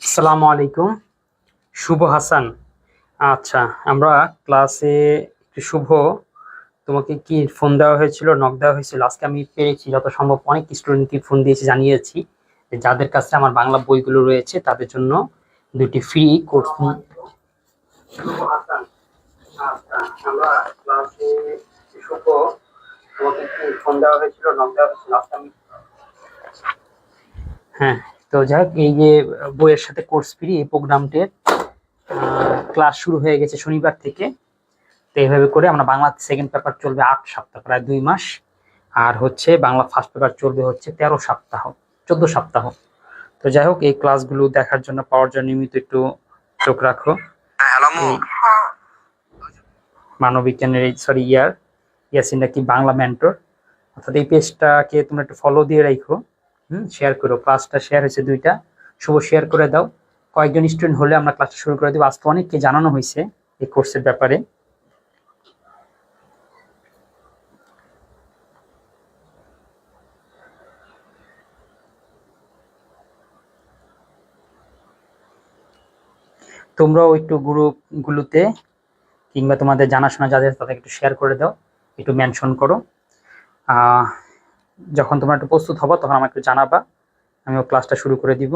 আসসালামু আলাইকুম। শুভ হাসান। আচ্ছা, আমরা ক্লাসে একটু শুভ, তোমাকে কি ফোন দেওয়া হয়েছিল, নক দেওয়া হয়েছিল? আজকে আমি পেরেছি যত সম্ভব অনেক স্টুডেন্টকে ফোন দিয়েছি, জানিয়েছি যে যাদের কাছে আমার বাংলা বইগুলো রয়েছে তাদের জন্য দুটি ফ্রি কোর্স। শুভ হাসান। আচ্ছা, আমরা ক্লাসে শুভ, তোমাকে কি ফোন দেওয়া হয়েছিল, নক দেওয়া হয়েছিল? আজকে আমি, হ্যাঁ, তো যাই হোক, এই যে বইয়ের সাথে কোর্স ফ্রি এই প্রোগ্রামটির ক্লাস শুরু হয়ে গেছে শনিবার থেকে। তো এইভাবে করে আমরা বাংলা সেকেন্ড পেপার চলবে 8 সপ্তাহ, প্রায় 2 মাস। আর হচ্ছে বাংলা ফার্স্ট পেপার চলবে হচ্ছে 13 সপ্তাহ, 14 সপ্তাহ। তো যাই হোক, এই ক্লাসগুলো দেখার জন্য, পাওয়ার জন্য নিয়মিত একটু চোখ রাখো। এই মানবিজ্ঞানের ইয়াসিন নাকি বাংলা মেন্টর, অর্থাৎ এই পেজটাকে তোমরা একটু ফলো দিয়ে রাখো। শেয়ার করো, ক্লাসটা শেয়ার হয়েছে 2টা, শুভ শেয়ার করে দাও। কয়েকজন স্টুডেন্ট হলে আমরা ক্লাসটা শুরু করে দেবো। আজকে অনেককে জানানো হয়েছে এই কোর্সের ব্যাপারে। তোমরাও একটু গ্রুপগুলোতে কিংবা তোমাদের জানাশোনা যাদের তাদেরকে একটু শেয়ার করে দাও, একটু মেনশন করো। যখন তোমরা একটু প্রস্তুত হবো তখন আমাকে একটু জানাবা, আমিও ক্লাসটা শুরু করে দিব।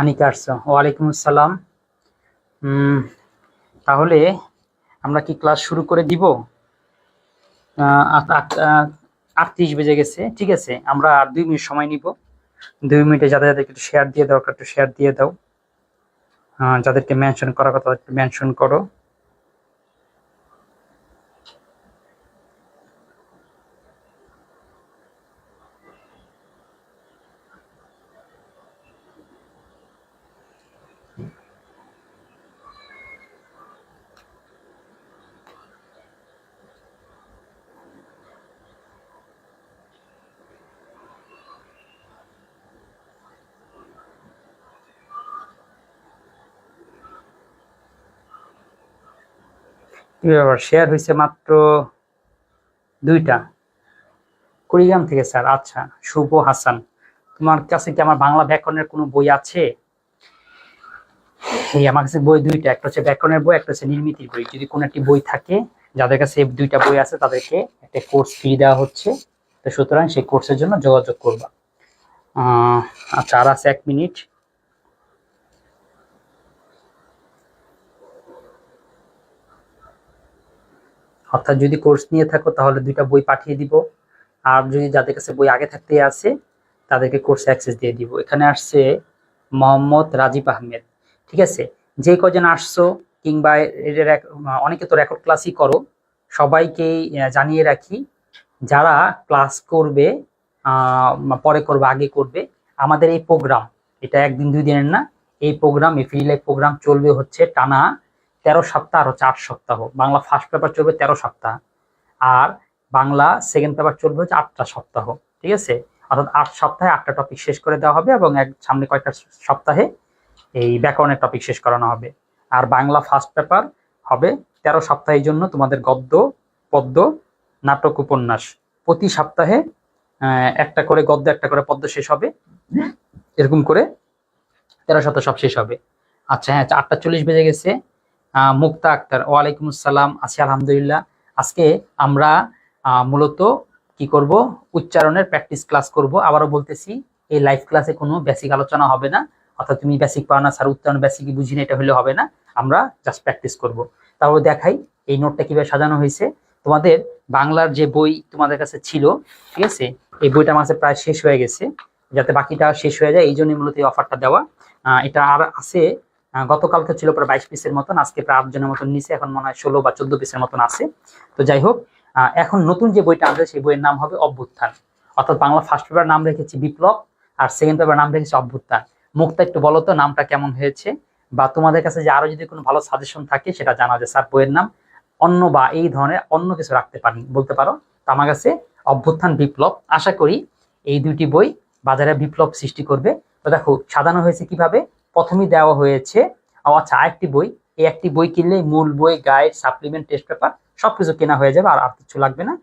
আনিকা আসছো, ওয়ালাইকুম আসসালাম। তাহলে আমরা কি ক্লাস শুরু করে দিব? 38 বেজে গেছে, ঠিক আছে, আমরা আর 2 মিনিট সময় নিব। 2 মিনিটে যাদের যাদেরকে একটু শেয়ার দিয়ে দাও, একটু শেয়ার দিয়ে দাও। যাদেরকে মেনশন করার কথা একটু মেনশন করো। ব্যাপার, শেয়ার হয়েছে মাত্র 2টা। কুড়িগ্রাম থেকে স্যার। আচ্ছা, শুভ হাসান, তোমার কাছে কি আমার বাংলা ব্যাকরণের কোনো বই আছে? এই আমার কাছে বই 2টা, একটা হচ্ছে ব্যাকরণের বই, একটা হচ্ছে নির্মিতির বই। যদি কোনো একটি বই থাকে, যাদের কাছে এই 2টা বই আছে তাদেরকে একটা কোর্স ফি দেওয়া হচ্ছে। তো সুতরাং সেই কোর্সের জন্য যোগাযোগ করবা। আচ্ছা, আর আছে 1 মিনিট। অর্থাৎ যদি কোর্স নিয়ে থাকো তাহলে 2টা বই পাঠিয়ে দিব, আর যদি যাদের কাছে বই আগে থাকতে আছে তাদেরকে কোর্স অ্যাক্সেস দিয়ে দিব। এখানে আসছে মোহাম্মদ রাজীব আহমেদ, ঠিক আছে। যে কজন আসছো কিংবা অনেকে তো রেকর্ড ক্লাসই করো, সবাইকেই জানিয়ে রাখি, যারা ক্লাস করবে, পরে করবে আগে করবে, আমাদের এই প্রোগ্রাম, এটা 1 দিন 2 দিনের না। এই প্রোগ্রাম, এই ফ্রি লাইভ প্রোগ্রাম চলবে হচ্ছে টানা 13 সপ্তাহ, আর হচ্ছে 8 সপ্তাহ। বাংলা ফার্স্ট পেপার চলবে 13 সপ্তাহ, আর বাংলা সেকেন্ড পেপার চলবে হচ্ছে 8টা সপ্তাহ, ঠিক আছে। অর্থাৎ 8 সপ্তাহে 8টা টপিক শেষ করে দেওয়া হবে, এবং সামনে কয়েকটা সপ্তাহে এই ব্যাকরণের টপিক শেষ করানো হবে। আর বাংলা ফার্স্ট পেপার হবে 13 সপ্তাহের জন্য তোমাদের গদ্য, পদ্য, নাটক, উপন্যাস। প্রতি সপ্তাহে একটা করে গদ্য, একটা করে পদ্য শেষ হবে, এরকম করে 13 সপ্তাহ সব শেষ হবে। আচ্ছা, হ্যাঁ, 8টা 40 বেজে গেছে। মুক্তা আক্তার, ওয়ালাইকুম আসসালাম, আছি আলহামদুলিল্লাহ। আজকে আমরা মূলত কি করব, উচ্চারণের প্র্যাকটিস ক্লাস করব। আবারও বলতেছি, এই লাইভ ক্লাসে কোনো বেসিক আলোচনা হবে না। অর্থাৎ তুমি বেসিক পাও না স্যার, উচ্চারণ বেসিকই বুঝি না, এটা হলে হবে না। আমরা জাস্ট প্র্যাকটিস করব। তারপর দেখাই এই নোটটা কিভাবে সাজানো হয়েছে। তোমাদের বাংলার যে বই তোমাদের কাছে ছিল, ঠিক আছে, এই বইটা আমার কাছে প্রায় শেষ হয়ে গেছে। যাতে বাকিটা শেষ হয়ে যায় এই জন্যই মূলত এই অফারটা দেওয়া। এটা আর আছে, গতকালকে ছিল প্রায় 22 পিসের মতন, আজকে প্রায় 8 জনের মতন নিচে, এখন মনে হয় 16 বা 14 পিসের মতন আছে। তো যাই হোক, এখন নতুন যে বইটা আসবে সেই বইয়ের নাম হবে অভ্যুত্থান। অর্থাৎ বাংলা ফার্স্ট পেপার নাম রেখেছি বিপ্লব, আর সেকেন্ড পেপার নাম রেখেছি অভ্যুত্থান। মুক্তা, একটু বলো তো নামটা কেমন হয়েছে? বা তোমাদের কাছে যে আরো যদি কোনো ভালো সাজেশন থাকে সেটা জানাও, যে স্যার বইয়ের নাম অন্য বা এই ধরনের অন্য কিছু রাখতে পারেন, বলতে পারো। তো আমার কাছে অভ্যুত্থান বিপ্লব, আশা করি এই দুইটি বই বাজারে বিপ্লব সৃষ্টি করবে। তো দেখো সাজানো হয়েছে কিভাবে, প্রথমেই দেওয়া হয়েছে, আচ্ছা আরেকটি বই, এই একটি বই কিনলে মূল বই, গাইড, সাপ্লিমেন্ট, টেস্ট পেপার সবকিছু কেনা হয়ে যাবে, আর আর কিছু লাগবে না।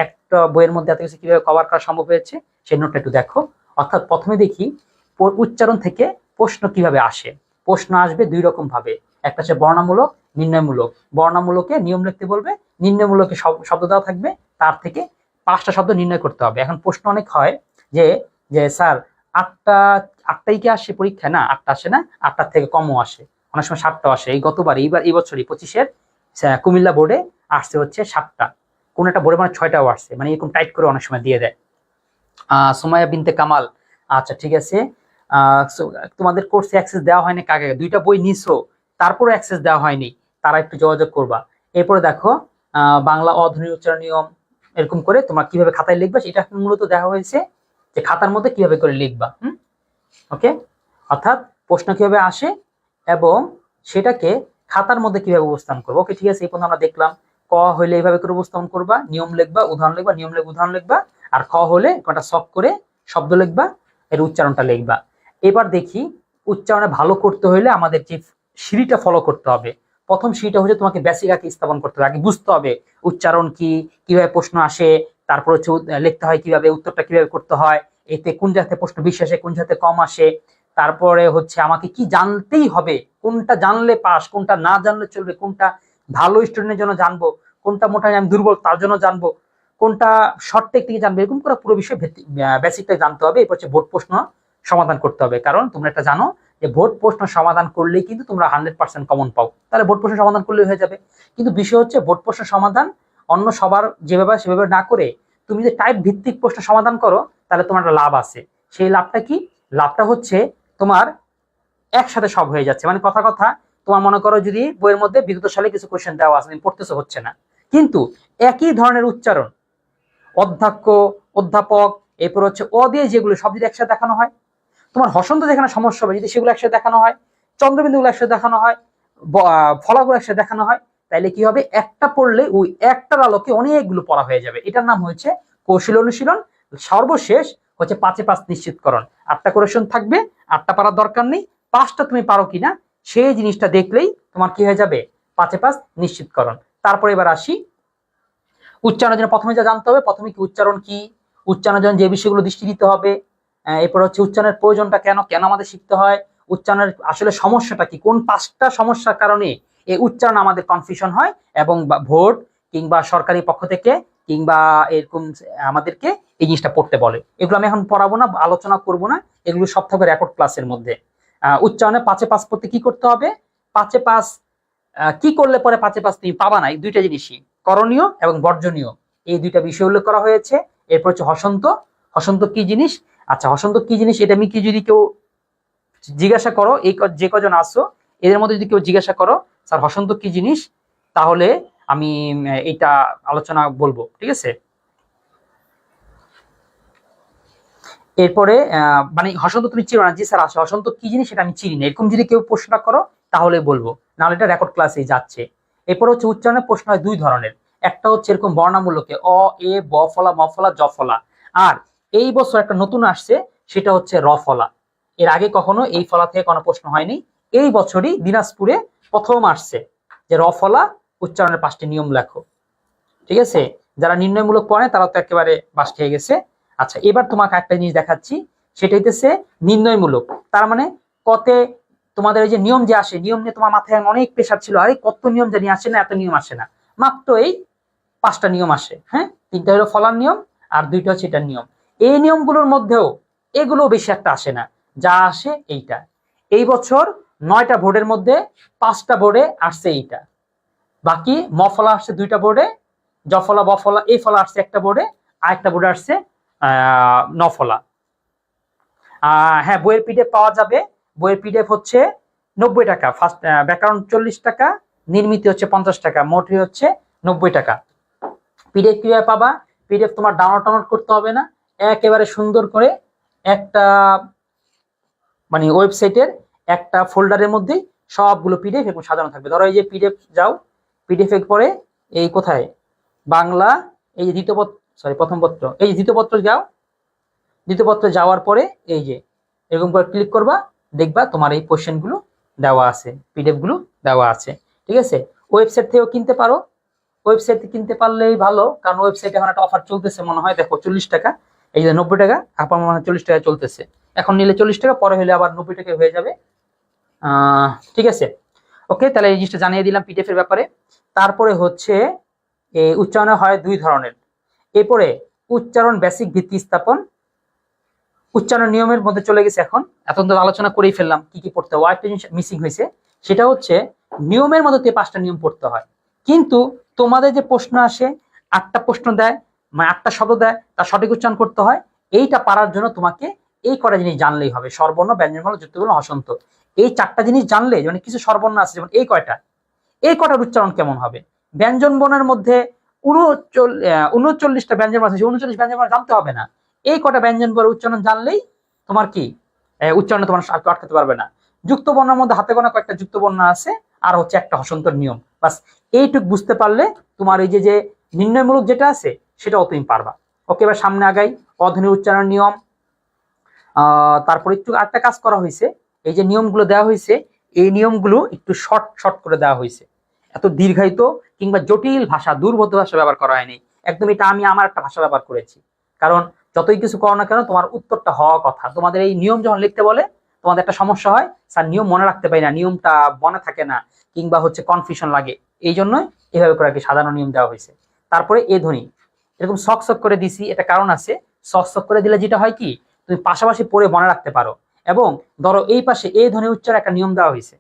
একটা বইয়ের মধ্যে এত কিছু কিভাবে কভার করা সম্ভব হয়েছে সেই নোটটা একটু দেখো। অর্থাৎ প্রথমে দেখি উচ্চারণ থেকে প্রশ্ন কিভাবে আসে। প্রশ্ন আসবে দুই রকম ভাবে, একটা হচ্ছে বর্ণামূলক, নির্ণয়মূলক। বর্ণামূলকে নিয়ম লিখতে বলবে, নির্ণয়মূলকে শব্দ দেওয়া থাকবে, তার থেকে 5টা শব্দ নির্ণয় করতে হবে। এখন প্রশ্ন অনেক হয় যে যে স্যার আটটাই কি আসে পরীক্ষায়? না, 8টা আসে না, 8টার থেকে কমও আসে, অনেক সময় 7টা আসে। এই বছরই 25-এর কুমিল্লা বোর্ডে আসছে হচ্ছে 7টা, কোন একটা বোর্ডে মানে 6টাও আসছে, মানে এরকম টাইট করে অনেক সময় দিয়ে দেয়। সুমাইয়া বিনতে কামাল, আচ্ছা ঠিক আছে। তোমাদের কোর্সে অ্যাক্সেস দেওয়া হয়নি কাকে? 2টা বই নিছো তারপরে অ্যাক্সেস দেওয়া হয়নি, তারা একটু যোগাযোগ করবা। এরপরে দেখো বাংলা অধ্বনি উচ্চারণ নিয়ম, এরকম করে তোমরা কিভাবে খাতায় লিখবা সেটা মূলত দেখা হয়েছে, যে খাতার মধ্যে কিভাবে করে লিখবা। ওকে, অর্থাৎ প্রশ্ন কিভাবে আসে এবং সেটাকে খাতার মধ্যে কিভাবে উপস্থাপন করবো। ওকে ঠিক আছে, এই পর্যন্ত আমরা দেখলাম। ক হইলে এইভাবে করে উপস্থাপন করবা, নিয়ম লিখবা, উদাহরণ লিখবা, নিয়ম লিখবা, উদাহরণ লিখবা। আর খ হলে কটা শখ করে শব্দ লিখবা, এর উচ্চারণটা লিখবা। এবার দেখি উচ্চারণে ভালো করতে হলে আমাদের যে সিঁড়িটা ফলো করতে হবে। প্রথম সিঁড়িটা হচ্ছে তোমাকে বেসিক আগে স্থাপন করতে হবে, আগে বুঝতে হবে উচ্চারণ কি, কিভাবে প্রশ্ন আসে, তারপর হচ্ছে লিখতে হয় কিভাবে, উত্তরটা কিভাবে করতে হয়, এতে কোন জায়গাতে প্রশ্ন বেশি আসে, কোন জায়গাতে কম আসে। তারপরে হচ্ছে আমাকে কি জানতেই হবে, কোনটা জানলে পাস, কোনটা না জানলে চলবে, কোনটা ভালো স্টুডেন্টের জন্য জানবো, কোনটা মোটামুটি আমি দুর্বল তার জন্য জানবো, কোনটা শর্ট টেকনিকে জানবো, এরকম করে পুরো বিষয় বেসিকটা জানতে হবে। এরপর হচ্ছে বোর্ড প্রশ্ন সমাধান করতে হবে, কারণ তোমরা একটা জানো যে বোর্ড প্রশ্ন সমাধান করলেই কিন্তু তোমরা 100% কমন পাও, তাহলে বোর্ড প্রশ্ন সমাধান করলেই হয়ে যাবে। কিন্তু বিষয় হচ্ছে বোর্ড প্রশ্ন সমাধান অন্য সবার যেভাবে সেভাবে না করে তুমি যে টাইপ ভিত্তিক প্রশ্ন সমাধান করো, তাহলে তোমার একটা লাভ আছে। সেই লাভটা কি? লাভটা হচ্ছে তোমার একসাথে সব হয়ে যাচ্ছে, মানে কথা কথা তোমার মনে করো যদি বইয়ের মধ্যে বিগত সালে কিছু কোয়েশ্চেন দেওয়া আছে, তুমি পড়তেছো, হচ্ছে না, কিন্তু একই ধরনের উচ্চারণ অধ্যক্ষ, অধ্যাপক, এরপর হচ্ছে অ দিয়ে যেগুলো সব যদি একসাথে দেখানো হয়, তোমার হসন্ত যেখানে সমস্যা হবে যদি সেগুলো একসাথে দেখানো হয়, চন্দ্রবিন্দুগুলো একসাথে দেখানো হয়, ফলাগুলো একসাথে দেখানো হয়, তাইলে কি হবে, একটা পড়লে ওই একটার আলোকে অনেকগুলো পড়া হয়ে যাবে। এটার নাম হচ্ছে কৌশল অনুশীলন। সর্বশেষ হচ্ছে 5-এ 5 নিশ্চিতকরণ। 8টা কোয়েশ্চন থাকবে, 8টা পারার দরকার নেই, 5টা তুমি পারো কিনা সেই জিনিসটা দেখলেই তোমার কি হয়ে যাবে, 5-এ 5 নিশ্চিতকরণ। তারপরে এবার আসি উচ্চারণের জন্য। প্রথমে যা জানতে হবে, প্রথমে কি উচ্চারণ কি, উচ্চারণের জন্য যে বিষয়গুলো দৃষ্টি দিতে হবে, এরপর হচ্ছে উচ্চারণের প্রয়োজনটা কেন, কেন আমাদের শিখতে হয়, উচ্চারণের আসলে সমস্যাটা কি, কোন 5টা সমস্যার কারণে এই উচ্চারণ আমাদের কনফিউশন হয়, এবং ভোট কিংবা সরকারি পক্ষ থেকে কিংবা এরকম আমাদেরকে এই জিনিসটা পড়তে বলে। এগুলো আমি এখন পড়াবো না, আলোচনা করব না, এগুলো সব থাকবে রেকর্ড ক্লাসের মধ্যে। উচ্চারণে 5-এ 5 পড়তে কি করতে হবে, 5-এ 5 কি করলে পরে 5-এ 5 তুমি পাবা না, এই দুইটা জিনিসই করণীয় এবং বর্জনীয়, এই দুইটা বিষয় উল্লেখ করা হয়েছে। এরপর হচ্ছে হসন্ত, হসন্ত কি জিনিস, আচ্ছা হসন্ত কি জিনিস এটা আমি কি যদি কেউ জিজ্ঞাসা করো, এই যে কজন আসো এদের মধ্যে যদি কেউ জিজ্ঞাসা করো স্যার হসন্ত কি জিনিস, তাহলে আমি এটা আলোচনা বলবো, ঠিক আছে। এরপরে মানে হসন্ত তুমি চিনো না, জি স্যার আসে হসন্ত কি জিনিস সেটা আমি চিনি না, এরকম যদি কেউ প্রশ্নটা করো তাহলে বলবো, নাহলে এটা রেকর্ড ক্লাসে যাচ্ছে। এরপর হচ্ছে উচ্চারণের প্রশ্ন হয় দুই ধরনের, একটা হচ্ছে এরকম বর্ণামূলকে অ, এ, ব ফলা, ম ফলা, জ ফলা। আর এই বছর একটা নতুন আসছে, সেটা হচ্ছে র ফলা। এর আগে কখনো এই ফলা থেকে কোনো প্রশ্ন হয়নি, এই বছরই দিনাজপুরে প্রথম আসছে যে র ফলা উচ্চারণের 5টি নিয়ম লেখো, ঠিক আছে। যারা নির্ণয়মূলক পড়ে তারা তো একেবারে বাস খেয়ে গেছে। আচ্ছা এবার তোমাকে একটা জিনিস দেখাচ্ছি, সেটা হইতেছে নির্ণয়মূলক। তার মানে কতে তোমাদের এই যে নিয়ম যে আসে, নিয়ম নিয়ে তোমার মাথায় অনেক প্রেশার ছিল, আরে কত নিয়ম জানি আসে না, এত নিয়ম আসে না, মাত্র এই 5টা নিয়ম আসে। হ্যাঁ, 3টা হলো ফলার নিয়ম আর 2টা হচ্ছে এটার নিয়ম। এই নিয়মগুলোর মধ্যেও এগুলো বেশি একটা আসে না, যা আসে এইটা। এই বছর 9টা বোর্ডের মধ্যে 5টা বোর্ডে আসছে এইটা, বাকি মফলা আসছে 2টা বোর্ডে, জফলা, বফলা, এই ফলা আসছে একটা বোর্ডে, আরেকটা বোর্ডে আসছে নফলা। হ্যাঁ, বইয়ের পিডিএফ পাওয়া যাবে। বইয়ের পিডিএফ হচ্ছে 90 টাকা, ফার্স্ট ব্যাকরণ 40 টাকা, নির্মিতি হচ্ছে 50 টাকা, মোট হচ্ছে 90 টাকা। পিডিএফ কিভাবে পাবা, পিডিএফ তোমার ডাউনলোড করতে হবে না, একেবারে সুন্দর করে একটা মানে ওয়েবসাইটের একটা ফোল্ডারের মধ্যে সবগুলো পিডিএফ এবং সাজানো থাকবে। ধরো এই যে পিডিএফ যাও, পিডিএফ এর পরে এই কোথায় বাংলা, এই যে দ্বিতীয় পত্র, সরি প্রথম পত্র, এই যে দ্বিতীয় পত্র যাও, দ্বিতীয় পত্র যাওয়ার পরে এই যে এরকম করে ক্লিক করবা, দেখবা তোমার এই কোশ্চেন গুলো দেওয়া আছে, পিডিএফ গুলো দেওয়া আছে। ঠিক আছে, ওয়েবসাইট থেকেও কিনতে পারো, ওয়েবসাইট থেকে কিনতে পারলেই ভালো, কারণ ওয়েবসাইটে এখন একটা অফার চলতেছে মনে হয়, দেখো 40 টাকা, এই যে 90 টাকা, আপনার মনে হয় 40 টাকা চলতেছে, এখন নিলে 40 টাকা, পরে হলে আবার 90 টাকা হয়ে যাবে। ঠিক আছে, ওকে, তাহলে এই জিনিসটা জানিয়ে দিলাম পিডিএফ এর ব্যাপারে। তারপরে হচ্ছে উচ্চারণ হয় 2 ধরনের। এরপরে উচ্চারণ বেসিক ভিত্তি স্থাপন, উচ্চারণ নিয়মের মধ্যে চলে গেছে। এখন এতক্ষণ তো আলোচনা করেই ফেললাম কি কি পড়তে হয়, একটা জিনিস মিসিং হয়েছে, সেটা হচ্ছে নিয়মের মধ্যে 5টা নিয়ম পড়তে হয়, কিন্তু তোমাদের যে প্রশ্ন আসে 8টা প্রশ্ন দেয়, মানে 8টা শব্দ দেয়, তার সঠিক উচ্চারণ করতে হয়। এইটা পারার জন্য তোমাকে এই কটা জিনিস জানলেই হবে, স্বরবর্ণ, ব্যঞ্জনবর্ণ, যুক্তবর্ণ, হসন্ত। এই 4টা জিনিস জানলে, মানে কিছু স্বরবর্ণ আছে যেমন এই কয়টা, এই কটার উচ্চারণ কেমন হবে। ব্যঞ্জন বর্ণের মধ্যে 39টা ব্যঞ্জন বর্ণ আছে, 39 ব্যঞ্জন বর্ণ জানতে হবে না, এই কটা ব্যঞ্জন বর্ণের উচ্চারণ জানলেই তোমার কি উচ্চারণে তোমার আটকাতে পারবে না। যুক্ত বর্ণের মধ্যে হাতে গোনা কয়েকটা যুক্ত বর্ণ আছে, আর হচ্ছে একটা হসন্তর নিয়ম, বাস এইটুক বুঝতে পারলে তোমার এই যে নির্ণয়মূলক যেটা আছে সেটাও তুমি পারবা। ওকে, এবার সামনে আগাই। অধ্বনি উচ্চারণ নিয়ম, তারপর একটু আরেকটা কাজ করা হয়েছে, এই যে নিয়মগুলো দেওয়া হয়েছে, এই নিয়মগুলো একটু শর্ট শর্ট করে দেওয়া হয়েছে, এত দীর্ঘায়িত কিংবা জটিল ভাষা, দুর্বোধ্য ভাষা ব্যবহার করা হয়নি। একদম এটা আমি আমার একটা ভাষা ব্যবহার করেছি, কারণ যতই কিছু করো না কেন তোমার উত্তরটা হওয়া কথা। তোমাদের এই নিয়ম যখন লিখতে বলে তোমাদের একটা সমস্যা হয়, স্যার নিয়ম মনে রাখতে পারি না, নিয়মটা মনে থাকে না, কিংবা হচ্ছে কনফিউশন লাগে, এই জন্যই এভাবে করে আর কি সাধারণ নিয়ম দেওয়া হয়েছে। তারপরে এ ধ্বনি এরকম শক শক করে দিছি, এটা কারণ আছে, শক শক করে দিলে যেটা হয় কি, তুমি পাশাপাশি পড়ে মনে রাখতে পারো। এবং ধরো এই পাশে এই ধ্বনি উচ্চারণ একটা নিয়ম দেওয়া হয়েছে,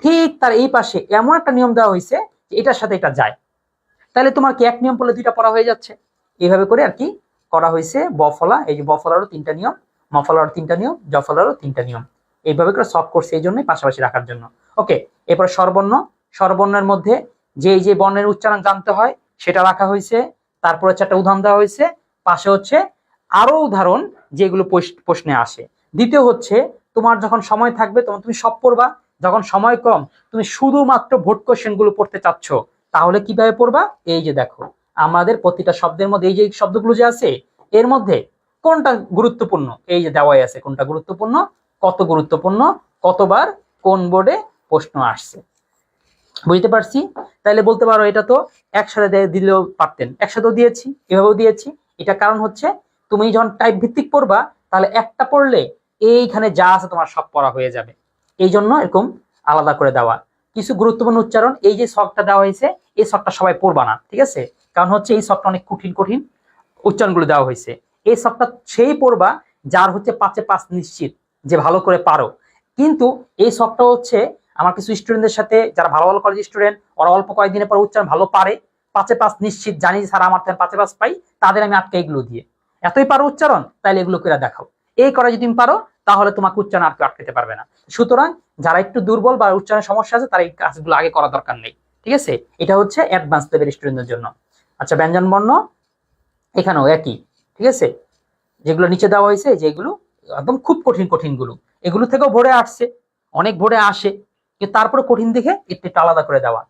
ঠিক তার এই পাশে এমন একটা নিয়ম দেওয়া হয়েছে যে এটার সাথে এটা যায়, তাহলে তোমার কি এক নিয়ম পড়লে 2টা পড়া হয়ে যাচ্ছে। এইভাবে করে আর কি করা হয়েছে। বফলা, এই যে বফলারও 3টা নিয়ম, মফলারও 3টা নিয়ম, জফলারও 3টা নিয়ম, এইভাবে করে সব করছে এই জন্যই পাশাপাশি রাখার জন্য। ওকে, এরপর স্বরবর্ণ, স্বরবর্ণের মধ্যে যে বর্ণের উচ্চারণ জানতে হয় সেটা রাখা হয়েছে। তারপর হচ্ছে একটা উদাহরণ দেওয়া হয়েছে, পাশে হচ্ছে আরো উদাহরণ যেগুলো প্রশ্নে আসে। দ্বিতীয় হচ্ছে তোমার যখন সময় থাকবে তখন তুমি সব পড়বা, যখন সময় কম তুমি শুধুমাত্র ভোট কোশ্চেন গুলো পড়তে চাচ্ছ, তাহলে কিভাবে পড়বা। এই যে দেখো আমাদের প্রতিটা শব্দের মধ্যে এই যে শব্দগুলো যে আছে এর মধ্যে কোনটা গুরুত্বপূর্ণ, এই যে দেওয়াই আছে কোনটা গুরুত্বপূর্ণ, কত গুরুত্বপূর্ণ, কতবার কোন বোর্ডে প্রশ্ন আসছে। বুঝতে পারছি, তাইলে বলতে পারো এটা তো একসাথে দিলেও পারতেন, একসাথেও দিয়েছি, এভাবেও দিয়েছি। এটা কারণ হচ্ছে তুমি যখন টাইপ ভিত্তিক পড়বা তাহলে একটা পড়লে এইখানে যা আছে তোমার সব পড়া হয়ে যাবে, এই জন্য এরকম আলাদা করে দেওয়া। কিছু গুরুত্বপূর্ণ উচ্চারণ, এই যে শখটা দেওয়া হয়েছে এই শখটা সবাই পড়বা না, ঠিক আছে, কারণ হচ্ছে এই শখটা অনেক কঠিন কঠিন উচ্চারণগুলো দেওয়া হয়েছে। এই শখটা সেই পড়বা যার হচ্ছে 5-এ 5 নিশ্চিত, যে ভালো করে পারো। কিন্তু এই শখটা হচ্ছে আমার কিছু স্টুডেন্টদের সাথে যারা ভালো ভালো কলেজ স্টুডেন্ট, ওরা অল্প কয়েকদিনের পর উচ্চারণ ভালো পারে, 5-এ 5 নিশ্চিত, জানি স্যার আমার 5-এ 5 পাই, তাদের আমি আটকে এগুলো দিয়ে, এতই পারো উচ্চারণ তাইলে এগুলো করে দেখাও। এই করা যদি তুমি পারো তাহলে তোমাকে উচ্চারণ আর কেউ আটকাতে পারবে না। সুতরাং যারা একটু দুর্বল বা উচ্চারণের সমস্যা আছে তারা এই কাজগুলো আগে করা দরকার নেই, ঠিক আছে, এটা হচ্ছে অ্যাডভান্স লেভেল স্টুডেন্টদের জন্য। আচ্ছা, ব্যঞ্জন বর্ণ এখানেও একই, ঠিক আছে, যেগুলো নিচে দেওয়া হয়েছে যেগুলো একদম খুব কঠিন কঠিন গুলো, এগুলো থেকেও ভোরে আসছে, অনেক ভোরে আসে, কিন্তু তারপরে কঠিন দেখে একটু আলাদা করে দেওয়া,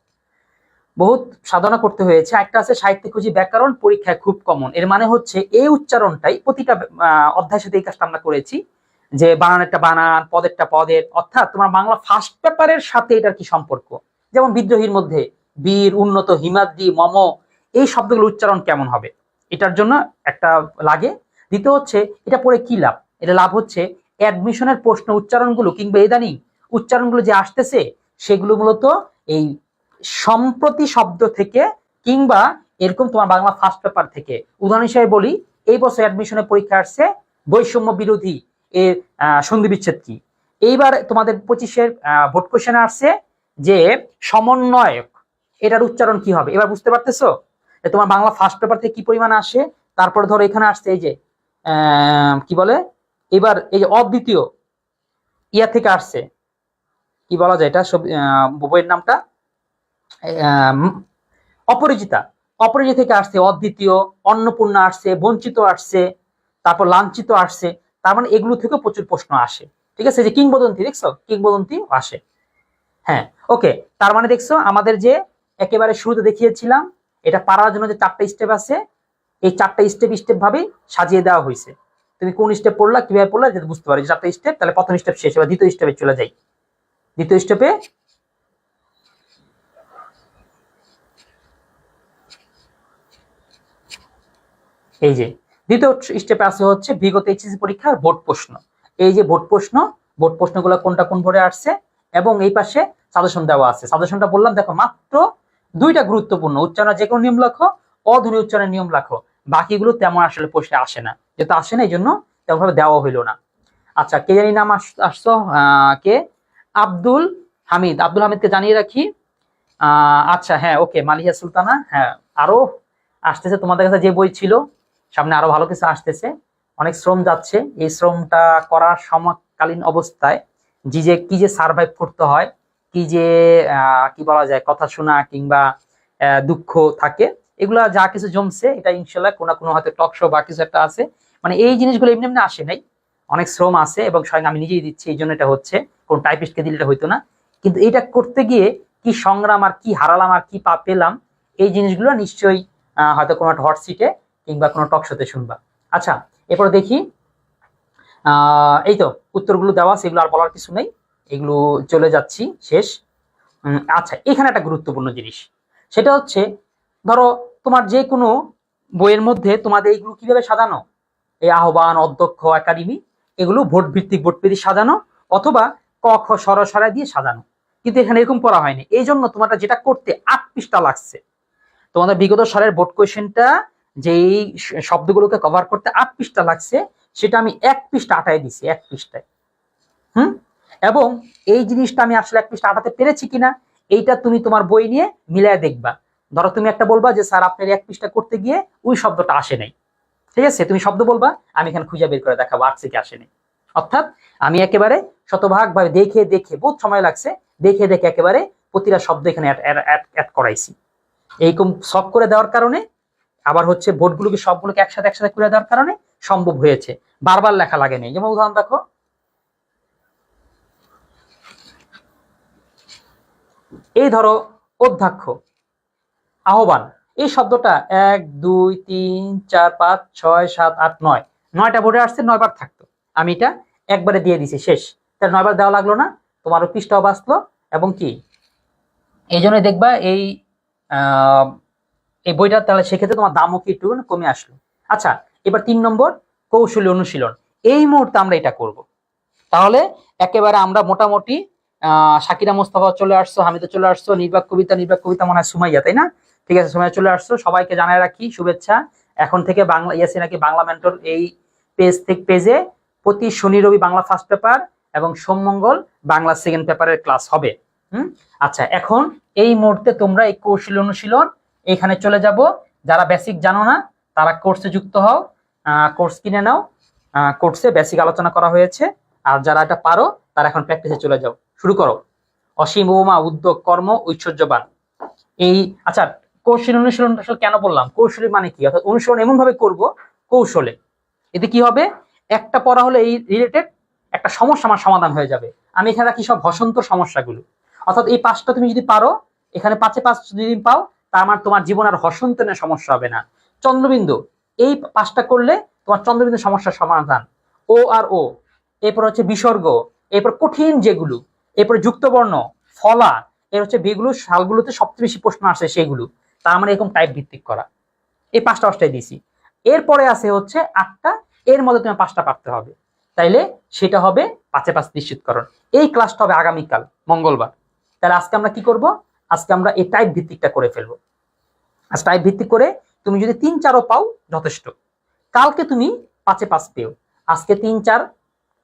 বহুত সাধনা করতে হয়েছে। একটা আছে সাহিত্যিক খুঁজি ব্যাকরণ, পরীক্ষায় খুব কমন, এর মানে হচ্ছে এই উচ্চারণটাই প্রতিটা অধ্যায়ের সাথে এই কাজটা আমরা করেছি, যে বানানেরটা বানান, পদেরটা পদের, অর্থাৎ তোমার বাংলা ফার্স্ট পেপারের সাথে এটার কি সম্পর্ক। যেমন বিদ্রোহীর মধ্যে বীর, উন্নত, হিমাদ্রি, মম, এই শব্দগুলো উচ্চারণ কেমন হবে, এটার জন্য একটা লাগে। দ্বিতীয় হচ্ছে এটা পড়ে কি লাভ, এটা লাভ হচ্ছে অ্যাডমিশনের প্রশ্ন উচ্চারণগুলো কিংবা ইদানিং উচ্চারণগুলো যে আসতেছে সেগুলো মূলত এই সম্প্রতি শব্দ থেকে কিংবা এরকম তোমার বাংলা ফার্স্ট পেপার থেকে। উদাহরণ হিসেবে বলি, এই বছর অ্যাডমিশনের পরীক্ষা আসছে বৈষম্য বিরোধী এর সন্ধি বিচ্ছেদ কি। এইবার তোমাদের 25-এর ভোট কোশ্চেনে আসছে যে সমন্বয়ক, এটার উচ্চারণ কি হবে, এবার বুঝতে পারতেছো তোমার বাংলা ফার্স্ট পেপার থেকে কি পরিমাণ আসে। তারপরে ধরো এখানে আসছে এই যে কি বলে, এবার এই যে অদ্বিতীয় ইয়া থেকে আসছে, কি বলা যায় এটা বইয়ের নামটা, অপরিচিতা, অপরিচিত থেকে আসছে অদ্বিতীয়, অন্নপূর্ণা আসছে, বঞ্চিত আসছে, তারপর লাঞ্ছিত আসছে, তার মানে এগুলো থেকে প্রচুর প্রশ্ন আসে। ঠিক আছে, যে কিংবদন্তি দেখছো, কিংবদন্তি আসে। হ্যাঁ, ওকে, তার মানে দেখছো আমাদের যে একেবারে শুরুতে দেখিয়েছিলাম এটা পারার জন্য যে 4টা স্টেপ আছে, এই 4টা স্টেপ স্টেপ ভাবে সাজিয়ে দেওয়া হয়েছে। তুমি কোন স্টেপ পড়লা, কিভাবে পড়লা, যদি বুঝতে পারো 4টা স্টেপ, তাহলে প্রথম স্টেপ শেষ, এবার দ্বিতীয় স্টেপে চলে যাই। দ্বিতীয় স্টেপে এই যে দ্বিতীয় স্টেপে আছে হচ্ছে বিগত এইচএসসি পরীক্ষার বোর্ড প্রশ্ন। এই যে বোর্ড প্রশ্নগুলো কোনটা কোন বোর্ডে আসছে, এবং এই পাশে সাজেশন দেওয়া আছে। সাজেশনটা বললাম, দেখো মাত্র 2টা গুরুত্বপূর্ণ, উচ্চারণের যে কোনো নিয়ম লেখো, অধ্বনি উচ্চারণের নিয়ম লেখো, বাকিগুলো তেমন আসলে প্রশ্নে আসে না, যেহেতু আসে না এই জন্য তেমন ভাবে দেওয়া হইলো না। আচ্ছা, কে জানি নাম আসছো, কে? আব্দুল হামিদ। আব্দুল হামিদকে জানিয়ে রাখি। আচ্ছা, হ্যাঁ, ওকে, মালিহা সুলতানা, হ্যাঁ, আরো আসতেছে তোমাদের কাছে যে বই ছিল, সামনে আরো ভালো কিছু আসতেছে, অনেক শ্রম যাচ্ছে। এই শ্রমটা করার সমকালীন অবস্থায় কি যে সার্ভাইভ করতে হয়, কি যে কি বলা যায়, কথা শোনা কিংবা দুঃখ থাকে, এগুলা যা কিছু জমছে, এটা ইনশাল্লাহ কোনো হয়তো টক শো বা কিছু একটা আছে, মানে এই জিনিসগুলো এমনি এমনি আসে নাই, অনেক শ্রম আছে, এবং স্বয়ং আমি নিজেই দিচ্ছি, এই জন্য এটা হচ্ছে, কোন টাইপিস্টকে দিলে এটা হইতো না। কিন্তু এটা করতে গিয়ে কি সংগ্রাম, আর কি হারালাম, আর কি পেলাম, এই জিনিসগুলো নিশ্চয়ই হয়তো কোনো একটা হট সিটে কিংবা কোনো টক শোতে শুনবা। আচ্ছা, এরপর দেখি, এই তো উত্তরগুলো দেওয়া, সেগুলো আর বলার কিছু নেই, এগুলো চলে যাচ্ছি, শেষ। আচ্ছা, এখানে একটা গুরুত্বপূর্ণ জিনিস, সেটা হচ্ছে ধরো তোমার যে কোনো বইয়ের মধ্যে তোমাদের এইগুলো কিভাবে সাজানো, এই আহ্বান, অধ্যক্ষ, একাডেমি, এগুলো ভোট ভিত্তিক, ভোট ভিত্তিক সাজানো, অথবা ক খ সরাসরি দিয়ে সাজানো, কিন্তু এখানে এরকম করা হয়নি। এই জন্য তোমাদের যেটা করতে 8 পৃষ্ঠা লাগছে, তোমাদের বিগত সালের বোর্ড কোয়েশ্চেনটা যেই শব্দগুলোকে কভার করতে 8 পৃষ্ঠা লাগছে, সেটা আমি 1 পৃষ্ঠা আটায় দিছি, 1 পৃষ্ঠায়। এবং এই জিনিসটা আমি আসলে 1 পৃষ্ঠা আটাতে পেরেছি কিনা, এইটা তুমি তোমার বই নিয়ে মিলায় দেখবা। ধরো তুমি একটা বলবা যে স্যার আপনার 1 পৃষ্ঠা করতে গিয়ে ওই শব্দটা আসে নাই, ঠিক আছে, তুমি শব্দ বলবা, আমি এখানে খুঁজে বের করে দেখাবো আসছে কি আসেনি। অর্থাৎ আমি একেবারে শতভাগ ভাবে দেখে দেখে, বহুত সময় লাগছে, দেখে দেখে একেবারে প্রতিটা শব্দ এখানে অ্যাড করাইছি। এইরকম সব করে দেওয়ার কারণে, আবার হচ্ছে বোর্ডগুলোকে সবগুলোকে একসাথে একসাথে করে দেওয়ার কারণে সম্ভব হয়েছে, বারবার লেখা লাগে নেই। যেমন উদাহরণ দেখো, এই ধরো অধ্যক্ষ, আহ্বান, এই শব্দটা 1 2 3 4 5 6 7 8 9, 9টা বোর্ডে আসছে, 9 বার থাকতো, আমি এটা একবারে দিয়ে দিছি, শেষ। তাহলে 9 বার দেওয়া লাগলো না, তোমারও পৃষ্ঠাও বাঁচলো, এবং কি এই জন্য দেখবা এই বইটা, তাহলে সেক্ষেত্রে তোমার দামও কি একটু কমে আসলো। আচ্ছা, এবার 3 নম্বর, কৌশলী অনুশীলন। এই মুহূর্তে আমরা এটা করব। তাহলে একেবারে আমরা মোটামুটি শাকিরা মোস্তফা চলে আসছো, হামিদা চলে আসছো, নির্বাক কবিতা মনে হয় সুমাইয়া, তাই না? ঠিক আছে, সুমাইয়া চলে আসছো, সবাইকে জানাই রাখি শুভেচ্ছা। এখন থেকে বাংলা ইয়াসি নাকি বাংলা মেন্টর এই পেজে প্রতি শনি রবি বাংলা ফার্স্ট পেপার এবং সোম মঙ্গল বাংলা সেকেন্ড পেপারের ক্লাস হবে। আচ্ছা, এখন এই মুহূর্তে তোমরা এই কৌশল অনুশীলন এখানে চলে যাব। যারা বেসিক জানো না তারা কোর্সে যুক্ত হও, কোর্স কিনে নাও, কোর্সে বেসিক আলোচনা করা হয়েছে। আর যারা এটা পারো তারা এখন প্র্যাকটিসে চলে যাও, শুরু করো। অসীম উপমা, উদ্যোগ, কর্ম, ঐশ্বর্যবান। এই আচ্ছা, কৌশল অনুশীলন আসলে কেন বললাম? কৌশলী মানে কি? অর্থাৎ অনুশীলন এমন ভাবে করব কৌশলে, এতে কি হবে, একটা পড়া হলে এই রিলেটেড একটা সমস্যা আমার সমাধান হয়ে যাবে। আমি এখানে রাখি সব হসন্ত সমস্যাগুলো, অর্থাৎ এই 5টা তুমি যদি পারো, এখানে 5-এ 5 যদি পাও, তার মানে তোমার জীবন আর হসন্তের সমস্যা হবে না। চন্দ্রবিন্দু, এই 5টা করলে তোমার চন্দ্রবিন্দু সমস্যার সমাধান। ও আর ও, এরপর হচ্ছে বিসর্গ, এরপর কঠিন যেগুলো, এরপর যুক্তবর্ণ, ফলা, এর হচ্ছে বেগুলো সালগুলোতে সবচেয়ে বেশি প্রশ্ন আসে সেগুলো, তার মানে এরকম টাইপ ভিত্তিক করা। এই 5টা দিয়েছি। এরপরে আছে হচ্ছে 8টা, এর মধ্যে তুমি 5টা পারতে হবে, তাইলে সেটা হবে 5-এ 5 নিশ্চিতকরণ। এই ক্লাসটা হবে আগামীকাল মঙ্গলবার। তাহলে আজকে আমরা কি করব? আজকে আমরা এই টাইপ ভিত্তিকটা করে ফেলবো। আজ টাইপ ভিত্তিক করে তুমি যদি 3-4ও পাও যথেষ্ট, কালকে তুমি 5-এ 5 পেও, আজকে 3-4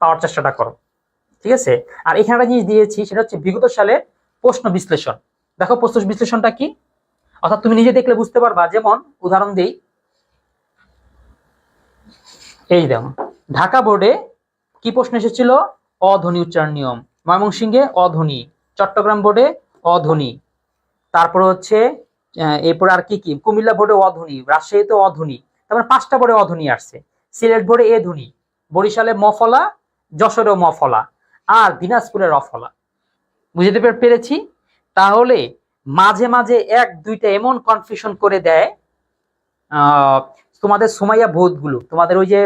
পাওয়ার চেষ্টাটা করো, ঠিক আছে? আর এখানে একটা জিনিস দিয়েছি, সেটা হচ্ছে বিগত সালের প্রশ্ন বিশ্লেষণ। দেখো প্রশ্ন বিশ্লেষণটা কি, অর্থাৎ তুমি নিজে দেখলে বুঝতে পারবা। যেমন উদাহরণ দিই, এই দেখো ঢাকা বোর্ডে কি প্রশ্ন এসেছিল? অধ্বনি উচ্চারণ নিয়ম। ময়মনসিংহে অধ্বনি, চট্টগ্রাম বোর্ডে অধ্বনি, তারপর হচ্ছে এরপর আর কি কি, কুমিল্লা বোর্ডে অধ্বনি, রাজশাহীতে অধ্বনি, তারপর 5টা বোর্ডে অধ্বনি আসছে। সিলেট বোর্ডে এ ধ্বনি, বরিশালে মফলা, যশোরে মফলা, আর দিনাজপুরের রফলা। বুঝতে পেরেছি? তাহলে মাঝে মাঝে এক দুইটা এমন কনফিউশন করে দেয়। তোমাদের সুমাইয়া গুলো, তোমাদের ওই যে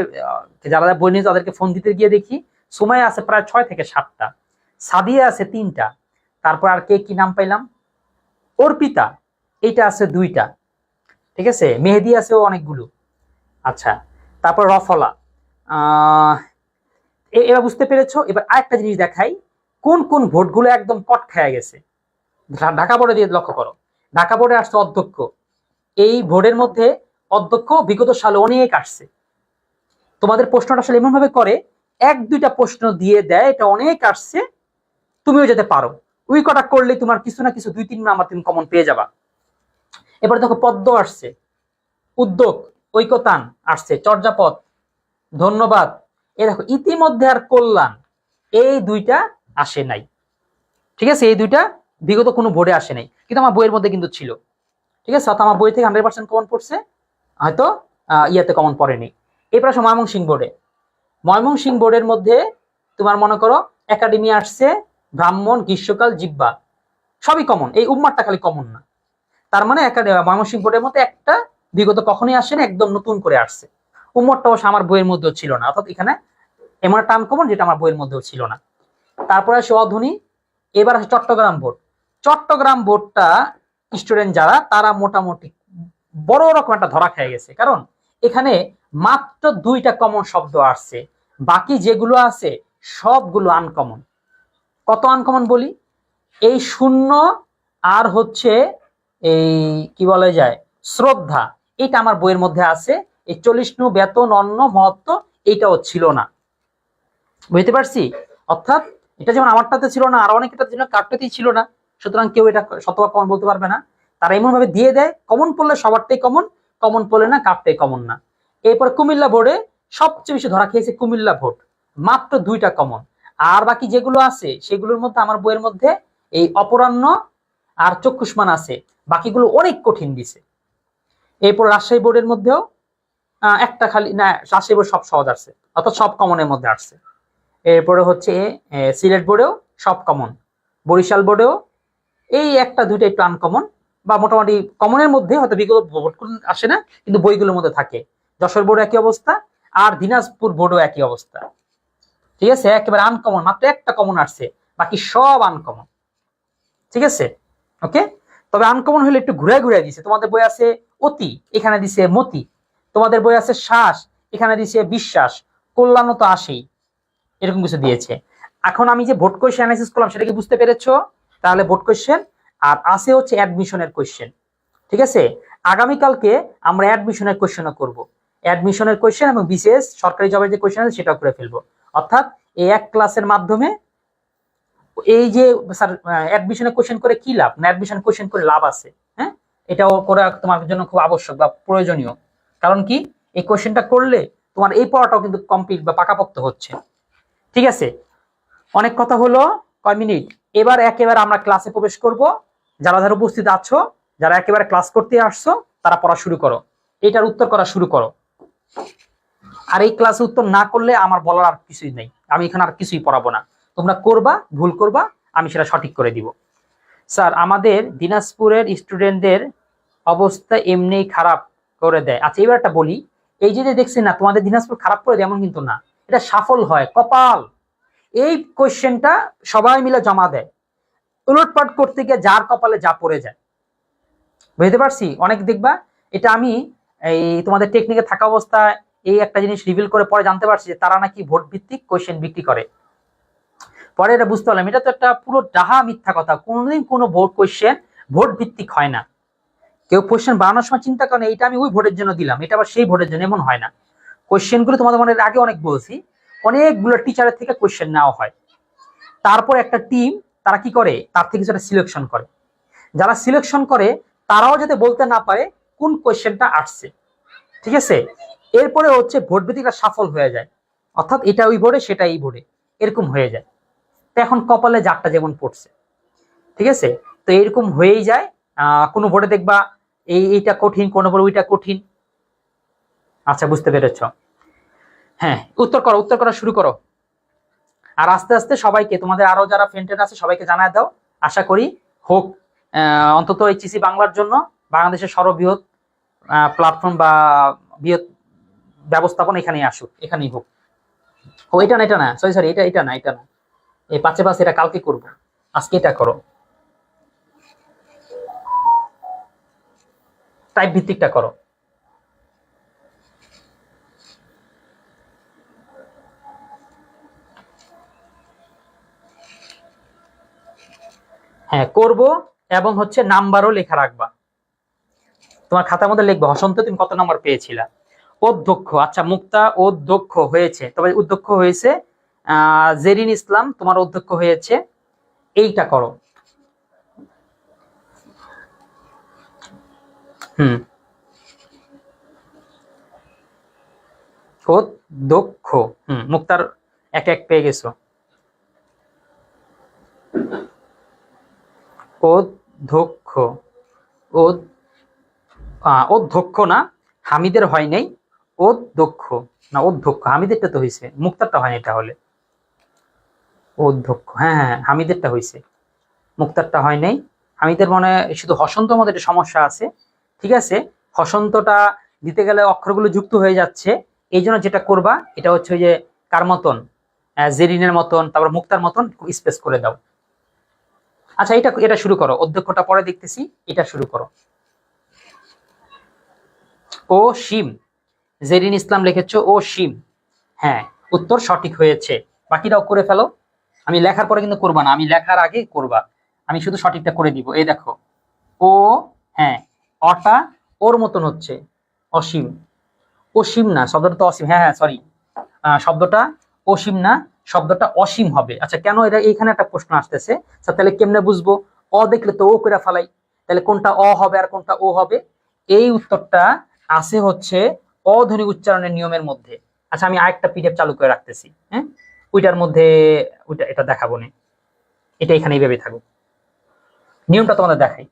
যারা বই নিয়ে তাদেরকে ফোন দিতে গিয়ে দেখি সুমাইয়া আছে প্রায় 6 থেকে 7টা, সাদিয়া আছে 3টা, তারপর আর কে কি নাম পাইলাম, অর্পিতা এইটা আছে 2টা, ঠিক আছে, মেহেদি আছে অনেকগুলো। আচ্ছা, তারপর রফলা। এবার বুঝতে পেরেছো? এবার আরেকটা জিনিস দেখাই, কোন কোন ভোটগুলো একদম কট খেয়ে গেছে। ঢাকা বোর্ডে দিয়ে লক্ষ্য করো, ঢাকা বোর্ডে আসছে অধ্যক্ষ। এই ভোটের মধ্যে অধ্যক্ষ বিগত সালে অনেক আসছে। তোমাদের প্রশ্নটা আসলে এমন ভাবে করে, এক দুইটা প্রশ্ন দিয়ে দেয় এটা অনেক আসছে, তুমিও যেতে পারো, ওই কটা করলে তোমার কিছু না কিছু 2-3 নাম্বার তুমি কমন পেয়ে যাবা। এবার দেখো পদ্ম আসছে, উদ্যোগ, ঐকতান আসছে, চর্যাপদ, ধন্যবাদ। এ দেখো ইতিমধ্যে আর কল্যাণ, এই 2টা আসে নাই। ঠিক আছে, এই 2টা বিগত কোনো বোর্ডে আসে নাই, কিন্তু আমার বইয়ের মধ্যে কিন্তু ছিল। ঠিক আছে, অর্থাৎ আমার বই থেকে 100% কমন পড়ছে, হয়তো ইয়াতে কমন পড়েনি। এরপর আসো ময়মনসিংহ বোর্ডে। ময়মনসিংহ বোর্ডের মধ্যে তোমার মনে করো একাডেমি আসছে, ব্রাহ্মণ, গ্রীষ্মকাল, জিব্বা, সবই কমন, এই উম্মারটা খালি কমন না। তার মানে ময়মনসিংহ বোর্ডের মধ্যে একটা বিগত কখনোই আসেনি, একদম নতুন করে আসছে। উম্মরটা অবশ্য আমার বইয়ের মধ্যেও ছিল না, অর্থাৎ এখানে এমন একটা আনকমন যেটা আমার বইয়ের মধ্যেও ছিল না। তারপরে আসে অধ্বনি। এবার আসে চট্টগ্রাম বোর্ড। চট্টগ্রাম বোর্ডটা স্টুডেন্ট যারা তারা মোটামুটি বড় রকম একটা ধরা খেয়ে গেছে, কারণ এখানে মাত্র 2টা কমন শব্দ আসছে, বাকি যেগুলো আছে সবগুলো আনকমন। কত আনকমন বলি, এই শূন্য আর হচ্ছে এই কি বলা যায় শ্রদ্ধা, এটা আমার বইয়ের মধ্যে আছে। এই 40 নু, বেতন, অন্ন, মহত্ব, এইটাও ছিল না। বুঝতে পারছি? অর্থাৎ এটা যেমন আমারটাতে ছিল না, আর অনেকটা ছিল, কারটাতেই ছিল না, সুতরাং কেউ এটা শতভাগ কমন বলতে পারবে না। তারা এমন ভাবে দিয়ে দেয়, কমন পড়লে সবারটাই কমন, কমন পড়লে না কারটাই কমন না। এরপর কুমিল্লা বোর্ডে সবচেয়ে বেশি ধরা খেয়েছে কুমিল্লা বোর্ড, মাত্র 2টা কমন। আর বাকি যেগুলো আছে সেগুলোর মধ্যে আমার বইয়ের মধ্যে এই অপরাহ্ন আর চক্ষুষ্মান আছে, বাকিগুলো অনেক কঠিন দিছে। এরপর রাজশাহী বোর্ডের মধ্যেও একটা খালি না, রাজশাহী বোর্ড সব সহজ আসছে, অর্থাৎ সব কমনের মধ্যে আসছে। এরপরে হচ্ছে সিলেট বোর্ডেও সব কমন, বরিশাল বোর্ডেও এই একটা দুইটা একটু আনকমন, বা মোটামুটি কমনের মধ্যে, হয়তো বিগত বোর্ড আসে না কিন্তু বইগুলোর মধ্যে থাকে। যশোর বোর্ড একই অবস্থা, আর দিনাজপুর বোর্ডও একই অবস্থা। ঠিক আছে, একেবারে আনকমন, মাত্র একটা কমন আসছে, বাকি সব আনকমন। ঠিক আছে, ওকে। তবে আনকমন হলে একটু ঘুরে ঘুরে দিছে। তোমাদের বই আছে অতি, এখানে দিছে মতি। তোমাদের বই আছে শ্বাস, এখানে দিছে বিশ্বাস। কল্যাণ তো আসেই, এরকম কিছু দিয়েছে। এখন আমি যে বোর্ড কোয়েশ্চেন অ্যানালাইসিস করলাম সেটা কি বুঝতে পেরেছো? তাহলে বোর্ড কোয়েশ্চেন আর আছে হচ্ছে অ্যাডমিশনের কোয়েশ্চেন। ঠিক আছে, আগামীকালকে আমরা অ্যাডমিশনের কোয়েশ্চেনও করব। অ্যাডমিশনের কোয়েশ্চেন এবং বিশেষ সরকারি জবের যে কোয়েশ্চেন আছে সেটাও করে ফেলবো। অর্থাৎ এই এক ক্লাসের মাধ্যমে এই যে স্যার অ্যাডমিশনের কোয়েশ্চেন করে কি লাভ, না অ্যাডমিশন কোয়েশ্চেন করে লাভ আছে। হ্যাঁ, এটাও করা তোমার জন্য খুব আবশ্যক বা প্রয়োজনীয়। কারণ কি, এই কোয়েশ্চেনটা করলে তোমার এই পড়াটাও কিন্তু কমপ্লিট বা পাকাপোক্ত হচ্ছে। ঠিক আছে, অনেক কথা হলো, কয় মিনিট। এবার একেবারে আমরা ক্লাসে প্রবেশ করব। যারা যারা উপস্থিত আছো, যারা একেবারে ক্লাস করতে আসছো, তারা পড়া শুরু করো, এটার উত্তর করা শুরু করো। আর এই ক্লাসে উত্তর না করলে আমার বলার আর কিছুই নেই, আমি এখানে আর কিছুই পড়াবো না। তোমরা করবা, ভুল করবা, আমি সেটা সঠিক করে দিব। স্যার আমাদের দিনাজপুরের স্টুডেন্টদের অবস্থা এমনি খারাপ করে দেয়। আচ্ছা, এবার একটা বলি, এই যে দেখছি না তোমাদের দিনাজপুর খারাপ করে দেয় এমন কিন্তু না, এটা সাফল হয়, কপাল। এই কোয়েশ্চেনটা সবাই মিলে জমা দেয়, উলটপাট করতে গিয়ে যার কপালে যা পড়ে যায়। বুঝতে পারছি? অনেক দেখবা, এটা আমি এই তোমাদের টেকনিকে থাকা অবস্থায় এই একটা জিনিস রিভিল করে পরে জানতে পারছি যে তারা নাকি ভোট ভিত্তিক কোয়েশ্চেন বিক্রি করে। পরে এটা বুঝতে পারলাম এটা তো একটা পুরো ডাহা মিথ্যা কথা। কোনোদিন কোনো ভোট কোয়েশ্চেন ভোট ভিত্তিক হয় না। কেউ কোয়েশ্চেন বানানোর সময় চিন্তা করে এইটা আমি ওই ভোটের জন্য দিলাম, এটা আবার সেই ভোটের জন্য, এমন হয় না। কোয়েশ্চেন গুলো তোমাদের মনে আগে অনেক বলছি, অনেকগুলো টিচারের থেকে কোয়েশ্চেন নেওয়া হয়। তারপর একটা টিম তারা কি করে, তার থেকে সেটা সিলেকশন করে। যারা সিলেকশন করে তারাও যাতে বলতে না পারে কোন কোয়েশ্চেনটা আসছে। ঠিক আছে, এরপরে হচ্ছে ভোট ভিত্তিকটা সফল হয়ে যায়, অর্থাৎ এটা ওই বোর্ডে সেটা এই বোর্ডে, এরকম হয়ে যায়। তো এখন কপালে যারটা যেমন পড়ছে, ঠিক আছে, তো এরকম হয়েই যায়। কোনো বোর্ডে দেখবা এইটা কঠিন, কোনো বোর্ডে ওইটা কঠিন। আচ্ছা, বুঝতে পেরেছ? হ্যাঁ, উত্তর করা শুরু করো। আর আস্তে আস্তে সবাইকে, তোমাদের আরো যারা ফ্রেন্ড আছে সবাইকে জানায় দাও। আশা করি হোক, অন্তত এইচএসসি বাংলার জন্য বাংলাদেশের সর্ববৃহৎ প্ল্যাটফর্ম বা বৃহৎ ব্যবস্থাপনা এখানেই আসুক, এখানেই হোক। ও এটা না, এটা না, সরি সরি, এটা না, এটা না, এই 5-5 এটা কালকে করব, আজকে এটা করো, টাইপ ভিত্তিকটা করো। হ্যাঁ করব, এবং হচ্ছে নাম্বারও লেখা রাখবা, তোমার খাতার মধ্যে লিখবে হসন্ত তুমি কত নাম্বার পেয়েছিলা। অধ্যক্ষ, আচ্ছা মুক্তা অধ্যক্ষ হয়েছে, তবে অধ্যক্ষ হয়েছে জেরিন ইসলাম, তোমার অধ্যক্ষ হয়েছে, এইটা করো। অধ্যক্ষ, মুক্তার এক এক পেয়ে গেছো। অধ্যক্ষ, অধ্যক্ষ না, হামিদের হয় নাই, অধ্যক্ষ না, অধ্যক্ষ, হামিদেরটা তো হয়েছে, মুক্তারটা হয়নি তাহলে। অধ্যক্ষ, হ্যাঁ হ্যাঁ হামিদেরটা হয়েছে, মুক্তারটা হয় নাই। হামিদের মনে শুধু হসন্তর মধ্যে একটা সমস্যা আছে, ঠিক আছে, হসন্তটা দিতে গেলে অক্ষরগুলো যুক্ত হয়ে যাচ্ছে, এই জন্য যেটা করবা এটা হচ্ছে ওই যে কার মতন, জেরিনের মতন, তারপর মুক্তার মতন স্পেস করে দাও। আচ্ছা এটা এটা শুরু করো, অধ্যক্ষটা পরে দেখতেছি, এটা শুরু করো। ও শিম, জেরিন ইসলাম লিখেছো ও শিম, হ্যাঁ উত্তর সঠিক হয়েছে। বাকিটাও করে ফেলো, আমি লেখার পরে কিন্তু করবা না, আমি লেখার আগে করবা, আমি শুধু সঠিকটা করে দিব। এই দেখো ও, হ্যাঁ অটা ওর মতন হচ্ছে, অসীম, অসীম না, শব্দটা তো অসীম, হ্যাঁ হ্যাঁ সরি, শব্দটা অসীম না, শব্দটা অসীম হবে। আচ্ছা কেন এটা, এইখানে একটা প্রশ্ন আসতেছে, তাহলে কেমনে বুঝবো, অ দেখলে তো ও করে ফেলাই, তাহলে কোনটা অ হবে আর কোনটা ও হবে? এই উত্তরটা আছে হচ্ছে অধ্বনি উচ্চারণের নিয়মের মধ্যে। আচ্ছা আমি আরেকটা পিডিএফ চালু করে রাখতেছি, হ্যাঁ ওইটার মধ্যে ওইটা এটা দেখাবো না, এটা এখানে এইভাবে থাকুক, নিয়মটা তোমাদের দেখাই।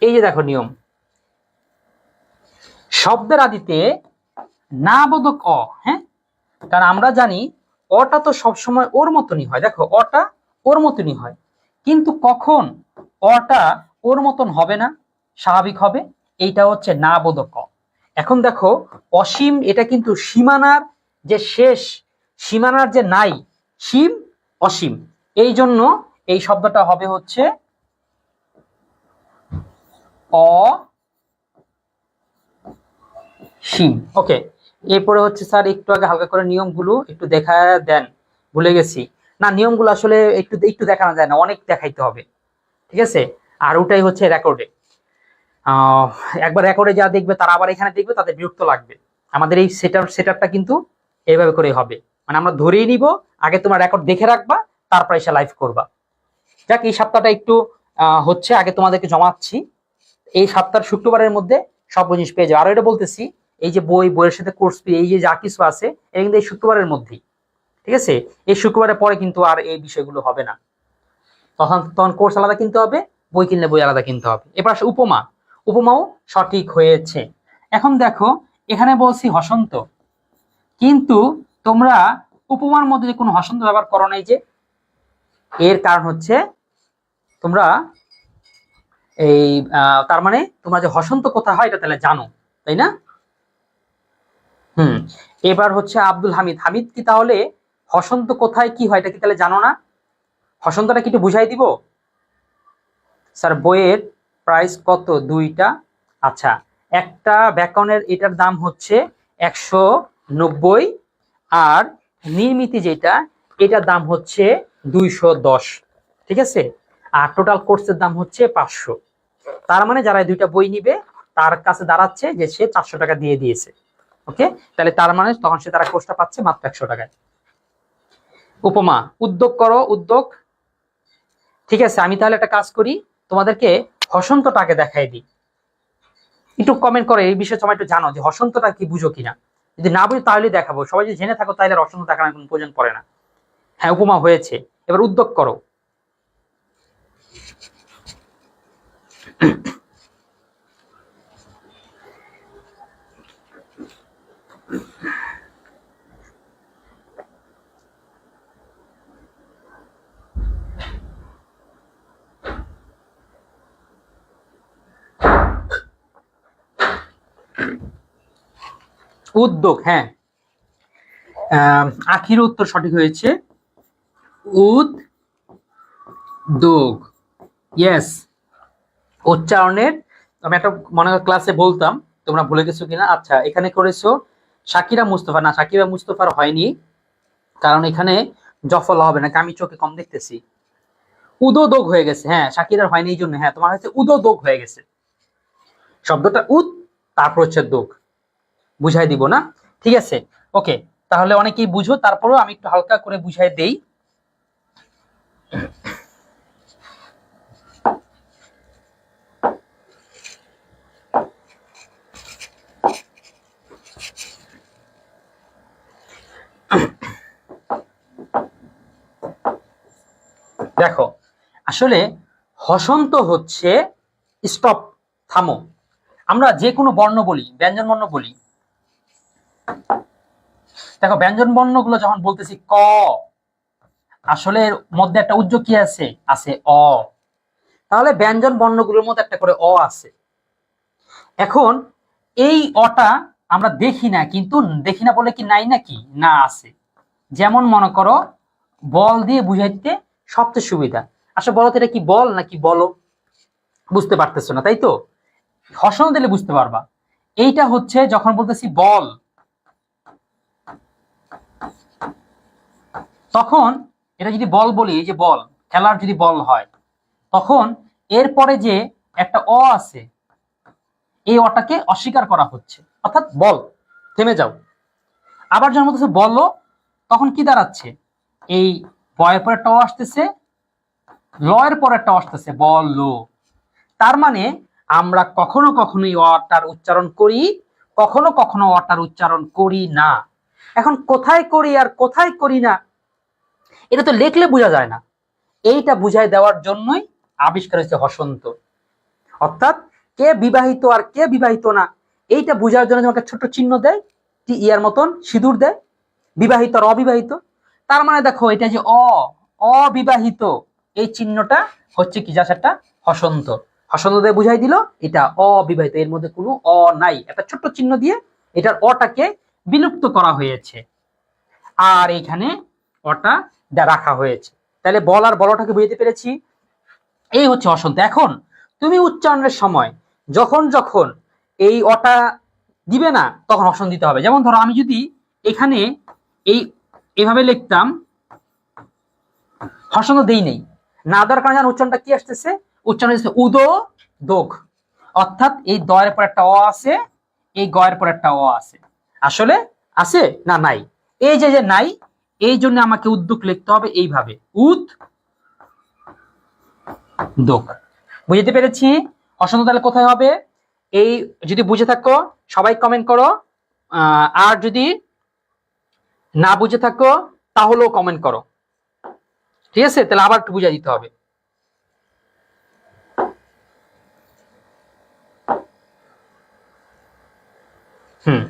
এই যে দেখো নিয়ম, শব্দের আদিতে না বোধক অ, হ্যাঁ কারণ আমরা জানি অটা তো সবসময় ওর মতনই হয়, দেখো অটা ওর মতনই হয়, কিন্তু কখন অটা ওর মতন হবে না, স্বাভাবিক হবে, এইটা হচ্ছে না বোধক অ। এখন দেখো অসীম, এটা কিন্তু সীমানার যে শেষ, সীমানার যে নাই, সীম অসীম, এই জন্য এই শব্দটা হবে হচ্ছে অসীম। ওকে, এরপরে হচ্ছে স্যার একটু আগে হালকা করে নিয়মগুলো একটু দেখা দেন, ভুলে গেছি। না নিয়মগুলো আসলে একটু একটু দেখানো যায় না, অনেক দেখাইতে হবে, ঠিক আছে। আর ওটাই হচ্ছে রেকর্ডে, একবার রেকর্ডে যা দেখবে তারা আবার এখানে দেখবে, তাদের বিরক্ত লাগবে। আমাদের এই সেটআপটা কিন্তু এইভাবে করে হবে, মানে আমরা ধরেই নিব, আগে তোমার রেকর্ড দেখে রাখবা, তারপর এসে লাইভ করবা। যাক এই সপ্তাহটা একটু হচ্ছে, আগে তোমাদেরকে জমাচ্ছি, এই সপ্তাহের শুক্রবারের মধ্যে সব জিনিস পেয়ে যাবে। আর এটা বলতেছি, এই যে বইয়ের সাথে কোর্স ফি, এই যে যা কিছু আছে এটা কিন্তু এই শুক্রবারের মধ্যেই, ঠিক আছে। এই শুক্রবারের পরে কিন্তু আর এই বিষয়গুলো হবে না, তখন তখন কোর্স আলাদা কিনতে হবে, বই কিনলে বই আলাদা কিনতে হবে। এবার আসে উপমা, উপমাও সঠিক হয়েছে। এখন দেখো এখানে বলছি হসন্ত, কিন্তু তোমরা উপমার মধ্যে কোনো হসন্ত ব্যবহার করো নাই যে, এর কারণ হচ্ছে তোমরা এই তার মানে তোমরা যে হসন্ত কোথায় হয় এটা তাহলে জানো, তাই না? এবার হচ্ছে আব্দুল হামিদ, হামিদ কি তাহলে হসন্ত কোথায় কি হয় এটা কি তাহলে জানো না? হসন্তটা কি একটু বুঝাই দিব? স্যার বইয়ের প্রাইস কত? 2টা। আচ্ছা একটা ব্যাকরণের এটার দাম হচ্ছে 190, আর নির্মিতি যেটা এটার দাম হচ্ছে 210, ঠিক আছে। আর টোটাল কোর্সের দাম হচ্ছে 500। তার মানে যারা 2টা বই নিবে তার কাছে দাঁড়াচ্ছে যে সে 400 টাকা দিয়ে দিয়েছে। ওকে, তাহলে তার মানে তখন সে তারা কোর্সটা পাচ্ছে মাত্র 100 টাকায়। উপমা, উদ্যোগ করো, উদ্যোগ। ঠিক আছে, আমি তাহলে একটা কাজ করি, তোমাদেরকে হসন্তটাকে দেখাই দিই। একটু কমেন্ট করে এই বিষয়ে সবাই একটু জানো যে হসন্তটা কি, বুঝো কিনা। যদি না বুঝো তাহলে দেখাবো, সবাই যদি জেনে থাকো তাহলে হসন্ত দেখানোর কোনো প্রয়োজন পড়ে না। হ্যাঁ, উপমা হয়েছে, এবার উদ্যোগ করো। উদ্যোগ, হ্যাঁ, আখির উত্তর সঠিক হয়েছে, উদ্যোগ। ইয়েস, উচ্চারণের আমি একটা মনে হয় ক্লাসে বলতাম, তোমরা ভুলে গেছো কিনা। আচ্ছা, এখানে করেছো শাকিরা মুস্তফা, না শাকিরা মুস্তফার হয়নি, কারণ এখানে জফল হবে না, আমি চোখে কম দেখতেছি। উদোদোগ হয়ে গেছে, হ্যাঁ, শাকিরার হয়নি এই জন্য, হ্যাঁ তোমার হচ্ছে উদোদোগ হয়ে গেছে, শব্দটা উদ তারপর হচ্ছে দোগ, বুঝাই দিব না। ঠিক আছে, ওকে, তাহলে অনেকেই বুঝো, তারপরেও আমি একটু হালকা করে বুঝাই দেই। দেখো, আসলে হসন্ত হচ্ছে স্টপ, থামো। আমরা যে কোনো বর্ণ বলি, ব্যঞ্জন বর্ণ বলি, দেখো ব্যঞ্জন বর্ণগুলো যখন বলতেছি ক, আসলে এর মধ্যে একটা উজ্জ্ব কি আছে, আছে অ। তাহলে ব্যঞ্জন বর্ণগুলোর মধ্যে একটা করে অ আছে। এখন এই অটা আমরা দেখি না, কিন্তু দেখি না বলে কি নাই নাকি, না আছে। যেমন মনে করো বল দিয়ে বুঝাইতে সবচেয়ে সুবিধা। আসলে বলো তো এটা কি বল নাকি বলো, বুঝতে পারতেছো না তাই তো, হসন দিলে বুঝতে পারবা। এইটা হচ্ছে যখন বলতেছি বল, তখন এটা যদি বল বলি, এই যে বল, খেলার যদি বল হয়, তখন এরপরে যে একটা অ আছে, এই অটাকে অস্বীকার করা হচ্ছে, অর্থাৎ বল, থেমে যাও। আবার যখন বলতেছে বলো, তখন কি দাঁড়াচ্ছে, এই বয়ের পরে ট আসতেছে, লয়ের পরে ট আসতেছে, বল। তার মানে আমরা কখনো কখনো এই অটার উচ্চারণ করি, কখনো কখনো অটার উচ্চারণ করি না। এখন কোথায় করি আর কোথায় করি না, এটা তো লেখলে বোঝা যায় না। এইটা বুঝাই দেওয়ার জন্যই আবিষ্কার হয়েছে হসন্ত, অর্থাৎ কে বিবাহিত আর কে বিবাহিত না, এইটা বোঝার জন্য তোমাকে ছোট চিহ্ন দেয়, ইয়ার মতন সিঁদুর দেয়, বিবাহিত আর অবিবাহিত। তার মানে দেখো এটা যে অবিবাহিত, এই চিহ্নটা হচ্ছে কি, যা সেটা হসন্ত, হসন্ত দিয়ে বুঝাই দিল এটা অবিবাহিত, এর মধ্যে কোনো অ নাই, একটা ছোট্ট চিহ্ন দিয়ে এটার অটাকে বিলুপ্ত করা হয়েছে, আর এইখানে অটা রাখা হয়েছে। তাহলে বল আর বলটাকে বুঝতে পেরেছি, এই হচ্ছে হসন্ত। এখন তুমি উচ্চারণের সময় যখন যখন এই অটা দিবে না, তখন হসন্ত দিতে হবে। যেমন ধরো আমি যদি এখানে এই এভাবে লিখতাম, হসন্ত দেই নেই, না দেওয়ার কারণে জান উচ্চারণটা কি আসতেছে, উচ্চারণ হচ্ছে উদো দোগ, অর্থাৎ এই দয়ের পর একটা অ আছে, এই গয়ের পর একটা অ আছে, আসলে আছে না নাই, এই যে নাই, এই জন্য আমাকে উদ্যোগ লিখতে হবে এইভাবে, উদ দোগ। বুঝতে পেরেছি হসন্ত তাহলে কোথায় হবে, এই যদি বুঝে থাকো সবাই কমেন্ট করো, আর যদি না বুঝে থাকো তাহলেও কমেন্ট করো। ঠিক আছে, তাহলে আবার একটু বুঝাই দিতে হবে। হুম,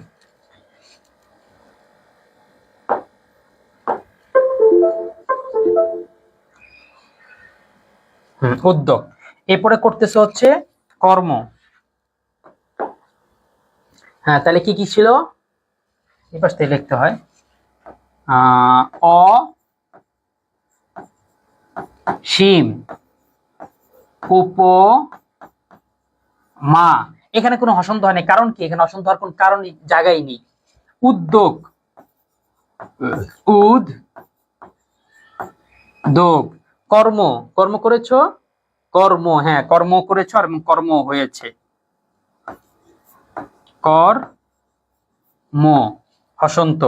উদ্যোগ। এরপরে করতেছে হচ্ছে কর্ম। হ্যাঁ, তাহলে কি কি ছিল, এই পাশ থেকে লিখতে হয়, অ সীম উপ মা, এখানে কোনো হসন্ত হয় না, কারণ কি, এখানে হসন্ত হওয়ার কোন কারণ জায়গায় নেই। উদ্যোগ, উদ দোগ। কর্ম, কর্ম করেছো, কর্ম, হ্যাঁ কর্ম করেছো, আর কর্ম হয়েছে, কর ম হসন্ত।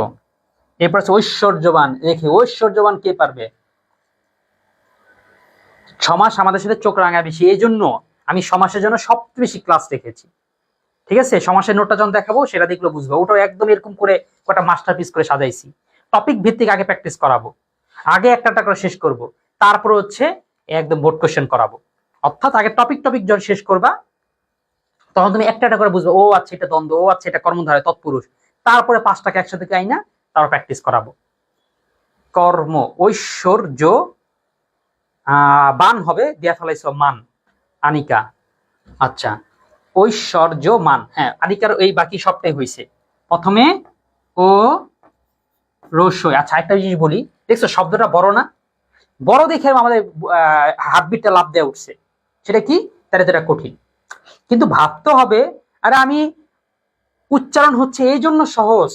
এরপর আছে ঐশ্বর্যবান। দেখি ঐশ্বর্যবান কে পারবে? সমাস আমাদের সাথে চোখ রাঙা বেশি, এই জন্য আমি সমাসের জন্য সবচেয়ে বেশি ক্লাস রেখেছি। ঠিক আছে, সমাসের নোটটা যখন দেখাবো সেটা দেখলে বুঝবো। ওটাও একদম এরকম করে কটা মাস্টারপিস করে সাজাইছি। টপিক ভিত্তিক আগে প্র্যাকটিস করাবো, আগে একটা করে শেষ করব, তারপর হচ্ছে একদম বোর্ড কোশ্চেন করাবো। অর্থাৎ আগে টপিক টপিক যখন শেষ করবা তখন তুমি একটা করে বুঝবে, ও আচ্ছা এটা দ্বন্দ্ব, ও আচ্ছা এটা কর্মধারয় তৎপুরুষ। তারপরে পাঁচটাকে একসাথে আইনা তারপর প্র্যাকটিস করাবো। কর্ম ঐশ্বর্য বান হবে দিয়া ফেলাইছ মান, আনিকা। আচ্ছা ঐশ্বর্য মান, হ্যাঁ আনিকার এই বাকি সবটাই হয়েছে। প্রথমে ও রসই। আচ্ছা একটা জিনিস বলি, দেখছো শব্দটা বড় না? বড় দেখে আমাদের হার্টবিটটা লাভ দেওয়া উঠছে। সেটা কি? তাহলে এটা কঠিন, কিন্তু ভাবতে হবে। আরে আমি উচ্চারণ হচ্ছে এই জন্য সহজ,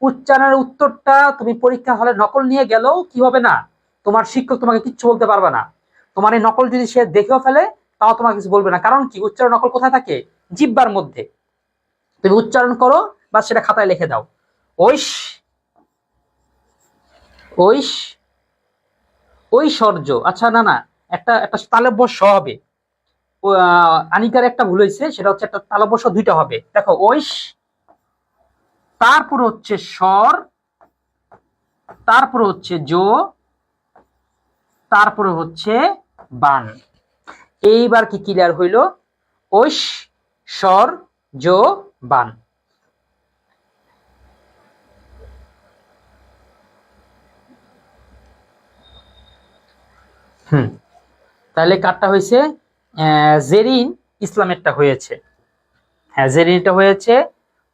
উচ্চারণের উত্তরটা তুমি পরীক্ষা হলে নকল নিয়ে গেলেও কি হবে না, তোমার শিক্ষক তোমাকে কিচ্ছু বলতে পারবে না। তোমার এই নকল যদি সে দেখেও ফেলে তাও তোমাকে কিছু বলবে না। কারণ কি? উচ্চারণ নকল কোথায় থাকে? জিহ্বার মধ্যে। তুমি উচ্চারণ করো বা সেটা খাতায় লিখে দাও। ঐশ ঐশ ঐশ্বর্য। আচ্ছা না না, একটা একটা তালব্য স হবে। আনিকার একটা ভুল হয়েছে, সেটা হচ্ছে একটা তালব্য স দুইটা হবে। দেখো ঐশ, তারপর হচ্ছে স্বর, তারপর হচ্ছে জো, তারপরে হচ্ছে বান। এইবার কি ক্লিয়ার হইল? ঐশ স্বর জো বান। তাহলে কারটা হয়েছে? জেরিন ইসলামেরটা হয়েছে। হ্যাঁ জেরিনটা হয়েছে।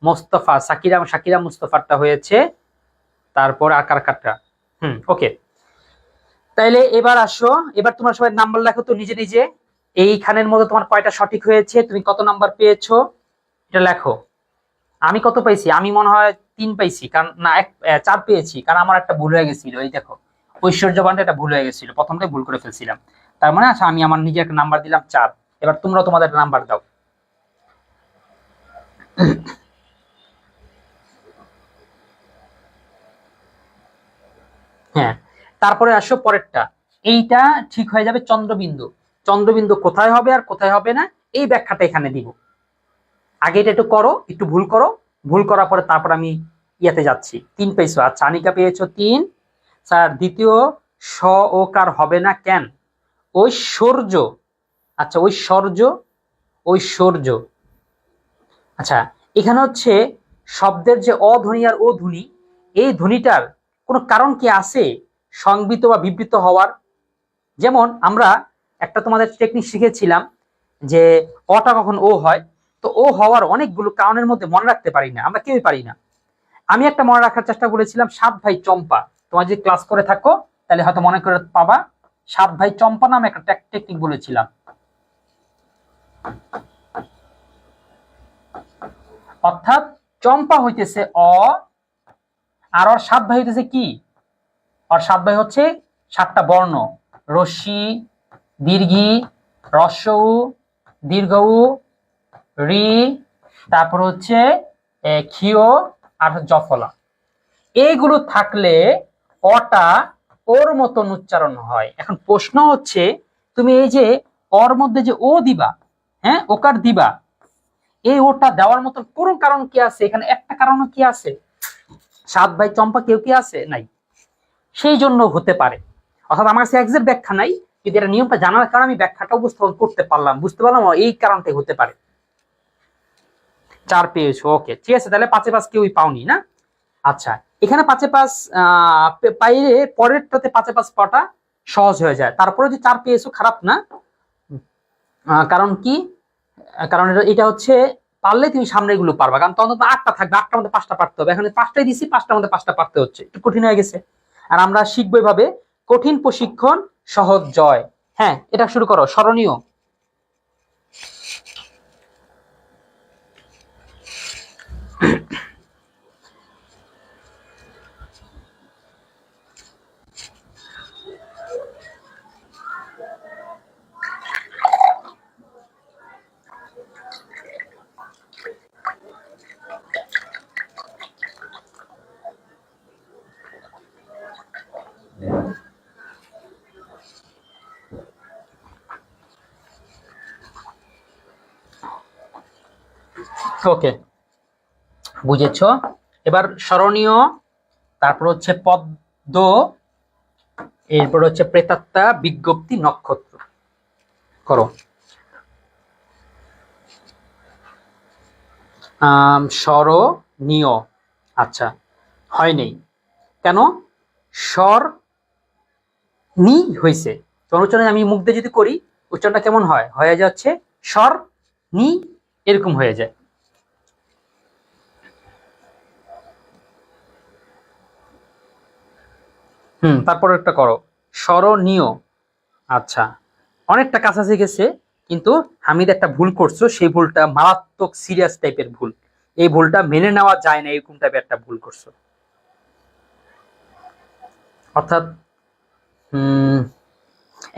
মোস্তফা শাকিরা মুস্তফারটা হয়েছে। তারপর আকার কাটটা। ওকে। তাইলে এবার আসো, এবার তোমার সবাই নাম্বার লেখো তো নিজে নিজে। এইখানের মধ্যে তোমার কয়টা সঠিক হয়েছে, তুমি কত নাম্বার পেয়েছো এটা লেখো। আমি কত পাইছি? আমি মনে হয় 3 পাইছি, কারণ না 4 পেয়েছি, কারণ আমার একটা ভুল হয়ে গেছিল। এই দেখো ঐশ্বর্যবানটা একটা ভুল হয়ে গেছিল, প্রথমটাই ভুল করে ফেলছিলাম। তার মানে আচ্ছা আমি আমার নিজে একটা নাম্বার দিলাম 4। এবার তোমরা তোমাদের একটা নাম্বার দাও। হ্যাঁ তারপরে আসো পরেরটা। এইটা ঠিক হয়ে যাবে চন্দ্রবিন্দু। চন্দ্রবিন্দু কোথায় হবে আর কোথায় হবে না এই ব্যাখ্যাটা এখানে দিব। আগে এটা একটু করো, একটু ভুল করো, ভুল করার পরে তারপর আমি ইয়াতে যাচ্ছি। 3 পেয়েছো। আচ্ছা আনিকা পেয়েছো 3। স্যার দ্বিতীয় স ও কার হবে না কেন? ঐশ্বর্য। আচ্ছা ঐশ্বর্য, ঐশ্বর্য। আচ্ছা এখানে হচ্ছে শব্দের যে অধ্বনি আর ও ধ্বনি, এই ধ্বনিটার কোনো কারণ কি আছে সংবৃত বা বিবৃত হওয়ার? যেমন আমরা একটা তোমাদের টেকনিক শিখেছিলাম যে অটা কখন ও হয়। তো ও হওয়ার অনেকগুলো কারণের মধ্যে মনে রাখতে পারি না, আমরা কেউই পারি না। আমি একটা মনে রাখার চেষ্টা করেছিলাম, 7 ভাই চম্পা। তোমার যদি ক্লাস করে থাকো তাহলে হয়তো মনে করে পাবা। 7 ভাই চম্পা নামে একটা টেকনিক বলেছিলাম। অর্থাৎ চম্পা হইতেছে অ, আর ওর 7 ভাই হইতেছে কি? আর 7 ভাই হচ্ছে 7টা বর্ণ, রস্যি, দীর্ঘি, হ্রস্ব উ, দীর্ঘ উ, রি, তারপর হচ্ছে ক্ষিয় আর জফলা। এইগুলো থাকলে অটা ওর মতন উচ্চারণ হয়। এখন প্রশ্ন হচ্ছে তুমি এই যে অর মধ্যে যে ও দিবা, হ্যাঁ ওকার দিবা, এই ওটা দেওয়ার মতন কোন কারণ কি আছে? এখানে একটা কারণ কি আছে? 7 ভাই চম্পা কেউ কি আছে? নাই। সেই জন্য হতে পারে। অর্থাৎ আমার কাছে এক্সাক্ট ব্যাখ্যা নাই, কিন্তু এটা নিয়মটা জানার কারণে আমি ব্যাখ্যাটা উপস্থাপন করতে পারলাম, বুঝতে পারলাম এই কারণটাই হতে পারে। 4 পেয়েছো, ওকে ঠিক আছে। তাহলে 5-এ 5 কেউই পাওনি না? আচ্ছা এখানে 5-এ 5 পাইলে পরেরটাতে 5-এ 5 পাওয়াটা সহজ হয়ে যায়। তারপরে যে 4 পেয়েছো খারাপ না। কারণ কি? কারণ এটা হচ্ছে পারলে তুমি সামনে গুলো পারবা, কারণ তখন তো 8টা থাকবে, 8টার মধ্যে 5টা পারতে হবে। এখন 5টাই দিছি, 5টার মধ্যে 5টা পারতে হচ্ছে, একটু কঠিন হয়ে গেছে। আর আমরা শিখবো এভাবে, কঠিন প্রশিক্ষণ সহজ জয়। হ্যাঁ এটা শুরু করো। স্মরণীয়। ওকে, বুঝেছো। এবার স্মরণীয়, তারপর হচ্ছে পদ্ম, এরপর হচ্ছে প্রেতাত্মা, বিজ্ঞপ্তি, নক্ষত্র। করো। স্মরণীয়, আচ্ছা হয় নেই কেন? স্বর নি হয়েছে, উচ্চারণে আমি মুখ দিয়ে যদি করি উচ্চারণটা কেমন হয়, হয়ে যাচ্ছে স্বর নি, এরকম হয়ে যায়। তারপর একটা করো, স্মরণীয়। আচ্ছা, অনেকটা কাছাকাছি গেছে, কিন্তু হামিদ একটা ভুল করছো, সেই ভুলটা মারাত্মক সিরিয়াস টাইপের ভুল। এই ভুলটা মেনে নেওয়া যায় না, এরকম টাইপের একটা ভুল করছো। অর্থাৎ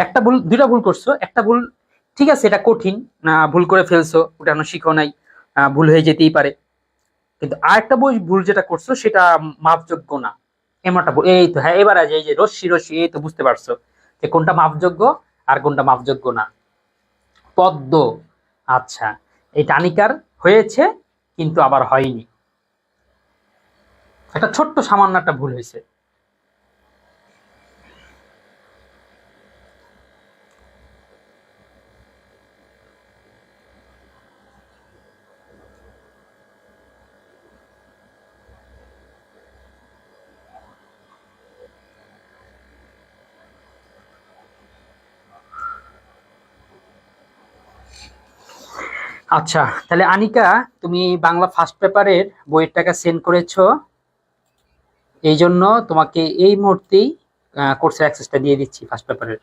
একটা ভুল, দুইটা ভুল করছো, একটা ভুল ঠিক আছে, এটা কঠিন, ভুল করে ফেলছো, ওটা এখনো শিখো নাই, ভুল হয়ে যেতেই পারে। কিন্তু আরেকটা ভুল যেটা করছো সেটা মাপযোগ্য না, এমন একটা ভুল। এই তো, হ্যাঁ, এবার আজ এই যে রশ্মি রশ্মি, এই তো বুঝতে পারছো যে কোনটা মাপযোগ্য আর কোনটা মাপযোগ্য না। পদ্ম, আচ্ছা, এই টানিকার হয়েছে কিন্তু আবার হয়নি, একটা ছোট্ট সামান্য একটা ভুল হয়েছে। আচ্ছা, তাহলে আনিকা, তুমি বাংলা ফার্স্ট পেপারের বইয়ের টাকা সেন্ড করেছো, এই জন্য তোমাকে এই মুহূর্তেই কোর্সের অ্যাক্সেসটা দিয়ে দিচ্ছি ফার্স্ট পেপারের।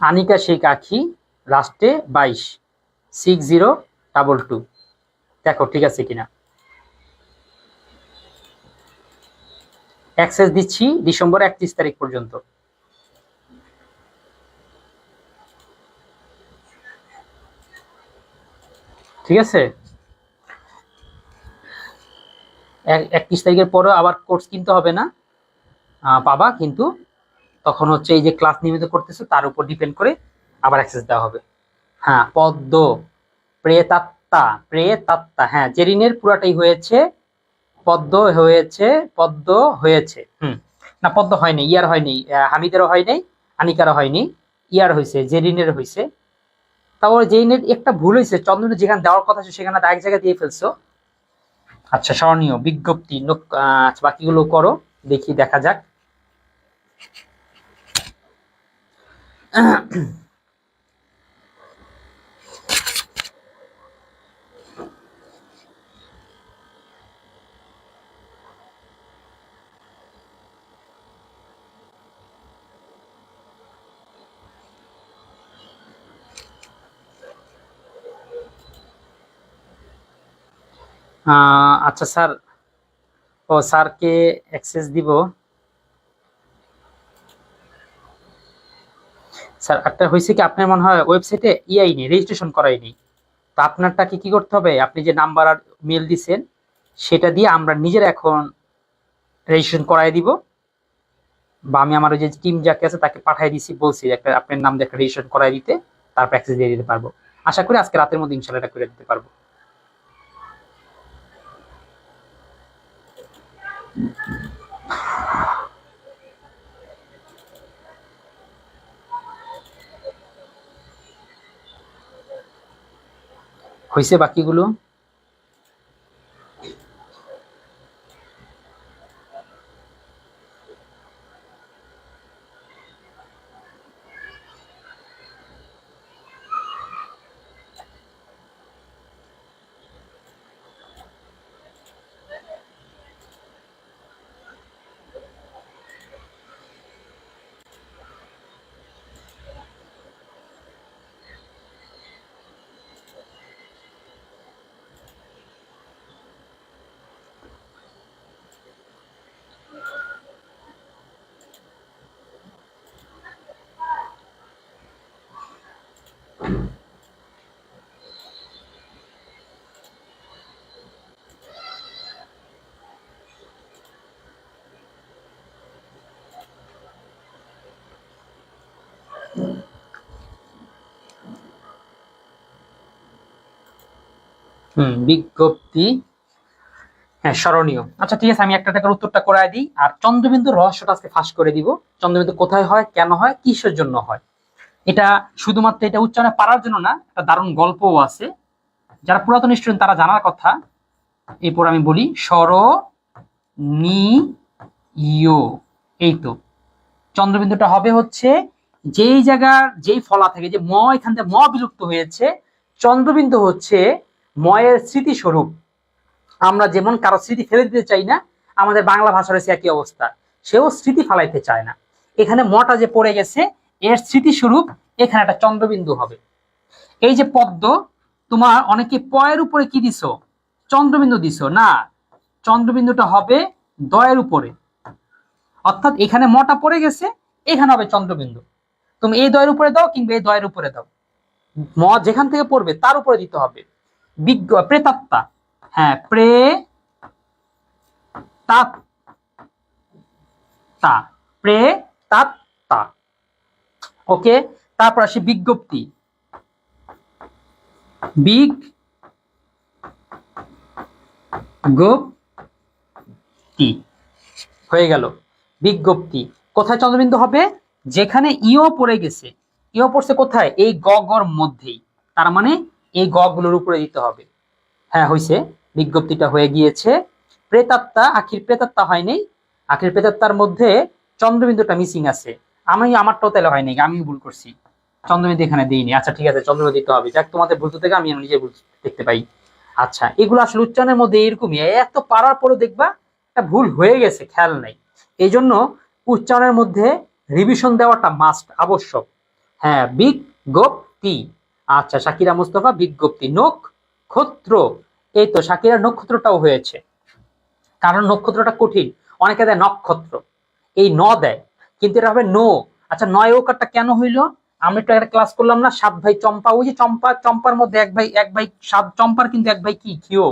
আনিকা শেখ আখি, লাস্টে 22, 6022। দেখো ঠিক আছে কিনা। অ্যাক্সেস দিচ্ছি ডিসেম্বর 31 তারিখ পর্যন্ত। ঠিক আছে, 31 তারিখের পরে আবার কোর্স কিনতে হবে না, পাবা, কিন্তু তখন হচ্ছে এই যে ক্লাস নিয়মিত করতেছে তার উপর ডিপেন্ড করে আবার অ্যাক্সেস দেওয়া হবে। হ্যাঁ, পদ্ম, প্রেতাত্মা, প্রেতাত্মা, হ্যাঁ, জেরিনের পুরাটাই হয়েছে, পদ্ম হয়েছে, পদ্ম হয়েছে। না, পদ্ম হয়নি, ইয়ার হয়নি, হামিদেরও হয় নাই, আনিকারও হয়নি, ইয়ার হয়েছে, জেরিনের হয়েছে। তারপর জেরিনের একটা ভুল হয়েছে, চন্দনের যেখানে দেওয়ার কথা ছিল সেখানে এক জায়গায় দিয়ে ফেলছো। আচ্ছা, স্মরণীয়, বিজ্ঞপ্তি, আচ্ছা, বাকিগুলো করো, দেখি, দেখা যাক। আচ্ছা স্যার, ও স্যারকে অ্যাক্সেস দিব। স্যার, একটা হয়েছে কি, আপনার মনে হয় ওয়েবসাইটে ইআই নেই, রেজিস্ট্রেশন করাই নেই। তো আপনারটাকে কি করতে হবে, আপনি যে নাম্বার আর মেল দিছেন সেটা দিয়ে আমরা নিজেরা এখন রেজিস্ট্রেশন করাই দিব, বা আমি আমার ওই যে টিম যাকে আছে তাকে পাঠিয়ে দিছি, বলছি একটা আপনার নাম দিয়ে একটা রেজিস্ট্রেশন করাই দিতে, তারপর অ্যাক্সেস দিয়ে দিতে পারবো। আশা করি আজকে রাতের মধ্যে ইনশাল্লাহ এটা করে দিতে পারবো। হয়েছে বাকিগুলো? বিজ্ঞপ্তি, হ্যাঁ স্মরণীয়। আচ্ছা ঠিক আছে, আমি একটা টাকার উত্তরটা করাই দিই, আর চন্দ্রবিন্দুর রহস্যটা আজকে ফাঁস করে দিব। চন্দ্রবিন্দু কোথায় হয়, কেন হয়, কিসের জন্য হয়। এটা শুধুমাত্র এটা উচ্চারণে পারার জন্য না, একটা দারুণ গল্পও আছে, যারা পুরাতন স্টুডেন্ট তারা জানার কথা। এরপর আমি বলি স্মরণীয়। এই তো চন্দ্রবিন্দুটা হবে হচ্ছে যেই জায়গার যেই ফলা থেকে যে ম, এখান থেকে ম বিলুপ্ত হয়েছে, চন্দ্রবিন্দু হচ্ছে ময়ের স্মৃতিস্বরূপ। আমরা যেমন কারো স্মৃতি ফেলে দিতে চাই না, আমাদের বাংলা ভাষার হচ্ছে একই অবস্থা, সেও স্মৃতি ফালাইতে চায় না। এখানে মটা যে পড়ে গেছে, এর স্মৃতিস্বরূপ এখানে একটা চন্দ্রবিন্দু হবে। এই যে পদ্ম, তোমার অনেকে পয়ের উপরে কি দিছো, চন্দ্রবিন্দু দিছো না, চন্দ্রবিন্দুটা হবে দয়ের উপরে, অর্থাৎ এখানে মটা পড়ে গেছে, এখানে হবে চন্দ্রবিন্দু। তুমি এই দয়ের উপরে দাও কিংবা এই দয়ের উপরে দাও, ম যেখান থেকে পড়বে তার উপরে দিতে হবে। প্রেতাত্মা, হ্যাঁ প্রেতাত্মা, প্রেতাত্মা। ওকে, তারপর আসি বিজ্ঞপ্তি। বিজ্ঞপ্তি হয়ে গেল। বিজ্ঞপ্তি কোথায় চন্দ্রবিন্দু হবে, যেখানে ইও পড়ে গেছে। ইও পড়ছে কোথায়, এই গগর মধ্যেই, তার মানে এই গ গুলোর উপরে দিতে হবে। হ্যাঁ হয়েছে, বিজ্ঞপ্তিটা হয়ে গিয়েছে। প্রেতাত্মা, আখির প্রেতাত্মা হয়নি, আখির প্রেতাত্মার মধ্যে চন্দ্রবিন্দুটা মিসিং আছে। আমি আমারটাও তাহলে হয়নি, আমি ভুল করছি, চন্দ্রবিন্দু এখানে দিইনি। আচ্ছা ঠিক আছে, চন্দ্রবিন্দু দিতে হবে, যাক তোমাদের ভুল থেকে আমি নিজে ভুল দেখতে পাই। আচ্ছা এগুলো আসলে উচ্চারণের মধ্যে এরকমই, এত পারার পরও দেখবা একটা ভুল হয়ে গেছে, খেয়াল নাই। এই জন্য উচ্চারণের মধ্যে রিভিশন দেওয়াটা মাস্ট, আবশ্যক। হ্যাঁ বিজ্ঞপ্তি। আচ্ছা শাকিরা মুস্তফা বিজ্ঞপ্তি। নক্ষত্র, এই তো শাকিরা নক্ষত্রটাও হয়েছে, কারণ নক্ষত্রটা কঠিন, অনেকে দেয় নক্ষত্র, এই ন দেয়, কিন্তু এটা হবে নো। আচ্ছা নয় ওকারটা কেন হইলো, আমরা একটু একটা ক্লাস করলাম না, সাত ভাই চম্পা, ওই যে চম্পা, চম্পার মধ্যে এক ভাই সাত, চম্পার কিন্তু এক ভাই কি ঘিও।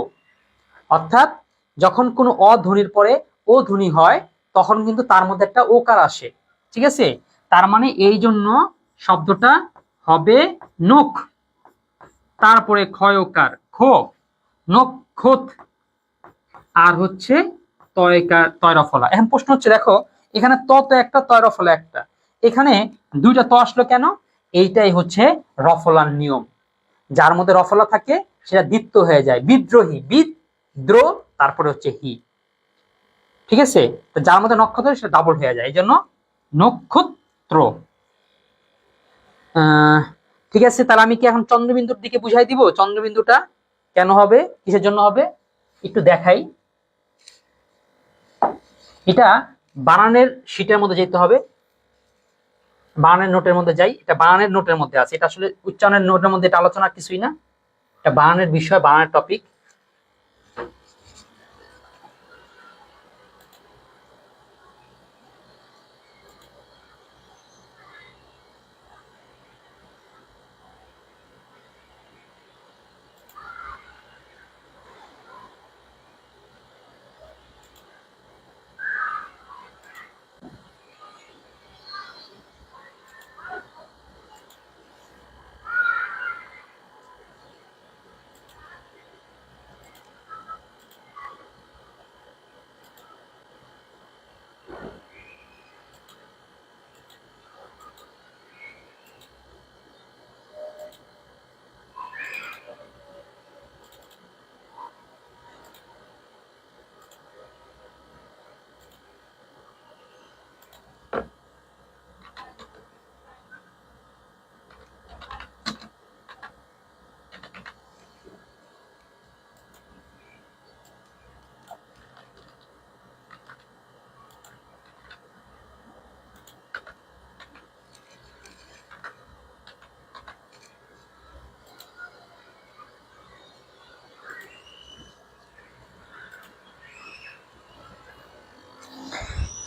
অর্থাৎ যখন কোনো অধ্বনির পরে ও ধ্বনি হয়, তখন কিন্তু তার মধ্যে একটা ওকার আসে, ঠিক আছে। তার মানে এই জন্য শব্দটা হবে নখ, তারপরে ক্ষয় ওকার খো, নক্ষত, আর হচ্ছে তয়কার তয়রফলা। এখন প্রশ্ন হচ্ছে দেখো, এখানে ত তো একটা, তয়রফলা একটা, এখানে দুইটা ত আসলো কেন, এইটাই হচ্ছে রফলার নিয়ম। যার মধ্যে রফলা থাকে সেটা দ্বিত্ব হয়ে যায়, বিদ্রোহী, বিদ্রোহ তারপরে হচ্ছে হি, ঠিক আছে। তো যার মধ্যে নক্ষত্র সেটা ডাবল হয়ে যায়, এই জন্য নক্ষত্র। ঠিক আছে, তাহলে আমি কি এখন চন্দ্রবিন্দুর দিকে বুঝাই দিব, চন্দ্রবিন্দুটা কেন হবে, কিসের জন্য হবে একটু দেখাই। এটা বানানের শীটের মধ্যে যেতে হবে, বানানের নোটের মধ্যে যাই, এটা বানানের নোটের মধ্যে আছে, এটা আসলে উচ্চারণের নোটের মধ্যে এটা আলোচনার কিছুই না, এটা বানানের বিষয়, বানানের টপিক।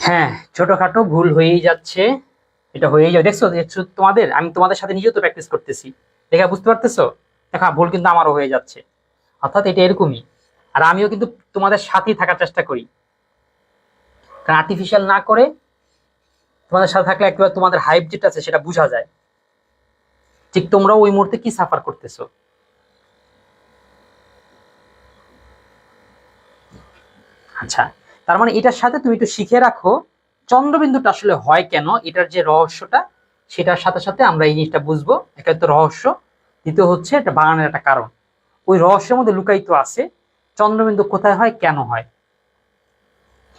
হ্যাঁ ছোটখাটো ভুল হয়েই যাচ্ছে, এটা হয়েই যাবে, দেখছো দেখছো তোমাদের, আমি তোমাদের সাথে নিজেও তো প্র্যাকটিস করতেছি। দেখে বুঝতে পারতেছো? দেখো ভুল কিন্তু আমারও হয়ে যাচ্ছে, অর্থাৎ এটা এরকমই। আর আমিও কিন্তু তোমাদের সাথেই থাকার চেষ্টা করি, কারণ আর্টিফিশিয়াল না করে তোমাদের সাথে থাকলে একেবারে তোমাদের হাইপ যেটা আছে সেটা বোঝা যায়, ঠিক তোমরাও ওই মুহূর্তে কি সাফার করতেছো। আচ্ছা, তার মানে এটার সাথে তুমি একটু শিখে রাখো চন্দ্রবিন্দুটা আসলে হয় কেন, এটার যে রহস্যটা সেটার সাথে সাথে আমরা এই জিনিসটা বুঝবো। একটা তো রহস্য, দ্বিতীয় হচ্ছে এটা বানানোর একটা কারণ। ওই রহস্যের মধ্যে লুকায়িত আছে চন্দ্রবিন্দু কোথায় হয়, কেন হয়।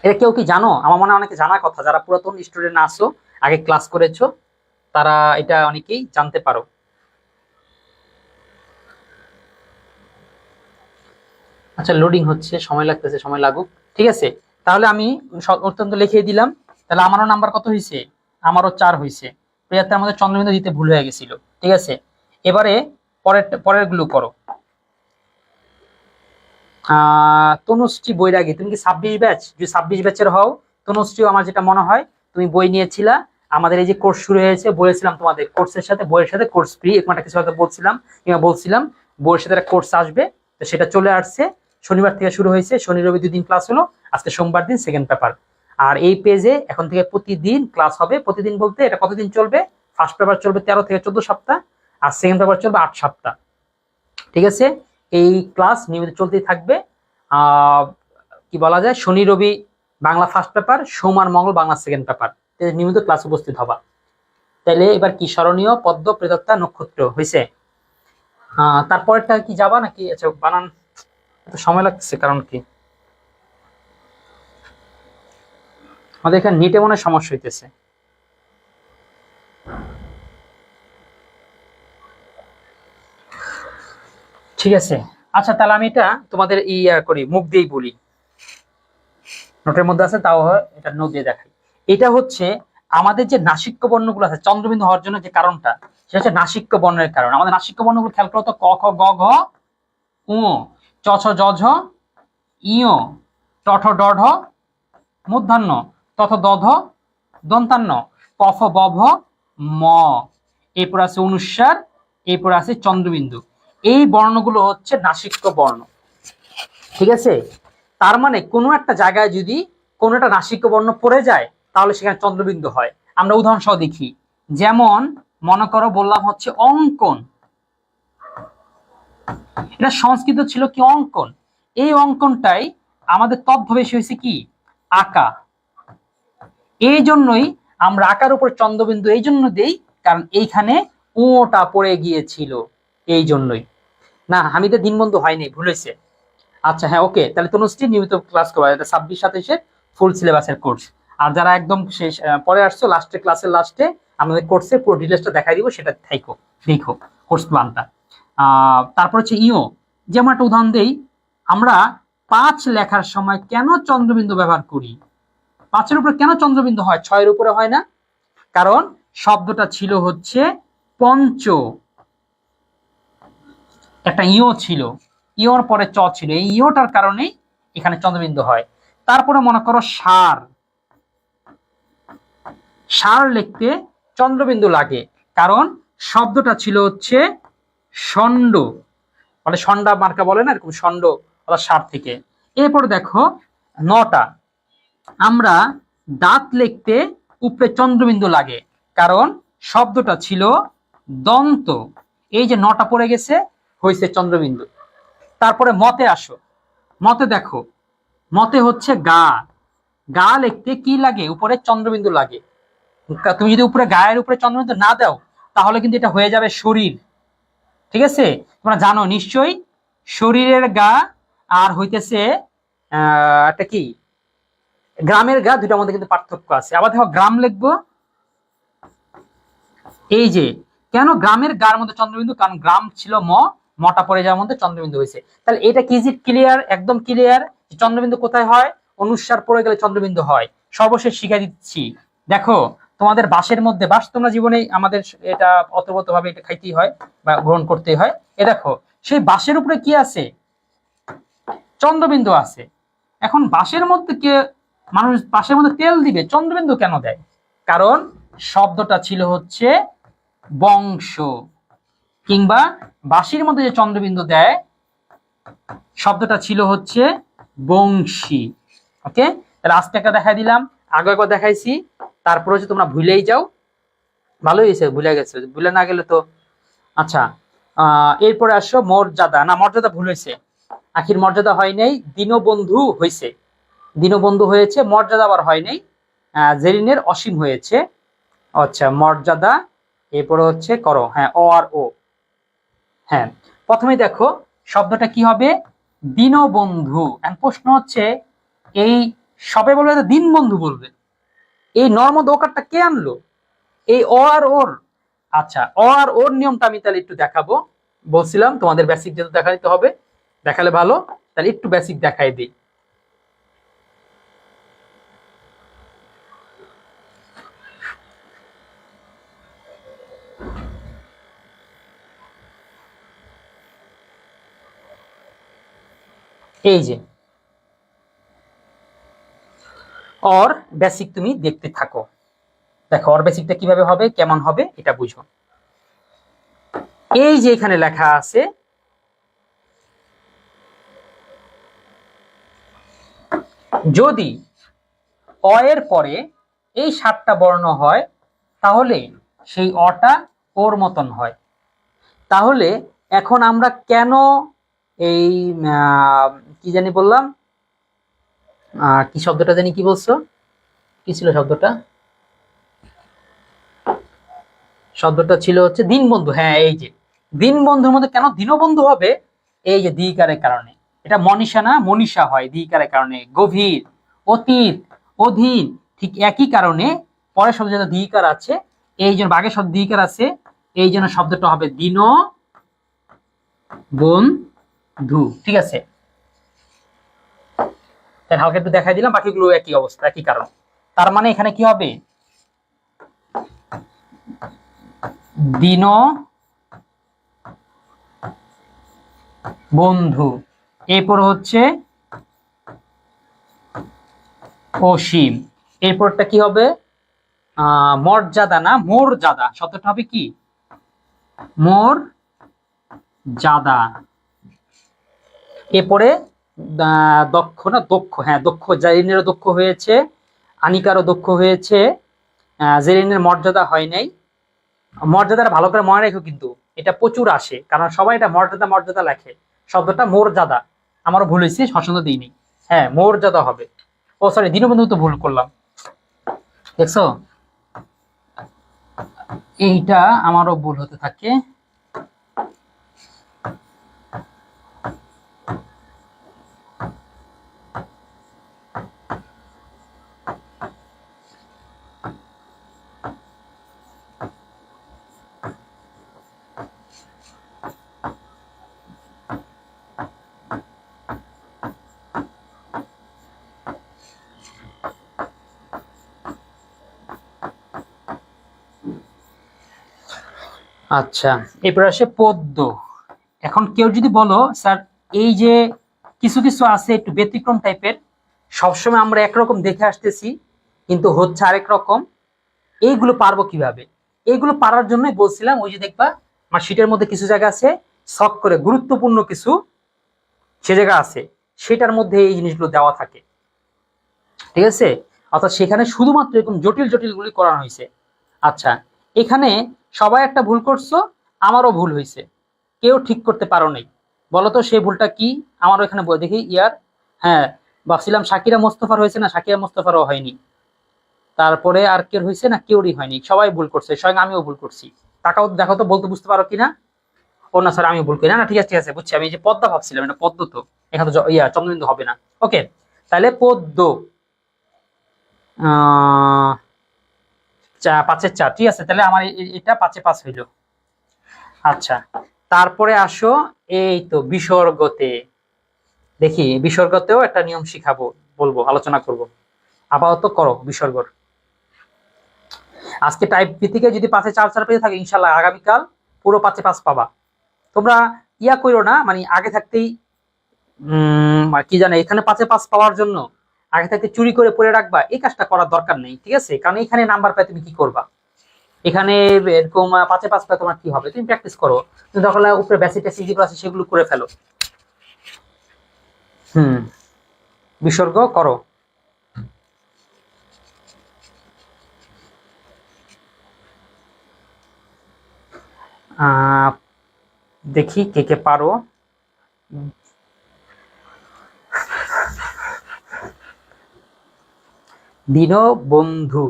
এটা কেউ কি জানো? আমার মনে হয় অনেকে জানার কথা, যারা পুরাতন স্টুডেন্ট আসো, আগে ক্লাস করেছো, তারা এটা অনেকেই জানতে পারো। আচ্ছা, লোডিং হচ্ছে, সময় লাগতেছে, সময় লাগুক, ঠিক আছে। তাহলে আমি অত্যন্ত লিখিয়ে দিলাম। তাহলে আমারও নাম্বার কত হয়েছে? আমারও 4 হয়েছে। প্রিয়াতে আমাদের চন্দ্রবিন্দু দিতে ভুল হয়ে গেছিল, ঠিক আছে। এবারে পরের গুলো করো। তনুশ্রী বৈরাগী, তুমি কি 26 ব্যাচ? যদি 26 ব্যাচের হও, তনুশ্রী, আমার যেটা মনে হয় তুমি বই নিয়েছিলা। আমাদের এই যে কোর্স শুরু হয়েছে, বলেছিলাম তোমাদের কোর্সের সাথে, বইয়ের সাথে কোর্স ফ্রি, এরকম একটা কিছু হয়তো বলছিলাম, কিংবা বলছিলাম বইয়ের সাথে একটা কোর্স আসবে। তো সেটা চলে আসছে, শনিবার থেকে শুরু হয়েছে, শনি রবি 2 দিন ক্লাস হলো, আজকে সোমবার দিন সেকেন্ড পেপার। আর এই পেজে এখন থেকে প্রতিদিন ক্লাস হবে। প্রতিদিন বলতে এটা কতদিন চলবে? ফার্স্ট পেপার চলবে 13 থেকে 14 সপ্তাহ, আর সেকেন্ড পেপার চলবে 8 সপ্তাহ, ঠিক আছে। এই ক্লাস নিয়মিত চলতেই থাকবে। কি বলা যায়, শনি রবি বাংলা ফার্স্ট পেপার, সোম আর মঙ্গল বাংলা সেকেন্ড পেপার, নিয়মিত ক্লাস উপস্থিত হবা। তাইলে এবার কি স্মরণীয় পদ্ম প্রেতত্তা নক্ষত্র হয়েছে? তারপরেরটা কি যাবা নাকি? আচ্ছা, বানান এত সময় লাগছে কারণ কি? আমাদের এখানে নেটে মনে হয় সমস্যা হইতেছে। ঠিক আছে, আচ্ছা, তাহলে আমি এটা তোমাদের করি, মুখ দিয়েই বলি, নোটের মধ্যে আছে তাও হয়, এটা নোট দিয়ে দেখাই। এটা হচ্ছে আমাদের যে নাসিক্য বর্ণগুলো আছে চন্দ্রবিন্দু হওয়ার জন্য যে কারণটা, সেটা হচ্ছে নাসিক্য বর্ণের কারণ। আমাদের নাসিক্য বর্ণগুলো খেয়াল করো তো, ক খ গ ঘ উ, চ ছ জ ঝ, ইয়, ট ঠ ড ঢ, মূর্ধন্য, ত থ দ ধ, দন্তান্ন, ক খ গ ঘ ম, এরপর আছে অনুস্বার, এরপর আছে চন্দ্রবিন্দু। এই বর্ণগুলো হচ্ছে নাসিক্য বর্ণ, ঠিক আছে। তার মানে কোনো একটা জায়গায় যদি কোনো একটা নাসিক্য বর্ণ পড়ে যায়, তাহলে সেখানে চন্দ্রবিন্দু হয়। আমরা উদাহরণ সহ দেখি, যেমন মনে করো বললাম হচ্ছে অঙ্কন, এটা সংস্কৃত ছিল কি অঙ্কন, এই অঙ্কনটাই আমাদের তদ্ভবেশী হয়েছে কি আঁকা। এই জন্যই আমরা আঁকার উপর চন্দ্রবিন্দু এই জন্য দেই, কারণ এইখানে ওটা পড়ে গিয়েছিল, এই জন্যই। না, হামিদের দিনবন্ধু হয়নি, ভুল হয়েছে। আচ্ছা, হ্যাঁ, ওকে, তাহলে তনুশ্রী নিয়মিত ক্লাস করবা, এটা 26-27 ফুল সিলেবাসের কোর্স। আর যারা একদম শেষ পরে আসছো, লাস্টে ক্লাসের লাস্টে আমাদের কোর্সে পুরো ডিটেলসটা দেখাই দিব, সেটা থাইকো, দেখো কোর্স প্ল্যানটা। তারপর হচ্ছে যেমন একটা উদাহরণ দেই, আমরা 5 লেখার সময় কেন চন্দ্রবিন্দু ব্যবহার করি? 5-এর উপরে কেন চন্দ্রবিন্দু হয়, 6-এর উপরে হয় না? কারণ শব্দটা ছিল হচ্ছে পঞ্চ, একটা ছিল, ইওর পরে চ ছিল, এই ইওটার কারণেই এখানে চন্দ্রবিন্দু হয়। তারপরে মনে করো সার, সার লিখতে চন্দ্রবিন্দু লাগে, কারণ শব্দটা ছিল হচ্ছে ষণ্ড, মানে ষণ্ডা মার্কা বলে না, এরকম ষণ্ড অর্থাৎ সার থেকে। এরপর দেখো 9টা, আমরা দাঁত লিখতে উপরে চন্দ্রবিন্দু লাগে, কারণ শব্দটা ছিল দন্ত, এই যে 9টা পড়ে গেছে, হয়েছে চন্দ্রবিন্দু। তারপরে মতে আসো, মতে দেখো, মতে হচ্ছে গা, গা লিখতে কি লাগে, উপরে চন্দ্রবিন্দু লাগে। তুমি যদি উপরে গায়ের উপরে চন্দ্রবিন্দু না দাও, তাহলে কিন্তু এটা হয়ে যাবে শরীর, ঠিক আছে। তোমরা জানো নিশ্চয়ই, শরীরের গা আর হইতেছে একটা কি গ্রামের গা, দুটার মধ্যে কিন্তু পার্থক্য আছে। আবার দেখো গ্রাম লিখবো, এই যে কেন গ্রামের গার মধ্যে চন্দ্রবিন্দু, কারণ গ্রাম ছিল মটা পড়ে যাওয়ার মধ্যে চন্দ্রবিন্দু হয়েছে। তাহলে এটা কি ক্লিয়ার, একদম ক্লিয়ার, চন্দ্রবিন্দু কোথায় হয়, অনুস্বার পড়ে গেলে চন্দ্রবিন্দু হয়। সর্বশেষ শিখাই দিচ্ছি, দেখো তোমাদের বাসের মধ্যে, বাস তোমরা জীবনে আমাদের এটা অতপ্রত ভাবে এটা খাইতেই হয় বা গ্রহণ করতেই হয়। এ দেখো, সেই বাসের উপরে কি আছে, চন্দ্রবিন্দু আছে। এখন বাসের মধ্যে মানুষ বাসের মধ্যে তেল দিবে, চন্দ্রবিন্দু কেন দেয়? কারণ শব্দটা ছিল হচ্ছে বংশ, কিংবা বাঁশির মধ্যে যে চন্দ্রবিন্দু দেয় শব্দটা ছিল হচ্ছে বংশী। ওকে, তাহলে আজকে একটা দেখাই দিলাম, আগে একবার দেখাইছি, তারপরে হচ্ছে তোমরা ভুলেই যাও। ভালোই হয়েছে, ভুলে গেছে, ভুলে না গেলে তো। আচ্ছা, এরপরে আসো মর্যাদা। না, মর্যাদা ভুল হয়েছে, আখির মর্যাদা হয় নাই, দীনবন্ধু হয়েছে, দীনবন্ধু হয়েছে, মর্যাদা আবার হয় নাই, জেরিনের অসীম হয়েছে। আচ্ছা, মর্যাদা, এরপরে হচ্ছে করো, হ্যাঁ অ আর ও। হ্যাঁ, প্রথমে দেখো শব্দটা কি হবে, দীনবন্ধু। প্রশ্ন হচ্ছে এই সবে বলবে দিন বন্ধু বলবে, এই নর্ম দোকারটা কে আনলো, এই অ আর ওর। আচ্ছা, অ আর ওর নিয়মটা আমি তাহলে একটু দেখাবো, বলছিলাম তোমাদের বেসিক যেহেতু দেখা দিতে হবে, দেখালে ভালো, তাহলে একটু বেসিক দেখাই দিই। এই যে অর বেসিক তুমি দেখতে থাকো, দেখো অর বেসিকটা কিভাবে হবে, কেমন হবে এটা বুঝো। এই যে এখানে লেখা আছে যদি অ এর পরে এই 7টা বর্ণ হয় তাহলে সেই অটা ওর মতন হয়। তাহলে এখন আমরা কেন এই কি জানি বললাম, কি শব্দটা জানি, কি বলছো, কি ছিল শব্দটা, শব্দটা ছিল হচ্ছে দীনবন্ধু। হ্যাঁ, এই যে দীনবন্ধুর মধ্যে কেন দীনবন্ধু হবে, এই যে দ্বিকারের কারণে। এটা মনীষা না মনীষা হয় দ্বিকারের কারণে, গভীর, অতীত, অধীন, ঠিক একই কারণে পরের শব্দ যেটা দ্বিকার আছে, এই জন্য বাঘের শব্দ দ্বিকার আছে, এই জন্য শব্দটা হবে দীন বন্ধু। ঠিক আছে, তাহলে হালকা একটু দেখাই দিলাম, বাকিগুলো একই অবস্থা, একই কারণ। তার মানে এখানে কি হবে, দীন বন্ধু, এরপর হচ্ছে অসীম, এরপরটা কি হবে, মর্যাদা না মর্যাদা, শব্দটা হবে কি মর্যাদা। এরপরে দক্ষ না দক্ষ, হ্যাঁ দক্ষ, জেরিনেরও দক্ষ হয়েছে, আনিকারও দক্ষ হয়েছে, জেরিনের মর্যাদা হয় নাই। মর্যাদাটা ভালো করে মনে রেখো, কিন্তু এটা প্রচুর আসে, কারণ সবাই এটা মর্যাদা মর্যাদা লেখে, শব্দটা মর্যাদা, আমারও ভুল হয়েছে, সসন্দ দিইনি, হ্যাঁ মর্যাদা হবে। ও সরি, দীনবন্ধু তো ভুল করলাম, দেখছো, এইটা আমারও ভুল হতে থাকে। আচ্ছা, এরপর আসে পদ্য। এখন কেউ যদি বলো স্যার এই যে কিছু কিছু আছে একটু ব্যতিক্রম টাইপের, সবসময় আমরা একরকম দেখে আসতেছি কিন্তু হচ্ছে আরেক রকম, এইগুলো পারবো কিভাবে, এইগুলো পারার জন্যই বলছিলাম, ওই যে দেখবা আমার শীটের মধ্যে কিছু জায়গা আছে শখ করে গুরুত্বপূর্ণ কিছু সে জায়গা আছে, সেটার মধ্যে এই জিনিসগুলো দেওয়া থাকে, ঠিক আছে, অর্থাৎ সেখানে শুধুমাত্র এরকম জটিল জটিল গুলি করানো হয়েছে। আচ্ছা, এখানে সবাই একটা ভুল করছো, আমারও ভুল হয়েছে, কেউ ঠিক করতে পারো নাই, বলো তো সেই ভুলটা কি, আমারও এখানে বলে দেখি ইয়ার, হ্যাঁ ভাবছিলাম শাকিরা মোস্তফার হয়েছে, না শাকিরা মোস্তফারও হয়নি, তারপরে আর কেউ হয়েছে না, কেউরই হয়নি, সবাই ভুল করছে, স্বয়ং আমিও ভুল করছি। টাকাও দেখো তো, বলতে বুঝতে পারো কিনা, ও না স্যার আমিও ভুল করি, না না ঠিক আছে ঠিক আছে বুঝছি, আমি যে পদ্মা ভাবছিলাম, এটা পদ্ম তো, এখানে তো ইয়া চন্দ্রবিন্দু হবে না। ওকে, তাহলে পদ্ম, 5-এর 4, ঠিক আছে, তাহলে আমার এটা 5-এ 5 হইলো। আচ্ছা, তারপরে আসো এই তো বিসর্গতে, দেখি বিসর্গতেও একটা নিয়ম শিখাবো, বলবো, আলোচনা করব, আপাতত করো বিসর্গর। আজকে টাইপ ভিত্তিকে যদি 5-এ 4 পেয়ে থাকে, ইনশাল্লাহ আগামীকাল পুরো 5-এ 5 পাবা। তোমরা ইয়া করো না, মানে আগে থাকতেই কি জানে এখানে 5-এ 5 পাওয়ার জন্য আগে থাকতে চুরি করে পড়ে রাখবা, এই কাজটা করার দরকার নেই, ঠিক আছে, কারণ এখানে নাম্বার পেয়ে তুমি কি করবা, এখানে এরকম 5-এ 5 পেলে তোমার কি হবে, তুমি প্র্যাকটিস করো, তুমি তখন উপরে বেসিক টেসিক যেগুলো আছে সেগুলো করে ফেলো। বিসর্গ করো। দেখি কে কে পারো। দীনবন্ধু,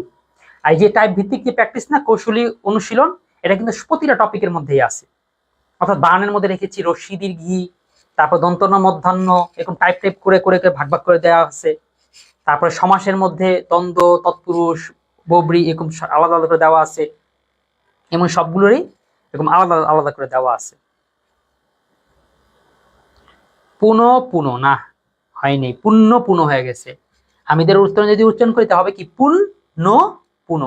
এই যে টাইপ ভিত্তিক যে প্র্যাকটিস না, কৌশলী অনুশীলন, এটা কিন্তু প্রতিটা টপিকের মধ্যেই আছে। অর্থাৎ বানানের মধ্যে রেখেছি রস্যি দীর্ঘি, তারপর দন্তন্য মধ্যাহ্ন, এরকম টাইপ টাইপ করে করে ভাগ ভাগ করে দেওয়া আছে। তারপরে সমাসের মধ্যে দ্বন্দ্ব, তৎপুরুষ, ববরি এরকম আলাদা আলাদা করে দেওয়া আছে, এমন সবগুলোরই এরকম আলাদা আলাদা করে দেওয়া আছে। পুনঃ পুনঃ না, হয়নি, পুণ্য পুনঃ হয়ে গেছে। আমিদের উচ্চারণ যদি উচ্চারণ করি তাহলে হবে কি পুণ্য পুনঃ,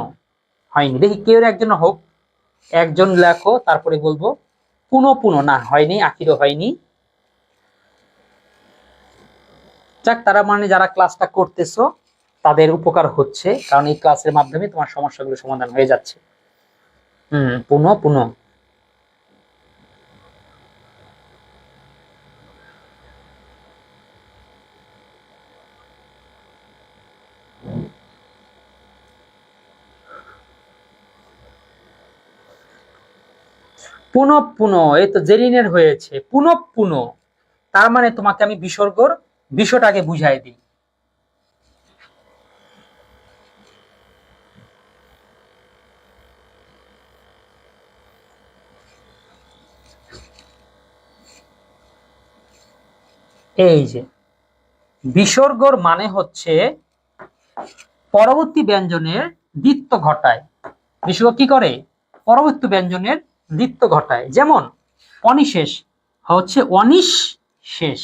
হয়নি। দেখি কেউ একজন হোক, একজন লেখো, তারপরে বলবো। পুনঃ পুনঃ না, হয়নি, আখিরও হয়নি। যাক, তারা মানে যারা ক্লাসটা করতেছো তাদের উপকার হচ্ছে, কারণ এই ক্লাসের মাধ্যমে তোমার সমস্যাগুলো সমাধান হয়ে যাচ্ছে। পুনঃ পুনঃ, পুনঃ পুনঃ, এই তো জেরিনের হয়েছে পুনঃ পুনঃ। তার মানে তোমাকে আমি বিসর্গর বিষয়টাকে বুঝাই দিই। এই যে বিসর্গর মানে হচ্ছে পরবর্তী ব্যঞ্জনের দ্বিত্ব ঘটায়। বিসর্গ কি করে? পরবর্তী ব্যঞ্জনের দ্বিত্ব ঘটায়। যেমন অনিশেষ হচ্ছে অনিশ শেষ,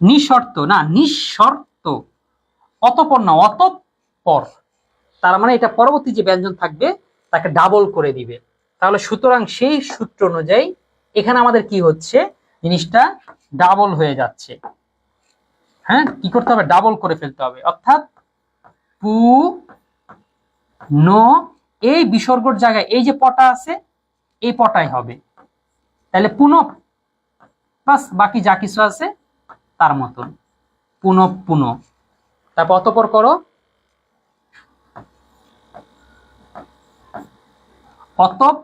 নিঃশর্ত না নিঃশর্ত, অতঃপর না অতঃপর। তার মানে এটা পরবর্তী যে ব্যঞ্জন থাকবে তাকে ডাবল করে দিবে। তাহলে সুতরাং সেই সূত্র অনুযায়ী এখানে আমাদের কি হচ্ছে, জিনিসটা ডাবল হয়ে যাচ্ছে। হ্যাঁ, কি করতে হবে? ডাবল করে ফেলতে হবে। অর্থাৎ পু নো, এই বিসর্গর জায়গায় এই যে পটা আছে এই পটাই হবে। তাহলে পুনঃ প্লাস বাকি যা কিছু আছে তার মতন, পুনঃ পুনঃ। তারপর অতঃপর করো, অতঃপর।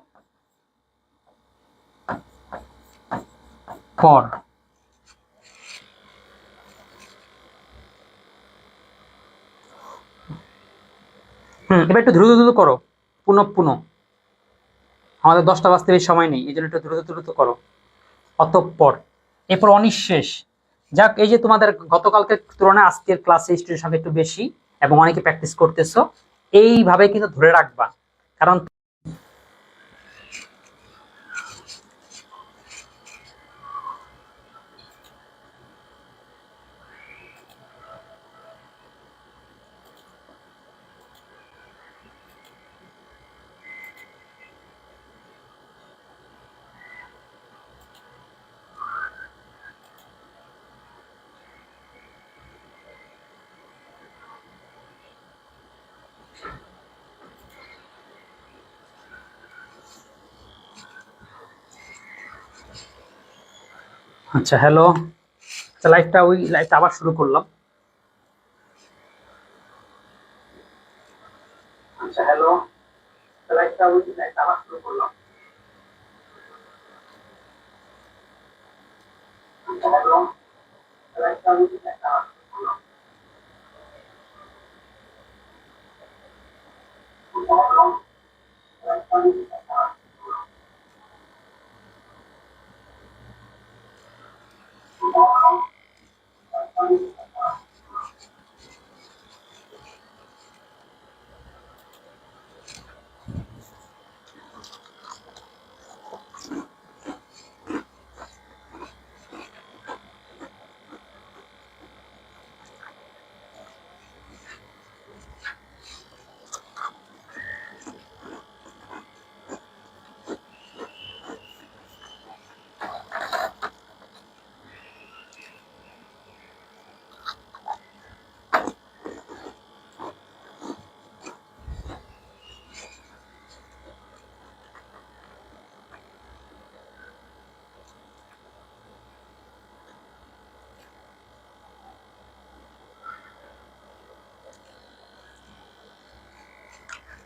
এবার একটু দ্রুত দ্রুত করো, পুনঃ পুনঃ। আমাদের 10টা বাজতে বেশি সময় নেই, এই জন্য একটু দ্রুত দ্রুত করো। অতঃপর, এরপর অনিঃশেষ। যাক, এই যে তোমাদের গতকালকের তুলনায় আজকের ক্লাসে স্টুডেন্ট সংখ্যা একটু বেশি এবং অনেকে প্র্যাকটিস করতেছো, এইভাবে কিন্তু ধরে রাখবা। কারণ আচ্ছা, হ্যালো, লাইভটা আবার শুরু করলাম। আচ্ছা, হ্যালো, লাইভটা আবার শুরু করলাম। আচ্ছা, হ্যালো, লাইভটা আবার শুরু করলাম। আচ্ছা, হ্যালো, লাইভটা আবার শুরু করলাম।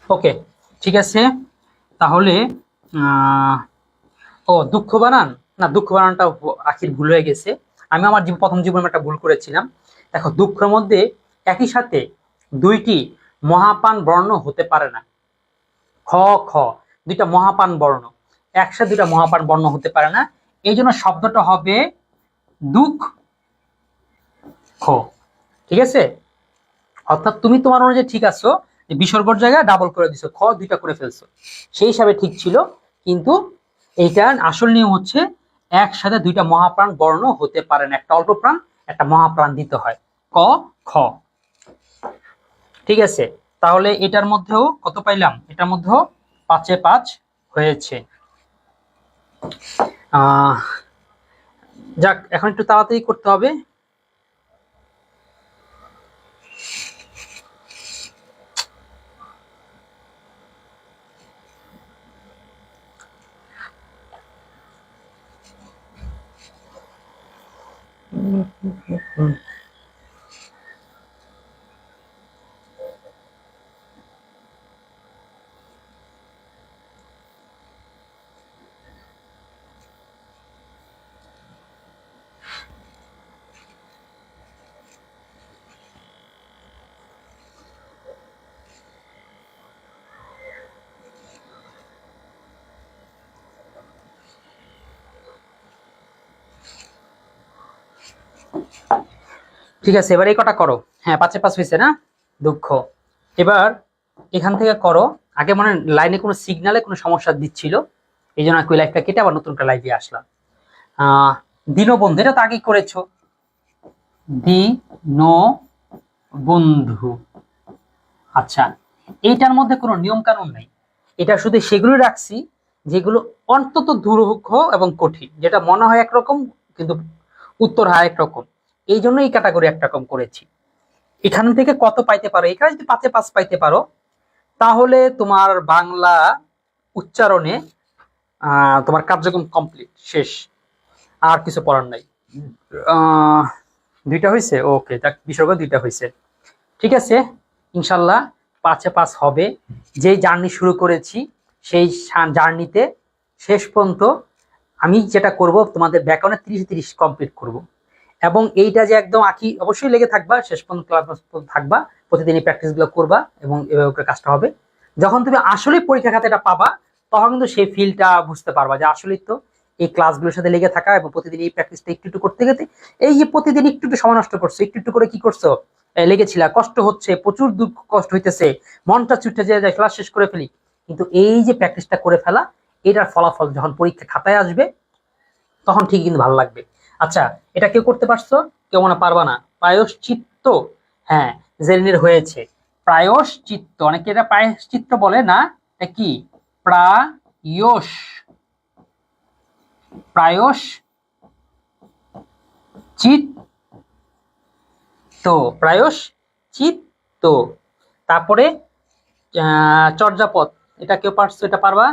ওকে, ঠিক আছে। তাহলে ও দুঃখ বানান, না দুঃখ বানানটা আখির ভুল হয়ে গেছে। আমি আমার প্রথম জীবনে একটা ভুল করেছিলাম। দেখো, দুঃখের মধ্যে একই সাথে দুইটি মহাপান বর্ণ হতে পারে না। খ খ দুইটা মহাপান বর্ণ, একসাথে দুইটা মহাপান বর্ণ হতে পারে না। এই জন্য শব্দটা হবে দুঃখ খ। ঠিক আছে, অর্থাৎ তুমি তোমার অনুযায়ী ঠিক আছো, যে বিসর্গর জায়গায় ডাবল করে দিছো, খ দুইটা করে ফেলছো, সেই হিসাবে ঠিক ছিল। কিন্তু এইটার আসল নিয়ম হচ্ছে একসাথে দুইটা মহাপ্রাণ বর্ণ হতে পারে না, একটা অল্প প্রাণ একটা মহাপ্রাণ দিতে হয়। ক খ। ঠিক আছে, তাহলে এটার মধ্যেও কত পাইলাম? এটার মধ্যেও 5-এ 5 হয়েছে। যাক, এখন একটু তাড়াতাড়ি করতে হবে। ঠিক আছে, এবার এই কটা করো। হ্যাঁ, 5-এ 5 হয়েছে না? দুঃখ। এবার এখান থেকে করো। আগে মনে লাইনে কোনো সিগনালে কোনো সমস্যা দিচ্ছিল, এই জন্য ওই লাইভটা কেটে আবার নতুন একটা লাইভে আসলাম। দীনবন্ধু, এটা তো আগে করেছো। দীনবন্ধু। আচ্ছা, এইটার মধ্যে কোনো নিয়ম কানুন নেই, এটা শুধু সেগুলো রাখছি যেগুলো অন্তত দুরূহ এবং কঠিন, যেটা মনে হয় একরকম কিন্তু উত্তর হয় একরকম। এই জন্য এই ক্যাটাগরি একরকম করেছি। এখান থেকে কত পাইতে পারো? এখানে যদি 5-এ 5 পাইতে পারো, তাহলে তোমার বাংলা উচ্চারণে তোমার কার্যক্রম কমপ্লিট, শেষ, আর কিছু পড়ার নাই। দুইটা হয়েছে, ওকে, বিসর্গ দুইটা হয়েছে। ঠিক আছে, ইনশাল্লাহ 5-এ 5 হবে। যে জার্নি শুরু করেছি সেই জার্নিতে শেষ পর্যন্ত আমি যেটা করব, তোমাদের ব্যাকরণে 30-30 কমপ্লিট করব। এবং এইটা যে একদম আঁকি অবশ্যই লেগে থাকবা, শেষ পর্যন্ত ক্লাস থাকবা, প্রতিদিনই প্র্যাকটিস গুলো করবা, এবং এভাবে করে কাজটা হবে। যখন তুমি আসলে পরীক্ষা খাতে এটা পাবা, তখন কিন্তু সেই ফিলটা বুঝতে পারবা যে আসলেই তো এই ক্লাসগুলোর সাথে লেগে থাকা এবং প্রতিদিন এই প্র্যাকটিসটা একটু একটু করতে গেতে, এই যে প্রতিদিন একটু একটু সময় নষ্ট করছো, একটু একটু করে কি করছো, লেগেছিল, কষ্ট হচ্ছে, প্রচুর দুঃখ কষ্ট হইতেছে, মনটা ছুটে যায় ক্লাস শেষ করে ফেলি, কিন্তু এই যে প্র্যাকটিসটা করে ফেলা, এটার ফলাফল যখন পরীক্ষা খাতায় আসবে তখন ঠিক কিন্তু ভালো লাগবে। আচ্ছা, এটা কেউ করতে পারছো? কেউ মনে পারবা না? প্রায়শ্চিত্ত, হ্যাঁ, জেরিনের হয়েছে প্রায়শ্চিত্ত। অনেকে এটা প্রায়শ্চিত্ত বলে না, এটা কি? প্রায়শ, প্রায়শ্চিত্ত, প্রায়শ্চিত্ত। তারপরে চর্যাপদ, এটা কেউ পারছো? এটা পারবা?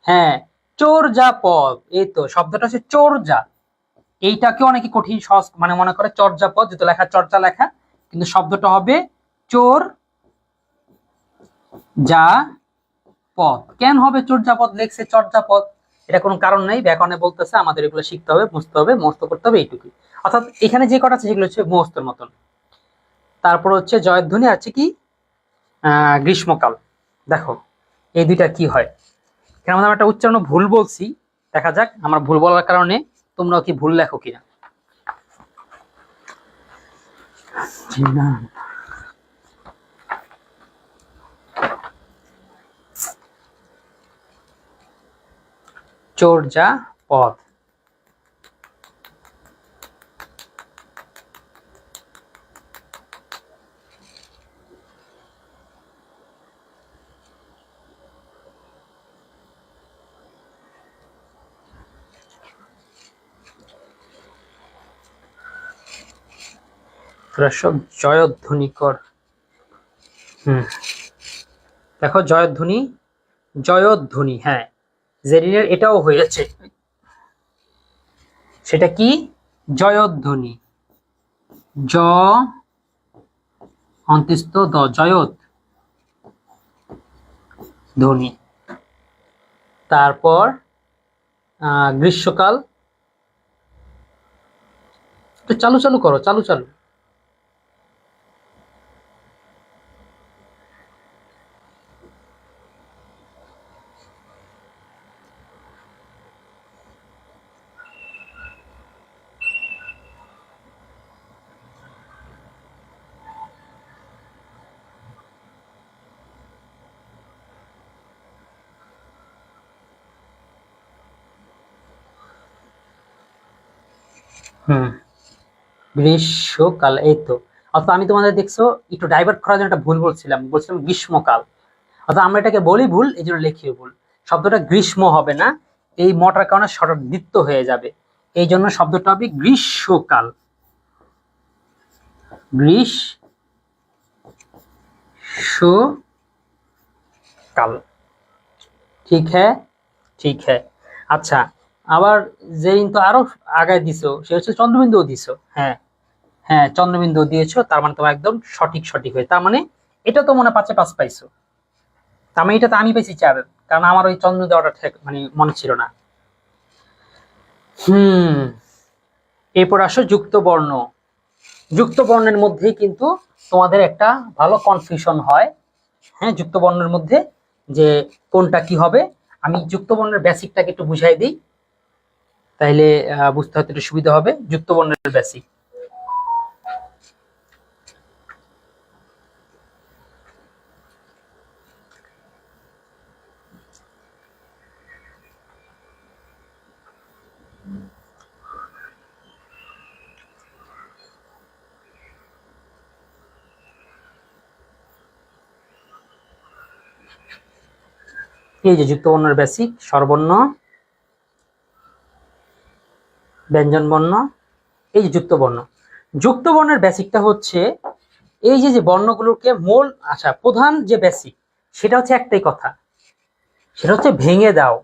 হ্যাঁ, চর্যাপদ। এই তো শব্দটা হচ্ছে চর্যা। এইটাকে অনেকে কঠিন সহজ মানে মনে করে চর্যাপদ, যেটা লেখা চর্যা লেখা, কিন্তু শব্দটা হবে চোর যা পদ। কেন হবে চর্যাপদ লেখছে চর্যাপদ? এটা কোনো কারণ নাই, ব্যাকরণে বলতেছে আমাদের এগুলো শিখতে হবে, বুঝতে হবে, মুখস্থ করতে হবে, এইটুকুই। অর্থাৎ এখানে যে কটা আছে সেগুলো হচ্ছে মুখস্থের মতন। তারপর হচ্ছে জয়ধ্বনি, আছে কি গ্রীষ্মকাল। দেখো এই দুইটা কি হয়, কেন আমি একটা উচ্চারণ ভুল বলছি, দেখা যাক আমার ভুল বলার কারণে তোমরাও কি ভুল লেখো কিনা। চর্যাপদ, সব জয়ধ্বনিকর। দেখো জয়ধ্বনি, জয়ধ্বনি, হ্যাঁ, জেরিনের এটাও হয়েছে। সেটা কি? জয়ধ্বনি, জ অন্ত্যস্ত দ, জয়ত, ধ্বনি। তারপর গ্রীষ্মকাল, একটু চালু চালু করো, চালু চালু। হুম, গ্রীষ্মকাল, এই তো। অর্থাৎ আমি তোমাদের দেখছো একটু ডাইভার্ট করার জন্য একটা ভুল বলছিলাম, বলছিলাম গ্রীষ্মকাল। অর্থাৎ আমরা এটাকে বলি ভুল, এই জন্য লিখিও ভুল। শব্দটা গ্রীষ্ম হবে না, এই মটার কারণে শর্ট দ্বিত্ব হয়ে যাবে, এই জন্য শব্দটা হবে গ্রীষ্মকাল। গ্রীষ্মকাল, ঠিক হ্যাঁ, ঠিক হ্যাঁ। আচ্ছা, আবার যে তো আরো আগায় দিছো সে হচ্ছে চন্দ্রবিন্দু দিছো। হ্যাঁ হ্যাঁ, চন্দ্রবিন্দু দিয়েছো, তার মানে তোমার একদম সঠিক সঠিক হয়ে, তার মানে এটা তো মনে 5-এ 5 পাইছো। তার মানে এটা তো আমি পেয়েছি 4, কারণ আমার ওই চন্দ্র দেওয়াটা মানে মনে ছিল না। হুম, এরপর আসো যুক্ত বর্ণ। যুক্ত বর্ণের মধ্যেই কিন্তু তোমাদের একটা ভালো কনফিউশন হয়। হ্যাঁ, যুক্ত বর্ণের মধ্যে যে কোনটা কি হবে, আমি যুক্ত বর্ণের বেসিকটাকে একটু বুঝাই দিই, তাইলে বুঝতে হয়তো একটু সুবিধা হবে। যুক্ত বর্ণের বেসিক, এই যে যুক্ত বর্ণের বেসিক: স্বরবর্ণ, ব্যঞ্জন বর্ণ, এই যে যুক্ত বর্ণ। যুক্ত বর্ণের বেসিকটা হচ্ছে এই যে যে বর্ণগুলোকে মূল, আচ্ছা প্রধান যে বেসিক সেটা হচ্ছে একটাই কথা, সেটা হচ্ছে ভেঙে দাও।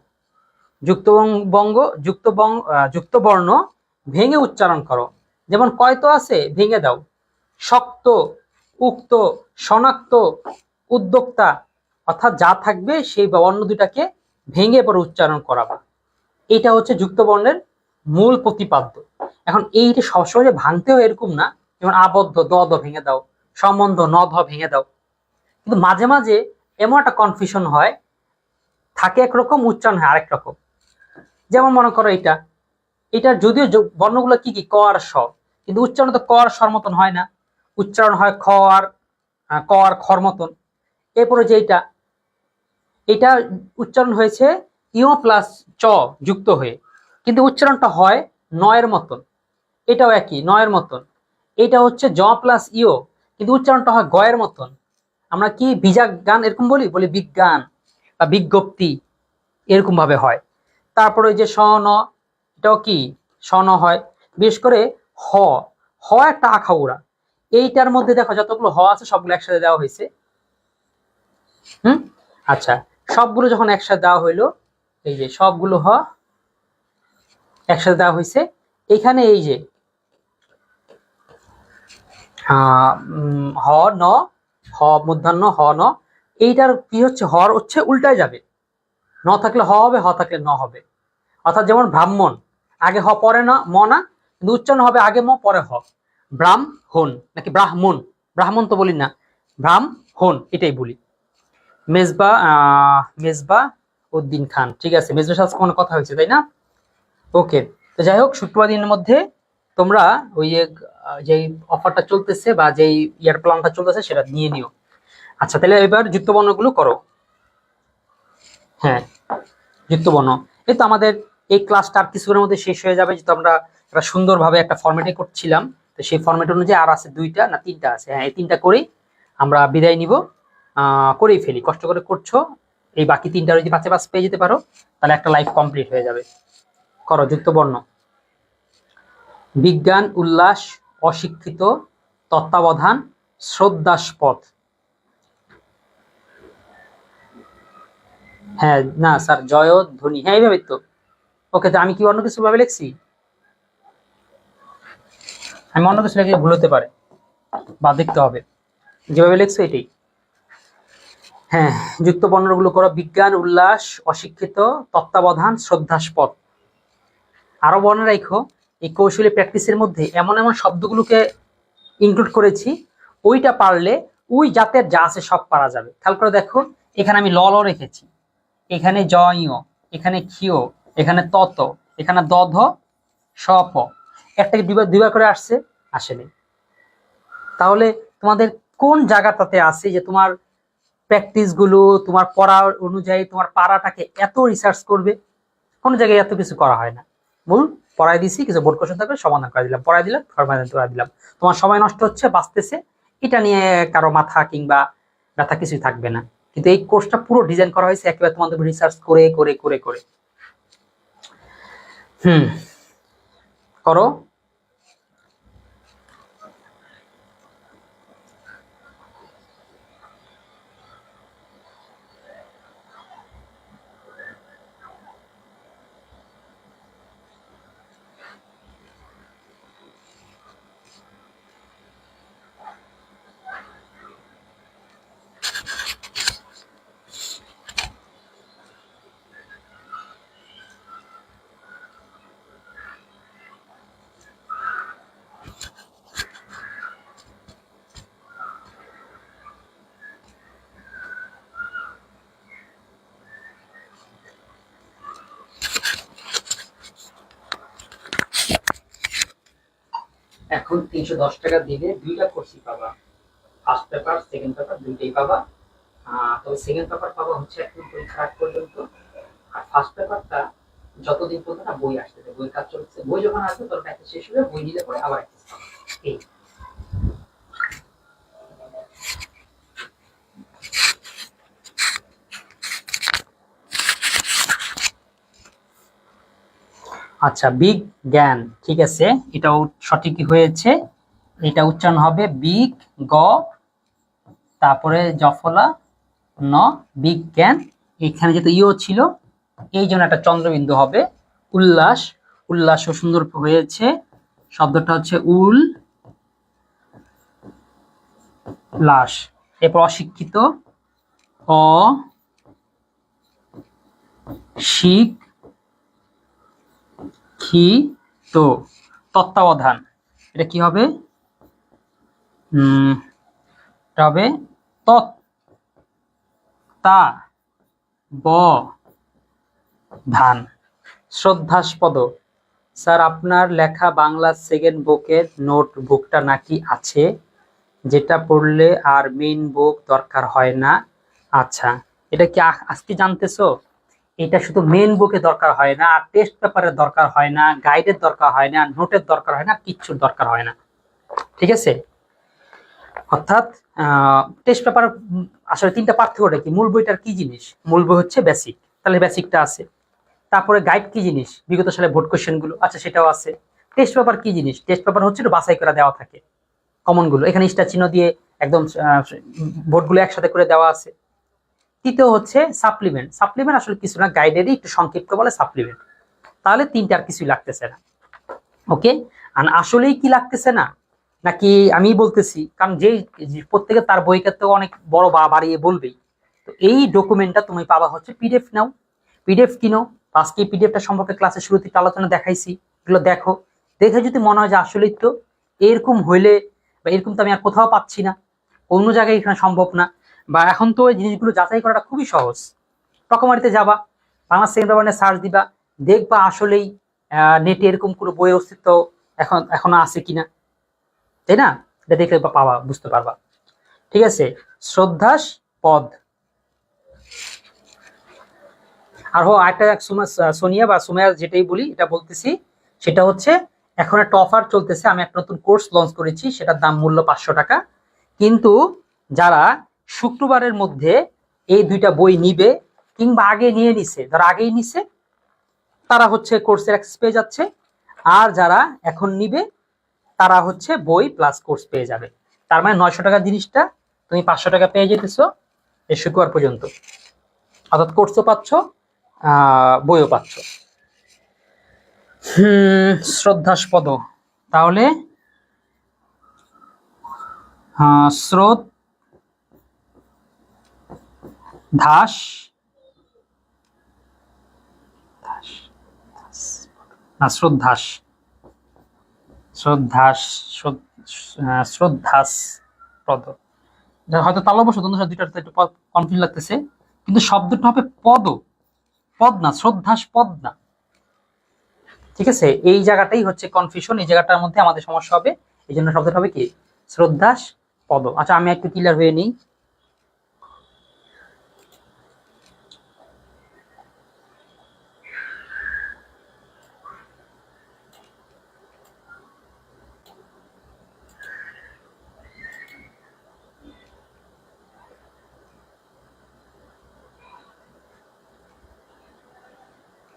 যুক্ত বঙ্গ, যুক্ত বর্ণ ভেঙে উচ্চারণ করো। যেমন কয়তো আছে, ভেঙে দাও। শক্ত, উক্ত, শনাক্ত, উদ্যোক্তা, অর্থাৎ যা থাকবে সেই বর্ণ দুটাকে ভেঙে পরে উচ্চারণ করাবা। এটা হচ্ছে যুক্ত বর্ণের মূল প্রতিপাদ্য। এখন এইটা সবসময় যে ভাঙতে হয় এরকম না, যেমন আবদ্ধ, দ দ ভেঙে দাও, সম্বন্ধ, ন ধ ভেঙে দাও। কিন্তু মাঝে মাঝে এমন একটা কনফিউশন হয়, থাকে একরকম, উচ্চারণ হয় আরেক রকম। যেমন মনে করো এটা, এটার যদিও বর্ণগুলো কি কি, ক আর স, কিন্তু উচ্চারণ তো ক আর সর মতন হয় না, উচ্চারণ হয় খ আর ক আর খর মতন। এরপরে যে এটা, এটা উচ্চারণ হয়েছে ইও প্লাস চ যুক্ত হয়ে, কিন্তু উচ্চারণটা হয় নয়ের মতন। এটাও একই, নয়ের মতন। এটা হচ্ছে জ প্লাস ইও, কিন্তু উচ্চারণটা হয় গয়ের মতন। আমরা কি বিজাগান এরকম বলি, বলি বিজ্ঞান বা বিজ্ঞপ্তি, এরকম ভাবে হয়। তারপরে যে স ন, এটাও কি স ন হয়। বিশেষ করে হ, হ একটা আখাউড়া। এইটার মধ্যে দেখো যতগুলো হ আছে সবগুলো একসাথে দেওয়া হয়েছে। হুম, আচ্ছা, সবগুলো যখন একসাথে দেওয়া হইলো, এই যে সবগুলো হ একসাথে দেওয়া হয়েছে, এখানে এই যে হ ন, হ মূর্ধন্য হ ন, এইটার কি হচ্ছে, হর হচ্ছে উল্টায় যাবে, ন থাকলে হ হবে, হ থাকলে ন হবে। অর্থাৎ যেমন ব্রাহ্মণ, আগে হ পরে না ম না, কিন্তু উচ্চারণ হবে আগে ম পরে হ। ব্রাহ্মণ নাকি ব্রাহ্মণ, ব্রাহ্মণ তো বলি না, ব্রাহ্মণ এটাই বলি। মেজবা মেজবা উদ্দিন খান, ঠিক আছে, মেজবা সাথে কোনো কথা হয়েছে তাই না? ওকে। তো যাই হোক, শুক্রবার দিনের মধ্যে তোমরা ওই যে অফারটা চলতেছে বা যেই ইয়ার প্ল্যানটা চলতেছে সেটা নিয়ে নিও। আচ্ছা, তাহলে এবার যুক্ত বর্ণগুলো করো। হ্যাঁ, যুক্ত বর্ণ, এই তো আমাদের এই ক্লাসটা আর কিছুক্ষণের মধ্যে শেষ হয়ে যাবে, যেহেতু আমরা একটা সুন্দরভাবে একটা ফরম্যাটে করছিলাম। তো সেই ফরম্যাট অনুযায়ী আর আছে 2টা না 3টা আছে, হ্যাঁ এই 3টা করেই আমরা বিদায় নিব। করেই ফেলি, কষ্ট করে করছো, এই বাকি 3টা যদি 5-এ 5 পেয়ে যেতে পারো তাহলে একটা লাইফ কমপ্লিট হয়ে যাবে। করো যুক্ত বর্ণ: বিজ্ঞান, উল্লাস, অশিক্ষিত, তত্ত্বাবধান, শ্রদ্ধাস্পদ। হ্যাঁ না স্যার, জয়ধ্বনি, হ্যাঁ এইভাবে তো। ওকে, তো আমি কি অন্য কিছু ভাবে লিখছি? আমি অন্য কিছু লিখলে ভুল হতে পারে বা দেখতে হবে, যেভাবে লিখছো এটাই। হ্যাঁ, যুক্ত বর্ণগুলো করো। বিজ্ঞান, উল্লাস, অশিক্ষিত, তত্ত্বাবধান, শ্রদ্ধাস্পদ। আরো বর্ণ রাখো। এই কৌশলী প্র্যাকটিসের মধ্যে এমন এমন শব্দগুলোকে ইনক্লুড করেছি, ওইটা পারলে ওই জাতের যা আছে সব পারা যাবে। খেয়াল করে দেখো, এখানে আমি ল ল রেখেছি, এখানে জয়, এখানে ক্ষিয়, এখানে তত, এখানে দধ, সপ। একটাকে দুইবার দুইবার করে আসছে, আসেনি। তাহলে তোমাদের কোন জায়গাটাতে আছে যে তোমার প্র্যাকটিস গুলো, তোমার পড়া অনুযায়ী তোমার পাড়াটাকে এত রিসার্চ করবে? কোনো জায়গায় এত কিছু করা হয় না। মূল পড়াই দিছি, কিছু বোর্ড কোশ্চেন থাকবে সমাধান করে দিলাম, পড়াই দিলাম, সমাধান করে দিলাম। তোমার সময় নষ্ট হচ্ছে, বাঁচতেছে, এটা নিয়ে কারো মাথা কিংবা ব্যথা কিছুই থাকবে না। কিন্তু এই কোর্সটা পুরো ডিজাইন করা হয়েছে একেবারে তোমাদের রিসার্চ করে করে করে করে। করো। এখন 310 টাকা দিলে দুইটা কোর্সই পাবা, ফার্স্ট পেপার সেকেন্ড পেপার দুইটাই পাবা। তবে সেকেন্ড পেপার পাবা হচ্ছে একদম পরীক্ষার আগ পর্যন্ত, আর ফার্স্ট পেপারটা যতদিন পর্যন্ত না বই আসতেছে, বই কাজ চলছে, বই যখন আসবে তখন একটা শেষ হবে, বই নিলে পরে আবার একটা পাবা। এই আচ্ছা, বিগ জ্ঞান, ঠিক আছে, এটাও সঠিকই হয়েছে। এটা উচ্চারণ হবে বিগ গ, তারপরে জফলা ন, বিজ্ঞান। এখানে যেহেতু ইও ছিল, এই জন্য একটা চন্দ্রবিন্দু হবে। উল্লাস, উল্লাসও সুন্দর হয়েছে, শব্দটা হচ্ছে উল লাস। এরপর অশিক্ষিত, অ শিখ খি তো। তত্ত্বাবধান, এটা কি হবে? এটা হবে তত্তা ব ধান। শ্রদ্ধাস্পদ, স্যার আপনার লেখা বাংলা সেকেন্ড বুকের নোটবুকটা নাকি আছে, যেটা পড়লে আর মেইন বুক দরকার হয় না? আচ্ছা, এটা কি আজকে জানতেছো? এটা শুধু মেইন বুকে দরকার হয় না, আর টেস্ট পেপারের দরকার হয় না, গাইডের দরকার হয় না, নোটের দরকার হয় না, কিচ্ছুর দরকার হয় না। ঠিক আছে? অর্থাৎ টেস্ট পেপার আসলে তিনটা পার্থক্যটা কি? মূল বইটার কি জিনিস? মূল বই হচ্ছে বেসিক, তাহলে বেসিকটা আছে। তারপরে গাইড কি জিনিস? বিগত সালে বোর্ড কোশ্চেন গুলো, আচ্ছা সেটাও আছে। টেস্ট পেপার কি জিনিস? টেস্ট পেপার হচ্ছে একটু বাছাই করে দেওয়া থাকে, কমন গুলো এখানে স্টার চিহ্ন দিয়ে একদম বোর্ড গুলো একসাথে করে দেওয়া আছে। তৃতীয় হচ্ছে সাপ্লিমেন্ট। সাপ্লিমেন্ট আসলে কিছু না, গাইডেরই একটু সংক্ষিপ্ত বলে সাপ্লিমেন্ট। তাহলে তিনটা আর কিছুই লাগতেছে না। ওকে, আর আসলেই কি লাগতেছে না নাকি আমি বলতেছি? কারণ যে প্রত্যেকে তার বইকে তো অনেক বড় বাড়িয়ে বলবেই। তো এই ডকুমেন্টটা তুমি পাবা হচ্ছে পিডিএফ। নাও পিডিএফ কিনো। আজকে পিডিএফটা সম্পর্কে ক্লাসের শুরুতে আলোচনা দেখাইছি, এগুলো দেখো। দেখে যদি মনে হয় যে আসলেই তো এরকম হইলে, বা এরকম তো আমি আর কোথাও পাচ্ছি না, অন্য জায়গায় এখানে সম্ভব না, বা এখন তো এই জিনিসগুলো যাচাই করাটা খুবই সহজ। রকমারিতে যাবা, বাংলা সেকেন্ড পেপার সার্চ দিবা, দেখবা আসলেই নেটে এরকম কোনো বইয়ের অস্তিত্ব এখনো আছে কিনা, তাই না? এটা দেখলে পাবা, বুঝতে পারবা। ঠিক আছে, শ্রদ্ধাস পদ। আর একটা সোনিয়া বা সুমাইয়া যেটাই বলি, এটা বলতেছি, সেটা হচ্ছে এখন একটা অফার চলতেছে। আমি একটা নতুন কোর্স লঞ্চ করেছি, সেটার দাম মূল্য 500 টাকা। কিন্তু যারা শুক্রবারের মধ্যে এই দুইটা বই নিবে, কিংবা আগে নিয়ে নিছে, যারা আগেই নিছে, তারা হচ্ছে কোর্সের অ্যাক্সেস পেয়ে যাচ্ছে। আর যারা এখন নিবে, তারা হচ্ছে বই প্লাস কোর্স পেয়ে যাবে। তার মানে 900 টাকার জিনিসটা তুমি 500 টাকা পেয়ে যেতেছো এই শুক্রবার পর্যন্ত। অর্থাৎ কোর্সও পাচ্ছ, বইও পাচ্ছ। শ্রদ্ধাস্পদ, তাহলে ধাস, না শ্রদ্ধাস, শ্রদ্ধাস, শ্রদ্ধাস পদ। হয়তো তালব্য শব্দ দুইটাতে একটু কনফিউজ লাগতেছে, কিন্তু শব্দটা হবে পদ, পদ না, শ্রদ্ধাস পদ না। ঠিক আছে, এই জায়গাটাই হচ্ছে কনফিউশন, এই জায়গাটার মধ্যে আমাদের সমস্যা হবে। এই জন্য শব্দটা হবে কি শ্রদ্ধাস পদ। আচ্ছা আমি একটু ক্লিয়ার হয়ে নিই।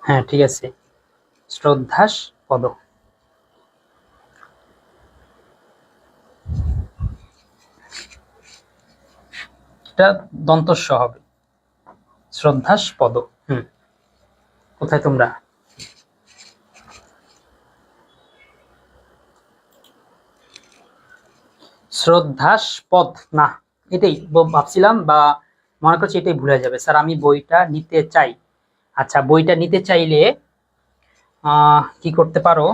হ্যাঁ ঠিক আছে, শ্রদ্ধাস পদ। এটা দন্তস্ব হবে, শ্রদ্ধাস পদ। কোথায় তোমরা? শ্রদ্ধাস পদ না, এটাই ভাবছিলাম বা মনে করছি এটাই ভুলে যাবে। স্যার আমি বইটা নিতে চাই। আচ্ছা বইটা নিতে চাইলে কি করতে পারো,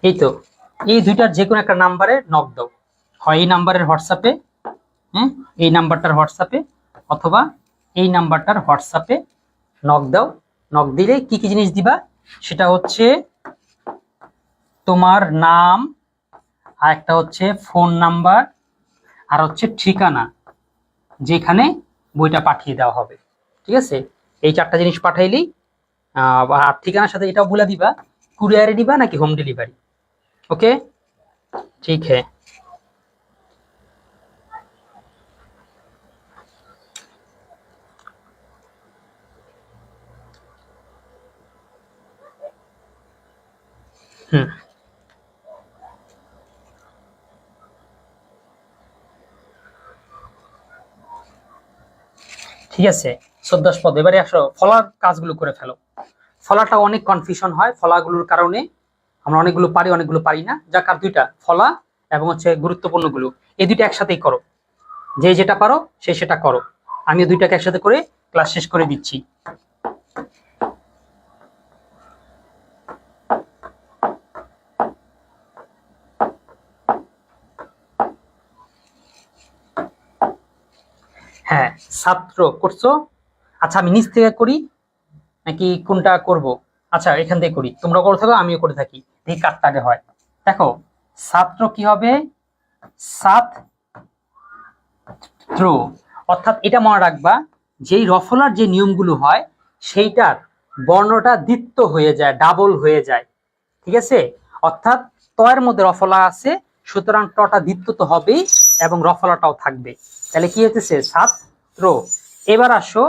এই তো এই দুইটার যে কোনো একটা নাম্বারে নক দাও, হয় এই নাম্বারের হোয়াটসঅ্যাপে, হ্যাঁ এই নাম্বারটার হোয়াটসঅ্যাপে, অথবা এই নাম্বারটার হোয়াটসঅ্যাপে নক দাও। নক দিলে কি কি জিনিস দিবা, সেটা হচ্ছে তোমার নাম, আর একটা হচ্ছে ফোন নাম্বার, আর হচ্ছে ঠিকানা যেখানে বইটা পাঠিয়ে দেওয়া হবে। ঠিক আছে, এই চারটা জিনিস পাঠাইলেই আর ঠিকানার সাথে এটাও বলে দিবা কুরিয়ারে দিবা নাকি হোম ডেলিভারি। ओके ठीक है। ঠিক আছে, 14 পদ। এবারে আসো ফলার কাজগুলো করে ফেলো। ফলাটা অনেক কনফিউশন হয়, ফলাগুলোর কারণে আমরা অনেকগুলো পারি অনেকগুলো পারি না। যার কার দুইটা ফলা এবং হচ্ছে গুরুত্বপূর্ণ গুলো, এই দুইটা একসাথেই করো। যে যেটা পারো সে সেটা করো। আমি দুইটাকে একসাথে করে ক্লাস শেষ করে দিচ্ছি। হ্যাঁ ছাত্র করছো। আচ্ছা আমি নিচ থেকে করি নাকি কোনটা করব? আচ্ছা এখান থেকে করি, তোমরা করে থাকো আমিও করে থাকি, দেখি কারটা আগে হয়। দেখো ছাত্র কি হবে, ছাত্র। অর্থাৎ এটা মনে রাখবা, যেই রফলার যে নিয়মগুলো হয় সেইটার বর্ণটা দ্বিত্ব হয়ে যায়, ডাবল হয়ে যায়। ঠিক আছে, অর্থাৎ তয়ের মধ্যে রফলা আছে, সুতরাং টটা দ্বিত্ব তো হবেই এবং রফলাটাও থাকবে। তাহলে কি হতেছে ছাত্র। এবার আসো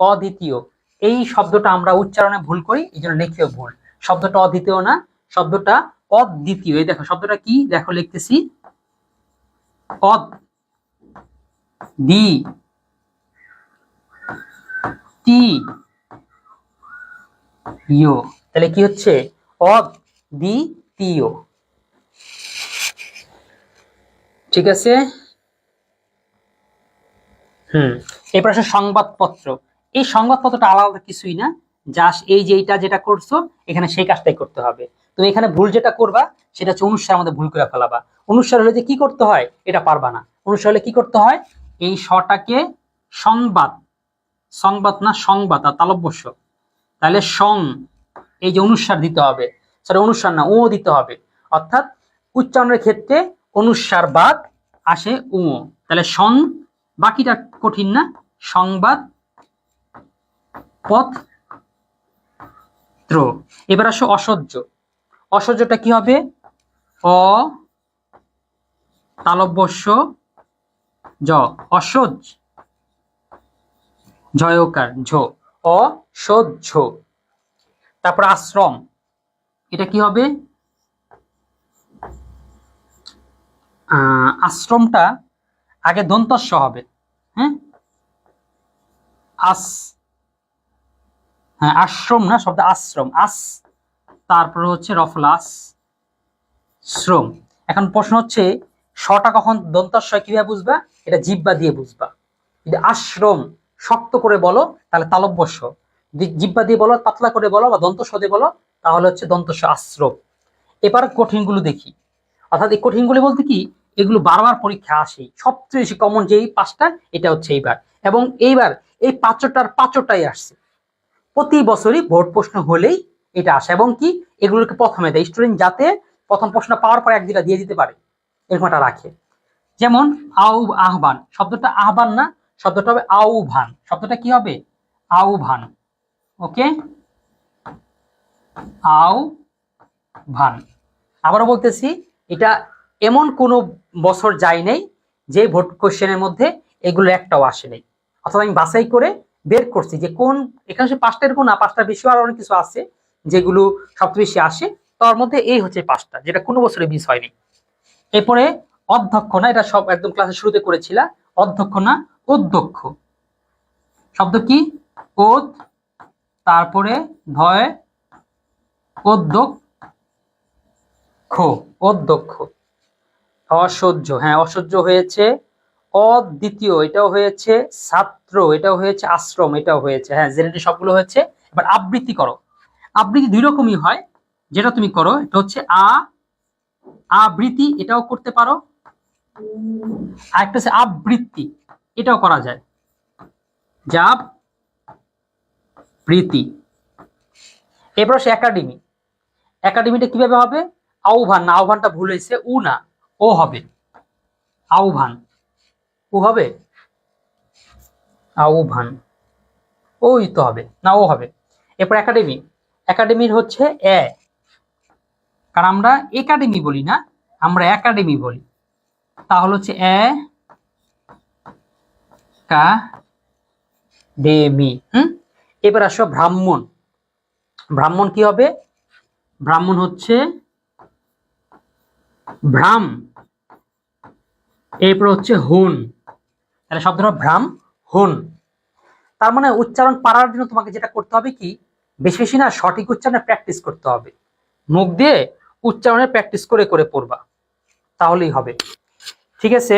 অদ্বিতীয়। এই শব্দটা আমরা উচ্চারণে ভুল করি, এই জন্য লিখেও ভুল। শব্দটা অদ্বিতীয় না, শব্দটা অদ্বিতীয়। এই দেখো শব্দটা কি, দেখো লিখতেছি অদ দি তি ইয়। তাহলে কি হচ্ছে অদ্বিতীয়। ঠিক আছে। এরপর আসে সংবাদপত্র। এই সংবাদপত্রটা আলাদা কিছুই না, জাস্ট এই যে এইটা যেটা করছো এখানে সেই কাজটাই করতে হবে। তুমি এখানে ভুল যেটা করবা সেটা হচ্ছে অনুসার মধ্যে ভুল করে ফেলাবা। অনুসার হলে যে কি করতে হয় এটা পারবা না। অনুসার হলে কি করতে হয়, এই শটাকে সংবাদ, সংবাদ না সংবাদ আর তালব্যস্য, তাহলে সং, এই যে অনুসার দিতে হবে, সেটা অনুসার না ও দিতে হবে। অর্থাৎ উচ্চারণের ক্ষেত্রে অনুসার বাদ আসে ও, তাহলে সং, বাকিটা কঠিন না, সংবাদ পত্র ত্র। এবার আসো অসহ্য। অসহ্যটা কি হবে? অ তালব্যস্য জ, অসহ্য, জয়কার ঝ, অসহ্য। তারপর আশ্রম, এটা কি হবে? আশ্রমটা আগে দন্তস্ব হবে। হ্যাঁ, আস, হ্যাঁ আশ্রম না, শব্দ আশ্রম, আস, তারপর হচ্ছে রফলাস শ্রম। এখন প্রশ্ন হচ্ছে শটা কখন দন্তস্ব কিভাবে বুঝবা? এটা জিহ্বা দিয়ে বুঝবা। যদি আশ্রম শক্ত করে বলো তাহলে তালব্যস্য, যদি জিহ্বা দিয়ে বলো, পাতলা করে বলো বা দন্তস্ব দিয়ে বলো তাহলে হচ্ছে দন্তস্ব, আশ্রম। এবার কঠিনগুলো দেখি। অর্থাৎ এই কঠিনগুলো বলতে কি, এগুলো বারবার পরীক্ষা আসে, সবচেয়ে বেশি কমন যেই পাঁচটা এটা হচ্ছে এইবার, এবং এইবার এই পাঁচটাই আসছে। প্রতি বছরই বোর্ড প্রশ্ন হলেই এটা আসে, এবং কি এগুলোকে প্রথমে দেয় স্টুডেন্ট, যাতে প্রথম প্রশ্ন পাওয়ার পর এক দুটা দিয়ে দিতে পারে, এরকম একটা রাখে। যেমন আহ্বান, শব্দটা আহ্বান না, শব্দটা হবে আহ্বান। শব্দটা কি হবে? আহ্বান। ওকে, আহ্বান। আবারও বলতেছি, এটা এমন কোনো বছর যায় নেই যে ভোট কোশ্চেনের মধ্যে এগুলো একটাও আসে নেই। অর্থাৎ আমি বাছাই করে বের করছি যে কোন, এখানে সে পাঁচটা এরকম না, পাঁচটার বেশি আরো অনেক কিছু আছে যেগুলো সবচেয়ে বেশি আসে, তার মধ্যে এই হচ্ছে পাঁচটা যেটা কোনো বছরে মিস হয়নি। এরপরে অধ্যক্ষ না, এটা সব একদম ক্লাসের শুরুতে করেছিলাম। অধ্যক্ষ না, অধ্যক্ষ। শব্দ কি? ওদ, তারপরে ধয়, অধ্যক্ষ, অধ্যক্ষ। অসহ্য, হ্যাঁ অসহ্য হয়েছে। অদ্বিতীয়, এটাও হয়েছে। ছাত্র, এটাও হয়েছে। আশ্রম, এটাও হয়েছে। হ্যাঁ জেনারেটিভ সবগুলো হয়েছে। এবার আবৃত্তি করো। আবৃত্তি দুই রকমই হয়, যেটা তুমি করো এটা হচ্ছে আবৃত্তি, এটাও করতে পারো। আর একটা হচ্ছে আবৃত্তি, এটাও করা যায়, যা বৃত্তি। এবার হচ্ছে একাডেমি। একাডেমিটা কিভাবে হবে? আহ্বান না, আহ্বানটা ভুল হয়েছে, উ না, ও হবে। আহ্বান, ও হবে, আহ্বান, ওই তো হবে না, ও হবে। এরপর একাডেমি, একাডেমির হচ্ছে এ, কারণ আমরা একাডেমি বলি না, আমরা একাডেমি বলি, তাহলে হচ্ছে এ কা ডেমি। এবার আসো ব্রাহ্মণ। ব্রাহ্মণ কি হবে? ব্রাহ্মণ হচ্ছে ভ্রাম, এরপর হচ্ছে হুন, তাহলে শব্দটা ভ্রাম হুন। তার মানে উচ্চারণ পারার জন্য তোমাকে যেটা করতে হবে কি, বেশি বেশি না সঠিক উচ্চারণে প্র্যাকটিস করতে হবে, মুখ দিয়ে উচ্চারণের প্র্যাকটিস করে করে পড়বা, তাহলেই হবে। ঠিক আছে,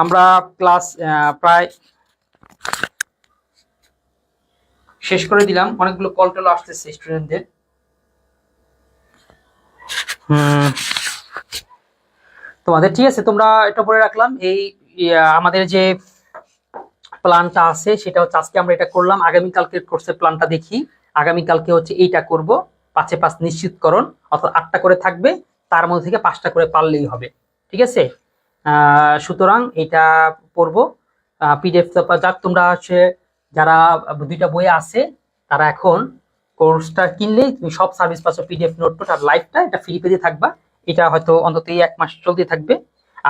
আমরা ক্লাস প্রায় শেষ করে দিলাম। অনেকগুলো কল টল আসতেছে স্টুডেন্টদের। তোমাদের ঠিক আছে, তোমরা এটা পড়ে রাখলাম। এই আমাদের যে প্ল্যানটা আছে সেটা হচ্ছে আজকে আমরা এটা করলাম, আগামীকালকে কোর্সের প্ল্যানটা দেখি। আগামীকালকে হচ্ছে এইটা করব, 5-এ 5 নিশ্চিতকরণ, অর্থাৎ 8টা করে থাকবে, তার মধ্যে থেকে 5টা করে পারলেই হবে। ঠিক আছে, সুতরাং এটা পড়বো। পিডিএফ যাক, তোমরা হচ্ছে যারা 2টা বই আছে তারা এখন কোর্সটা কিনলেই তুমি সব সার্ভিস পাচ্ছ, পিডিএফ নোটবোর্ড আর লাইভটা, এটা ফ্রি পেজে থাকবা। এটা হয়তো অন্তত 1 মাস চলতে থাকবে।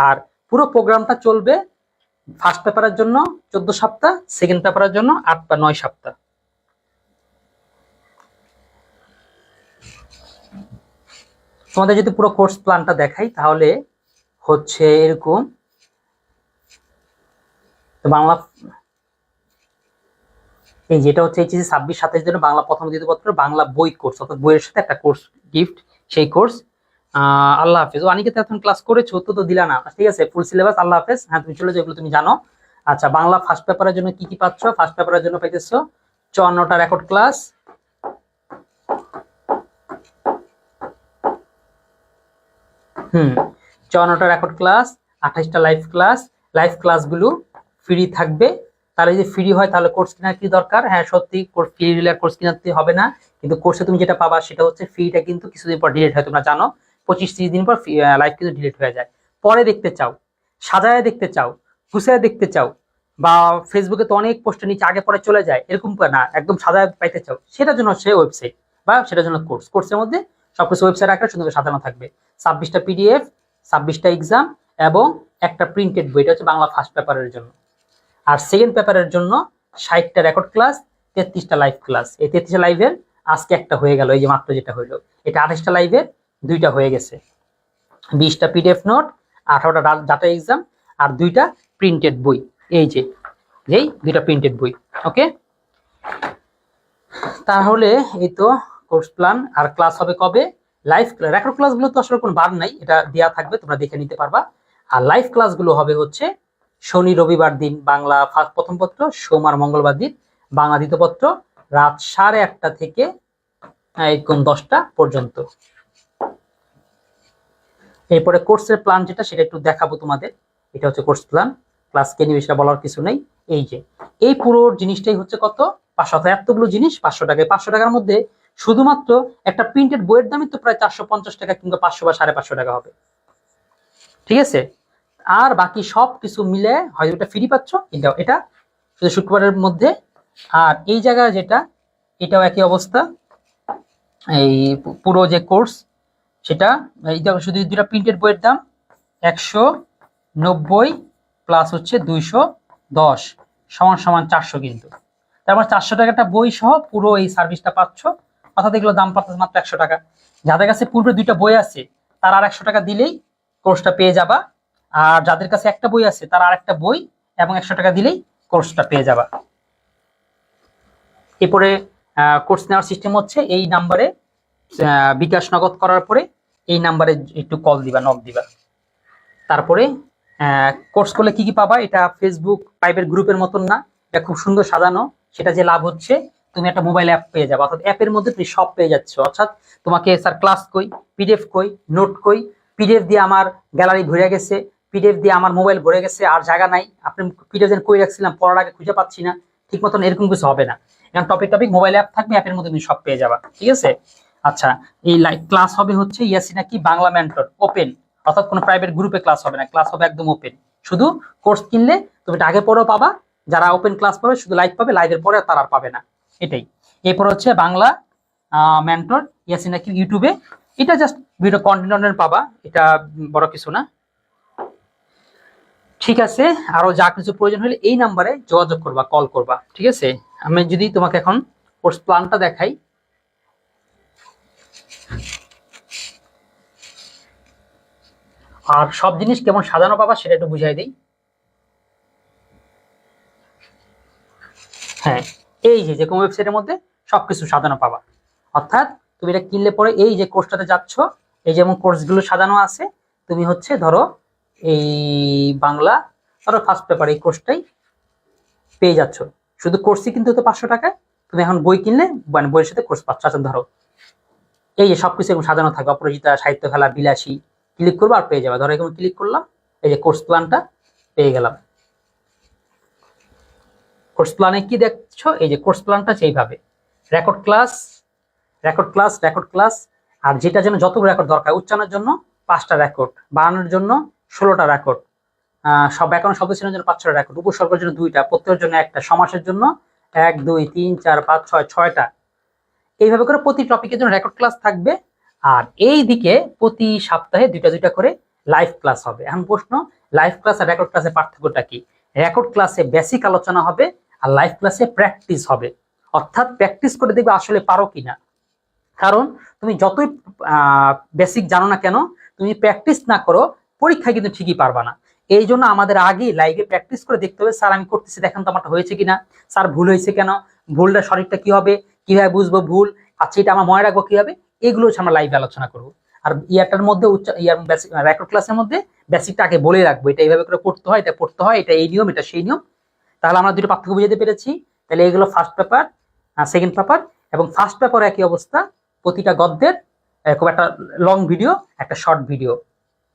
আর পুরো প্রোগ্রামটা চলবে ফার্স্ট পেপারের জন্য 14 সপ্তাহ, সেকেন্ড পেপারের জন্য 8 বা 9 সপ্তাহ। তোমাদের যদি পুরো কোর্স প্ল্যানটা দেখাই তাহলে হচ্ছে এরকম। বাংলা, এই যেটা হচ্ছে এই 26-27 জন্য বাংলা প্রথম দ্বিতীয় পত্র বাংলা বই কোর্স, অর্থাৎ বইয়ের সাথে একটা কোর্স গিফট, সেই কোর্স। আল্লাহ হাফেজ। ও অনিকেত এখন ক্লাস করেছো তো দিলা না, ঠিক আছে, ফুল সিলেবাস। আল্লাহ হাফেজ। হ্যাঁ তুমি চলে যাও, এগুলো তুমি জানো। আচ্ছা, বাংলা ফার্স্ট পেপারের জন্য কি কি পাচ্ছ? ফার্স্ট পেপারের জন্য পাইতেছো 54টা রেকর্ড ক্লাস, 54টা রেকর্ড ক্লাস, 28টা লাইভ ক্লাস। লাইভ ক্লাসগুলো ফ্রি থাকবে। তাহলে যদি ফ্রি হয় তাহলে কোর্স কেনার কি দরকার? হ্যাঁ সত্যি, ফ্রি দিলে কোর্স কিনতে হবে না, কিন্তু কোর্সে তুমি যেটা পাবা সেটা হচ্ছে ফ্রিটা কিন্তু কিছুদিন পর ডিলিট হয়, তোমরা জানো 25-30 দিন পর লাইভ কিন্তু ডিলিট হয়ে যায়। পরে দেখতে চাও, সাজায় দেখতে চাও, গুছায় দেখতে চাও, বা ফেসবুকে তো অনেক পোস্টের নিচে আগে পরে চলে যায়, এরকম না, একদম সাজায় পাইতে চাও, সেটার জন্য হচ্ছে ওয়েবসাইট। বা সেটার জন্য কোর্সের মধ্যে সবকিছু ওয়েবসাইট আকারে সুন্দর করে সাজানো থাকবে। 26টা পিডিএফ, 26টা এক্সাম এবং একটা প্রিন্টেড বই, এটা হচ্ছে বাংলা ফার্স্ট পেপারের জন্য। আর সেকেন্ড পেপারের জন্য 60টা রেকর্ড ক্লাস, 33টা লাইভ ক্লাস। এই 33টা লাইভের আজকে একটা হয়ে গেল, এই যে মাত্র যেটা হইলো। এটা 28টা লাইভের 2টা হয়ে গেছে। 20টা পিডিএফ নোট, 18টা ডাটা এক্সাম আর 2টা প্রিন্টেড বই। এই যে যেই 2টা প্রিন্টেড বই। ওকে, তাহলে এই তো কোর্স প্ল্যান। আর ক্লাস হবে কবে? লাইভ রেকর্ড ক্লাসগুলো তো আসলে কোনো বার নাই, এটা দেওয়া থাকবে, তোমরা দেখে নিতে পারবা। আর লাইভ ক্লাসগুলো হবে হচ্ছে শনি রবিবার দিন বাংলা প্রথম পত্র, সোম আর মঙ্গলবার দিন বাংলা দ্বিতীয় পত্র, রাত 1:30 থেকে একদম 10টা পর্যন্ত। এরপরে কোর্সের প্ল্যান যেটা, সেটা একটু দেখাবো তোমাদের। এটা হচ্ছে কোর্স প্ল্যান। ক্লাস কে নিবে সেটা বলার কিছু নেই। এই যে এই পুরো জিনিসটাই হচ্ছে কত? 500। এতগুলো জিনিস 500 টাকায়। 500 টাকার মধ্যে শুধুমাত্র একটা প্রিন্টেড বইয়ের দামই তো প্রায় 450 টাকা কিংবা 500 বা 550 টাকা হবে। ঠিক আছে, আর বাকি সব কিছু মিলে হয়তো এটা ফ্রি পাচ্ছ, এটা শুধু শুক্রবারের মধ্যে। আর এই জায়গায় যেটা, এটাও একই অবস্থা। এই পুরো যে কোর্স সেটা, এই শুধু 2টা প্রিন্টেড বইয়ের দাম 190 প্লাস হচ্ছে 210 সমান 400। কিন্তু তারপর 400 টাকাটা বই সহ পুরো এই সার্ভিসটা পাচ্ছ। অর্থাৎ এগুলো দাম পাচ্ছ মাত্র 100 টাকা। যাদের কাছে পূর্বে 2টা বই আছে তারা আর 100 টাকা দিলেই কোর্সটা পেয়ে যাবা। আর যাদের কাছে একটা বই আছে তারা আরেকটা বই এবং 100 টাকা দিলেই কোর্সটা পেয়ে যাবা। এরপরে কোর্স নেওয়ার সিস্টেম হচ্ছে এই নাম্বারে বিকাশ নগদ করার পরে এই নাম্বারে একটু কল দিবা, নক দিবা। তারপরে কোর্স করলে কি কি পাবা? এটা ফেসবুক প্রাইভেট গ্রুপের মতন না, এটা খুব সুন্দর সাজানো। সেটা যে লাভ হচ্ছে, তুমি একটা মোবাইল অ্যাপ পেয়ে যাবে, অর্থাৎ অ্যাপের মধ্যে তুমি সব পেয়ে যাচ্ছ। অর্থাৎ তোমাকে স্যার ক্লাস কই, পিডিএফ কই, নোট কই, পিডিএফ দিয়ে আমার গ্যালারি ভরে গেছে, পিডিএফ দিয়ে আমার মোবাইল ভরে গেছে, আর জায়গা নাই, আপনি পিডিএফ যেন কই রাখছিলাম পড়ার আগে খুঁজে পাচ্ছি না ঠিক মতন, এরকম কিছু হবে না। এখন টপিক মোবাইল অ্যাপ থাকবে, অ্যাপের মধ্যে তুমি সব পেয়ে যাবা। ঠিক আছে, আচ্ছা, এই লাইভ ক্লাস হবে হচ্ছে ইয়াসিনা কি বাংলা মেন্টর ওপেন, অর্থাৎ কোনো প্রাইভেট গ্রুপে ক্লাস হবে না, ক্লাস হবে একদম ওপেন। শুধু কোর্স কিনলে তুমি এটা আগে পরেও পাবা, যারা ওপেন ক্লাস পাবে শুধু লাইভ পাবে, লাইভের পরে তারা আর পাবে না। এটাই। এরপর হচ্ছে বাংলা মেন্টর ইয়াসিনা কি ইউটিউবে, এটা জাস্ট ভিডিও কন্টেন্ট পাবা, এটা বড় কিছু না। ঠিক আছে, আরো যা কিছু প্রয়োজন হলে এই নাম্বারে যোগাযোগ করবা, কল করবা। ঠিক আছে, আমি যদি তোমাকে এখন কোর্স প্ল্যানটা দেখাই। আর সব জিনিস কেমন সাজানো পাবা সেটা একটু বুঝাই দিই। হ্যাঁ, এই যে কোনো ওয়েবসাইটের মধ্যে সবকিছু সাজানো পাবা। অর্থাৎ তুমি এটা কিনলে পরে এই যে কোর্সটাতে যাচ্ছ, এই যেমন কোর্সগুলো সাজানো আছে, তুমি হচ্ছে ধরো এই বাংলা ধরো ফার্স্ট পেপার এই কোর্সটাই পেয়ে যাচ্ছ। শুধু কোর্সই কিন্তু তো 500 টাকায়, তুমি এখন বই কিনলে মানে বইয়ের সাথে কোর্স পাচ্ছ। আচ্ছা ধরো এই যে সবকিছু এরকম সাজানো থাকবে, অপরাজিতা, সাহিত্য খেলা, বিলাসী, ক্লিক করবো আর পেয়ে যাবে। ধরো এরকম ক্লিক করলাম, এই যে কোর্স প্ল্যানটা পেয়ে গেলাম। কোর্স প্ল্যানে কি দেখছো? এই যে কোর্স প্ল্যানটা সেইভাবে record class, record class, record class. আর যেটা যেন যতগুলো রেকর্ড দরকার, উচ্চারণের জন্য 5টা রেকর্ড, বানানোর জন্য 16টা রেকর্ড, সব ব্যাকরণ শব্দ চেনার জন্য 5টা রেকর্ড, উপসর্গের জন্য 2টা, প্রত্যয়ের জন্য 1টা, সমাসের জন্য 1 2 3 4 5 6 6টা। এইভাবে করে প্রতি টপিকের জন্য রেকর্ড ক্লাস থাকবে। আর এই দিকে প্রতি সপ্তাহে 2টা করে লাইভ ক্লাস হবে। এখন প্রশ্ন, লাইভ ক্লাস আর রেকর্ড ক্লাসের পার্থক্যটা কি? রেকর্ড ক্লাসে বেসিক আলোচনা হবে আর লাইভ ক্লাসে প্র্যাকটিস হবে। অর্থাৎ প্র্যাকটিস করে দেখবে আসলে পারো কিনা। কারণ তুমি যতই বেসিক জানো না কেন, তুমি প্র্যাকটিস না করো পরীক্ষায় কিন্তু ঠিকই পারবা না। এই জন্য আমাদের আগে লাইভে প্র্যাকটিস করে দেখতে হবে, স্যার আমি করতেছি দেখেন তো আমারটা হয়েছে কিনা, স্যার ভুল হয়েছে কেন, ভুলটা সঠিকটা কি হবে, কিভাবে বুঝবো ভুল, আচ্ছা এটা আমার মনে রাখবো কিভাবে, এগুলো হচ্ছে আমরা লাইভে আলোচনা করবো। আর ইয়ারটার মধ্যে রেকর্ড ক্লাসের মধ্যে বেসিকটা আগে বলে রাখবো, এটা এইভাবে করে পড়তে হয়, এটা পড়তে হয়, এটা এই নিয়ম, এটা সেই নিয়ম। তাহলে আমরা দুটো পার্থক্য বুঝাতে পেরেছি। তাহলে এগুলো ফার্স্ট পেপার, সেকেন্ড পেপার। এবং ফার্স্ট পেপার একই অবস্থা, প্রতিটা গদ্যের খুব একটা লং ভিডিও, একটা শর্ট ভিডিও,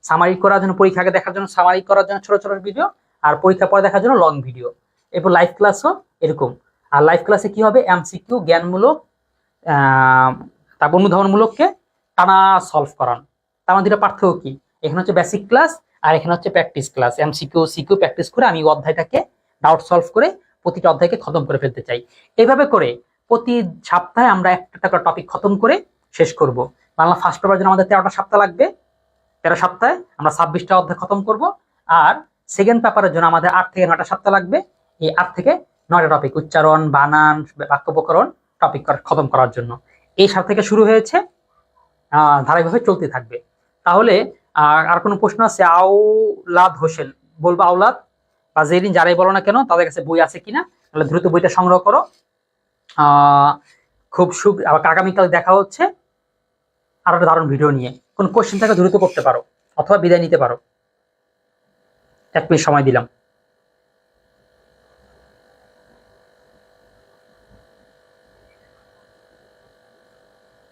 সামারি করার জন্য, পরীক্ষা আগে দেখার জন্য সামারি করার জন্য ছোট ছোট ভিডিও, আর পরীক্ষা পরে দেখার জন্য লং ভিডিও। এরপর লাইভ ক্লাসও এরকম। আর লাইভ ক্লাসে কি হবে? এমসিকিউ, জ্ঞানমূলক, তারপর অনুধাবনমূলককে টানা সলভ করান। তার মধ্যে পার্থক্য কি? এখানে হচ্ছে বেসিক ক্লাস আর এখানে হচ্ছে practice class. MCQ CQ practice করে আমি অধ্যায়টাকে ডাউট সলভ করে প্রতিটা অধ্যায়কে খতম করে ফেলতে চাই। এইভাবে করে প্রতি সপ্তাহে আমরা একটা করে টপিক খতম করে শেষ করব। বাংলা ফার্স্ট পেপারের জন্য আমাদের 13টা সপ্তাহ লাগবে, 13 সপ্তাহে আমরা 26টা অধ্যায় খতম করব। আর সেকেন্ড পেপারের জন্য আমাদের 8 থেকে 9টা সপ্তাহ লাগবে, এই 8 থেকে 9টা টপিক উচ্চারণ, বানান, বাক্য প্রকরণ টপিক খতম করার জন্য। এই সপ্তাহ থেকে শুরু হয়েছে, ধারাবাহিকভাবে চলতে থাকবে। তাহলে আর কোনো প্রশ্ন আছে? আওলাদ হোসেন বলবো আওলাদ বা জেরিন, যারাই বলো না কেন, তাদের কাছে বই আছে কিনা, তাহলে দ্রুত বইটা সংগ্রহ করো। খুব আগামীকাল দেখা হচ্ছে আরো একটা দারুণ ভিডিও নিয়ে। কোন কোশ্চেন থাকে দ্রুত করতে পারো অথবা বিদায় নিতে পারো। 1 মিনিট সময় দিলাম।